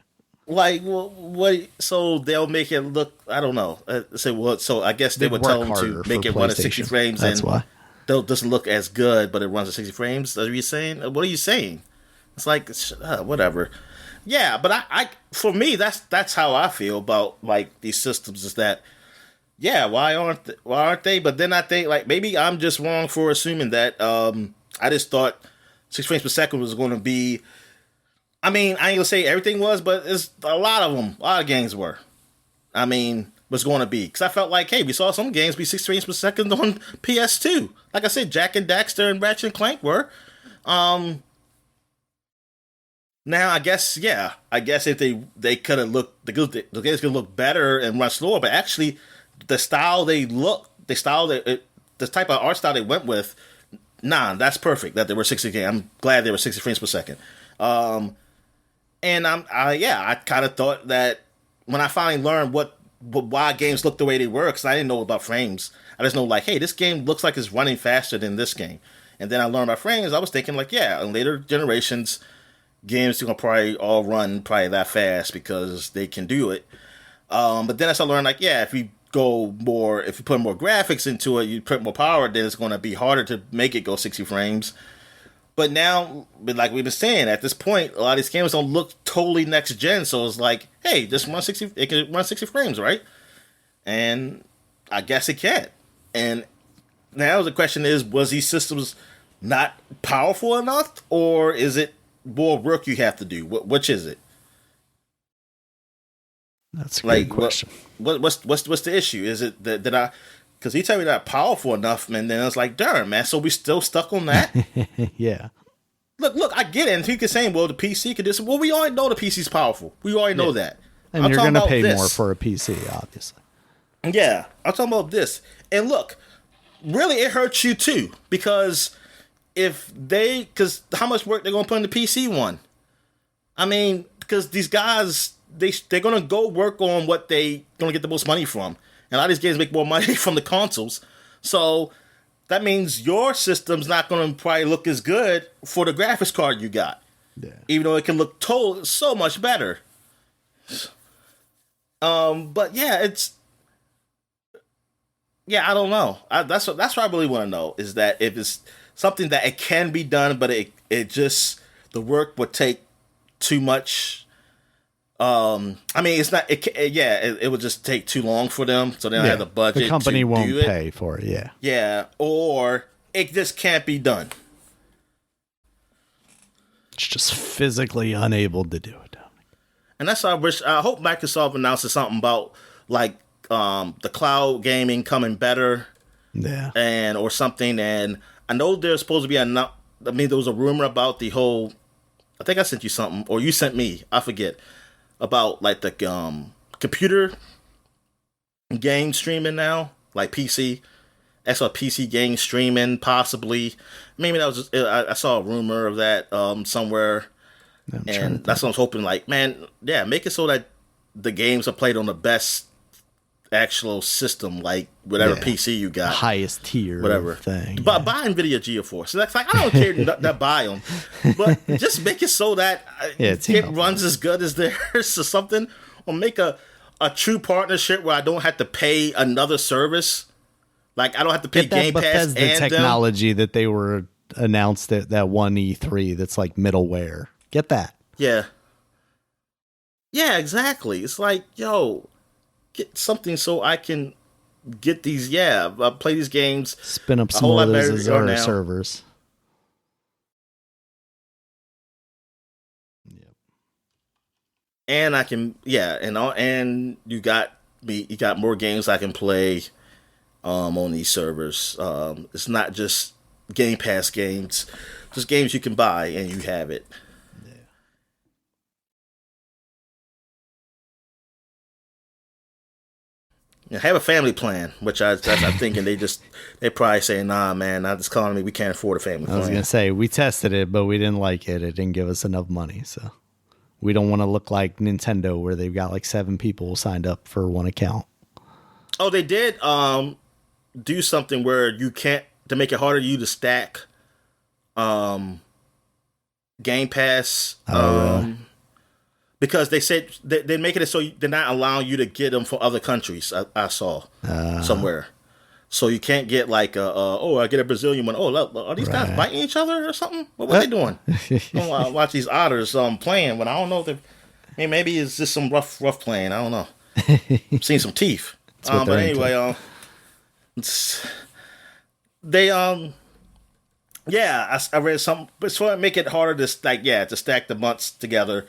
Like, what? So they'll make it look. I don't know. Say what? So I guess they They'd would work tell them to harder make for it run at 60 PlayStation. frames, That's and why. it doesn't look as good, but it runs at 60 frames. Are you saying? What are you saying? It's like whatever. Yeah, but I for me that's how I feel about like these systems. Is that yeah? Why aren't they? But then I think like maybe I'm just wrong for assuming that. I just thought 6 frames per second was going to be. I mean, I ain't gonna say everything was, but it's a lot of them. A lot of games were. I mean, was going to be because I felt like, hey, we saw some games be 6 frames per second on PS2. Like I said, Jack and Daxter and Ratchet and Clank were. Now I guess if they could have looked the games could look better and run slower, but actually the type of art style they went with, that's perfect. That they were 60 games. I'm glad they were 60 frames per second. And I kind of thought that when I finally learned why games look the way they were, because I didn't know about frames. I just know like, hey, this game looks like it's running faster than this game. And then I learned about frames. I was thinking like, yeah, in later generations, games are gonna probably all run probably that fast because they can do it. But then as I learned like, yeah, if you put more graphics into it, you put more power, then it's gonna be harder to make it go 60 frames. But now, like we've been saying, at this point, a lot of these games don't look totally next gen. So it's like, hey, just run 60. It can run 60 frames, right? And I guess it can. And now the question is, was these systems not powerful enough, or is it more work you have to do? Which is it? That's a good question. What's the issue? Is it that I? Because he tell me not powerful enough, and then it's like, darn, man. So we still stuck on that? Yeah. Look, I get it. And he could say, well, the PC could do this. Well, we already know the PC's powerful. We already know that. And you're going to pay more for a PC, obviously. Yeah, I'm talking about this. And look, really, it hurts you too. Because how much work they're going to put in the PC one? I mean, because these guys, they're going to go work on what they going to get the most money from. And a lot of these games make more money from the consoles. So that means your system's not going to probably look as good for the graphics card you got. Yeah. Even though it can look so much better. But yeah, I don't know. That's what I really want to know, is that if it's something that it can be done, but it just, the work would take too much. I mean, it's not. It would just take too long for them, so they don't have the budget. The company won't do it. pay for it. Yeah. Yeah, or it just can't be done. It's just physically unable to do it. And that's why I hope Microsoft announces something about like the cloud gaming coming better. Yeah. Or something. And I know there's supposed to be there was a rumor about the whole. I think I sent you something, or you sent me. I forget. About like the computer game streaming now, like PC. I saw PC game streaming possibly. Maybe that was just, I saw a rumor of that somewhere, and that's what I was hoping. Like, man, yeah, make it so that the games are played on the best actual system, like whatever PC you got, highest tier, whatever thing. But buy NVIDIA GeForce. So that's like, I don't care that buy them, but just make it so that it runs as good as theirs or something, or make a true partnership where I don't have to pay another service. Like I don't have to pay Game Pass and the technology that they were announced at that one E3 that's like middleware. Get that? Yeah. Yeah, exactly. It's like, yo, get something so I can get these. Yeah, play these games. Spin up some of those Azure servers. Yep. And I can, and you got more games I can play on these servers. It's not just Game Pass games, just games you can buy and you have it. Have a family plan, which I'm thinking they probably say, nah, man, this economy, we can't afford a family plan. I was going to say, we tested it, but we didn't like it. It didn't give us enough money. So we don't want to look like Nintendo where they've got like 7 people signed up for one account. Oh, they did? do something where you can't, to make it harder for you to stack Game Pass. Really? Because they said they're making it so they're not allowing you to get them from other countries. I saw somewhere. So you can't get like, I get a Brazilian one. Oh, look, are these guys biting each other or something? What were they doing? I watch these otters playing, but I don't know if maybe it's just some rough playing. I don't know. I've seen some teeth. But anyway, I read something. It's trying to make it harder to stack the months together,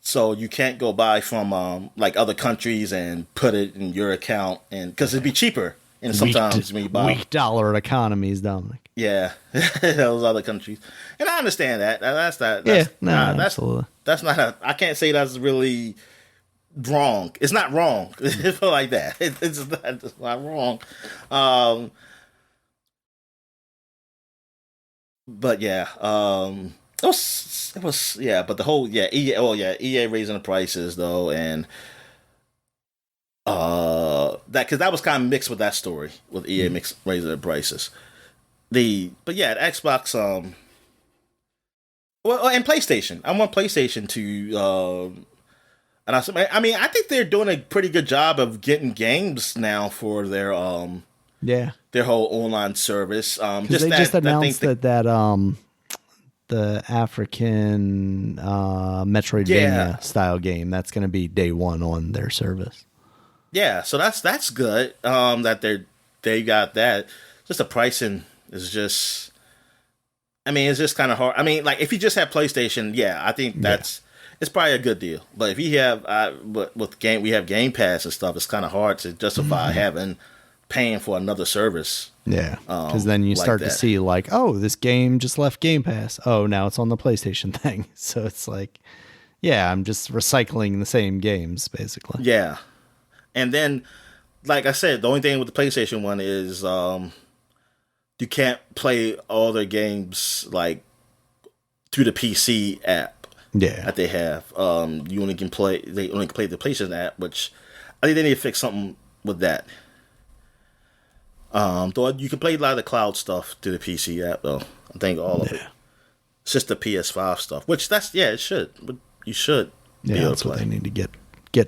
so you can't go buy from like other countries and put it in your account, and because it'd be cheaper. And sometimes when you buy weak dollar economies, Dominic. Yeah, those other countries, and I understand that. Absolutely. That's not. I can't say that's really wrong. It's not wrong. It's like that. It's not wrong. But yeah, it was yeah. But the whole EA raising the prices though, and because that was kind of mixed with that story with EA raising the prices. But Xbox and PlayStation. I want PlayStation to and I think they're doing a pretty good job of getting games now for their whole online service. Just announced that the African Metroidvania style game that's going to be day one on their service. Yeah, so that's good. That they got that. Just the pricing is just. I mean, it's just kind of hard. I mean, like if you just have PlayStation, I think it's probably a good deal. But if you have, we have Game Pass and stuff, it's kind of hard to justify paying for another service. Yeah, because then you start to see like, oh, this game just left Game Pass. Oh, now it's on the PlayStation thing. So it's like, I'm just recycling the same games basically. Yeah, and then, like I said, the only thing with the PlayStation one is you can't play all their games like through the PC app. That they have. You only can play. They only can play the PlayStation app, which I think they need to fix something with that. Though you can play a lot of the cloud stuff through the PC app, though. I think all of it. It's just the PS5 stuff, which it should. You should. Yeah, that's what they need to get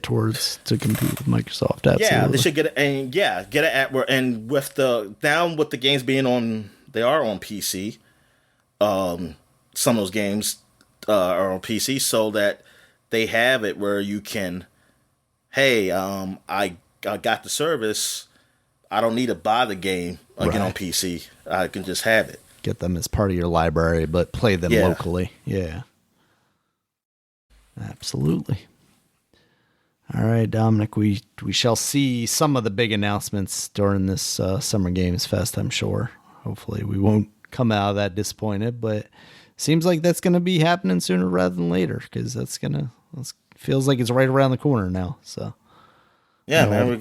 towards to compete with Microsoft. Absolutely. Yeah, they should get an app where, and with the games being on, they are on PC. Some of those games are on PC, so that they have it where you can, hey, I got the service. I don't need to buy the game again on PC. I can just have it. Get them as part of your library, but play them locally. Yeah. Absolutely. All right, Dominic, we shall see some of the big announcements during this Summer Games Fest, I'm sure. Hopefully we won't come out of that disappointed, but seems like that's going to be happening sooner rather than later, because feels like it's right around the corner now, so... Yeah, man, we're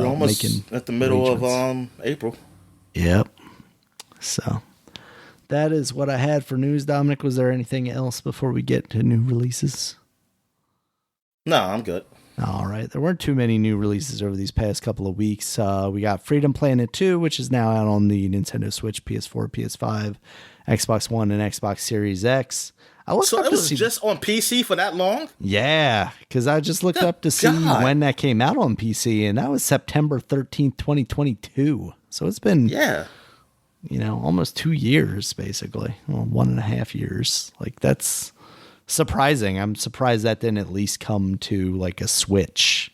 almost at the middle of April. Yep. So that is what I had for news. Dominic, was there anything else before we get to new releases? No, I'm good. All right. There weren't too many new releases over these past couple of weeks. We got Freedom Planet 2, which is now out on the Nintendo Switch, PS4, PS5, Xbox One, and Xbox Series X. It was just on PC for that long? Yeah, because I just looked up to see when that came out on PC, and that was September 13th, 2022. So it's been, almost 2 years, basically. Well, 1.5 years. Like, that's surprising. I'm surprised that didn't at least come to, like, a Switch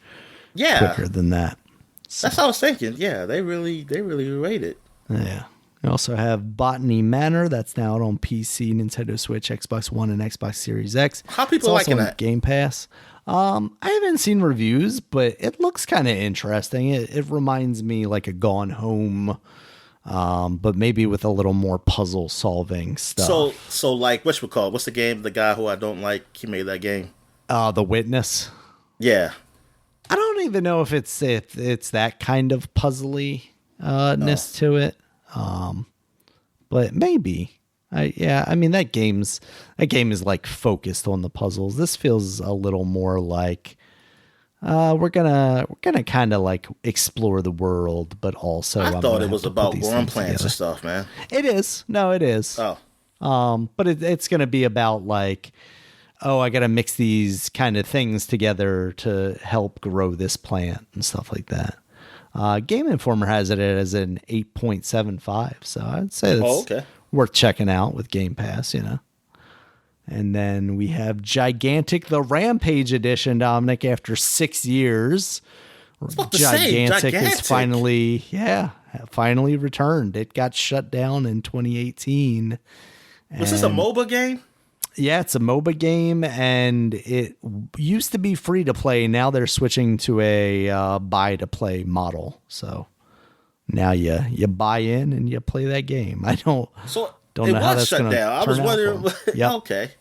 quicker than that. So. That's what I was thinking. Yeah, they really rate it. Yeah. We also have Botany Manor. That's now out on PC, Nintendo Switch, Xbox One, and Xbox Series X. How people liking that? Game Pass. I haven't seen reviews, but it looks kind of interesting. It reminds me like a Gone Home, but maybe with a little more puzzle solving stuff. So like what's the game? The guy who I don't like, he made that game. The Witness. Yeah. I don't even know if it's that kind of puzzly-ness to it. But maybe that game is like focused on the puzzles. This feels a little more like We're gonna kind of like explore the world, but also I thought it was about growing plants and stuff, man. It is. No, it is. But it's gonna be about like, oh, I gotta mix these kind of things together to help grow this plant and stuff like that. Game Informer has it as an 8.75, so I'd say that's worth checking out with Game Pass, you know. And then we have Gigantic, the Rampage Edition, Dominic, after 6 years. Gigantic is finally returned. It got shut down in 2018. Was this a MOBA game? Yeah, it's a MOBA game, and it used to be free to play. Now they're switching to a buy to play model. So now you buy in and you play that game. I don't know how that's going to turn out. I was wondering. Yep. Okay.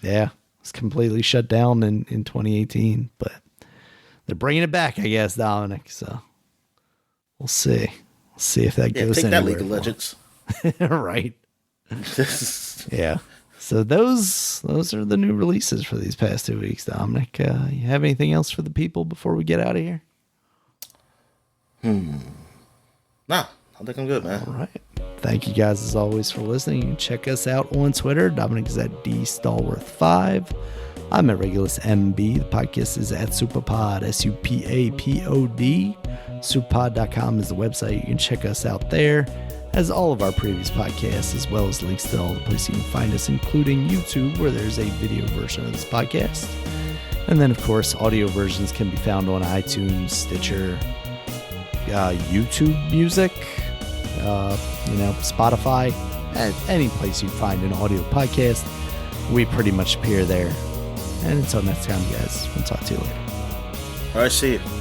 Yeah, it's completely shut down in 2018, but they're bringing it back, I guess, Dominic. So we'll see. We'll see if that goes anywhere. Take that, League of Legends. Right. Yeah. So those are the new releases for these past 2 weeks, Dominic. You have anything else for the people before we get out of here? No, I think I'm good, man. All right. Thank you guys as always for listening. You can check us out on Twitter. Dominic is at DStallworth5. I'm at Regulus MB. The podcast is at Supapod, SUPAPOD. Supapod.com is the website. You can check us out there, as all of our previous podcasts, as well as links to all the places you can find us, including YouTube, where there's a video version of this podcast. And then, of course, audio versions can be found on iTunes, Stitcher, YouTube Music, Spotify, and any place you find an audio podcast. We pretty much appear there. And until next time, guys, we'll talk to you later. All right, see you.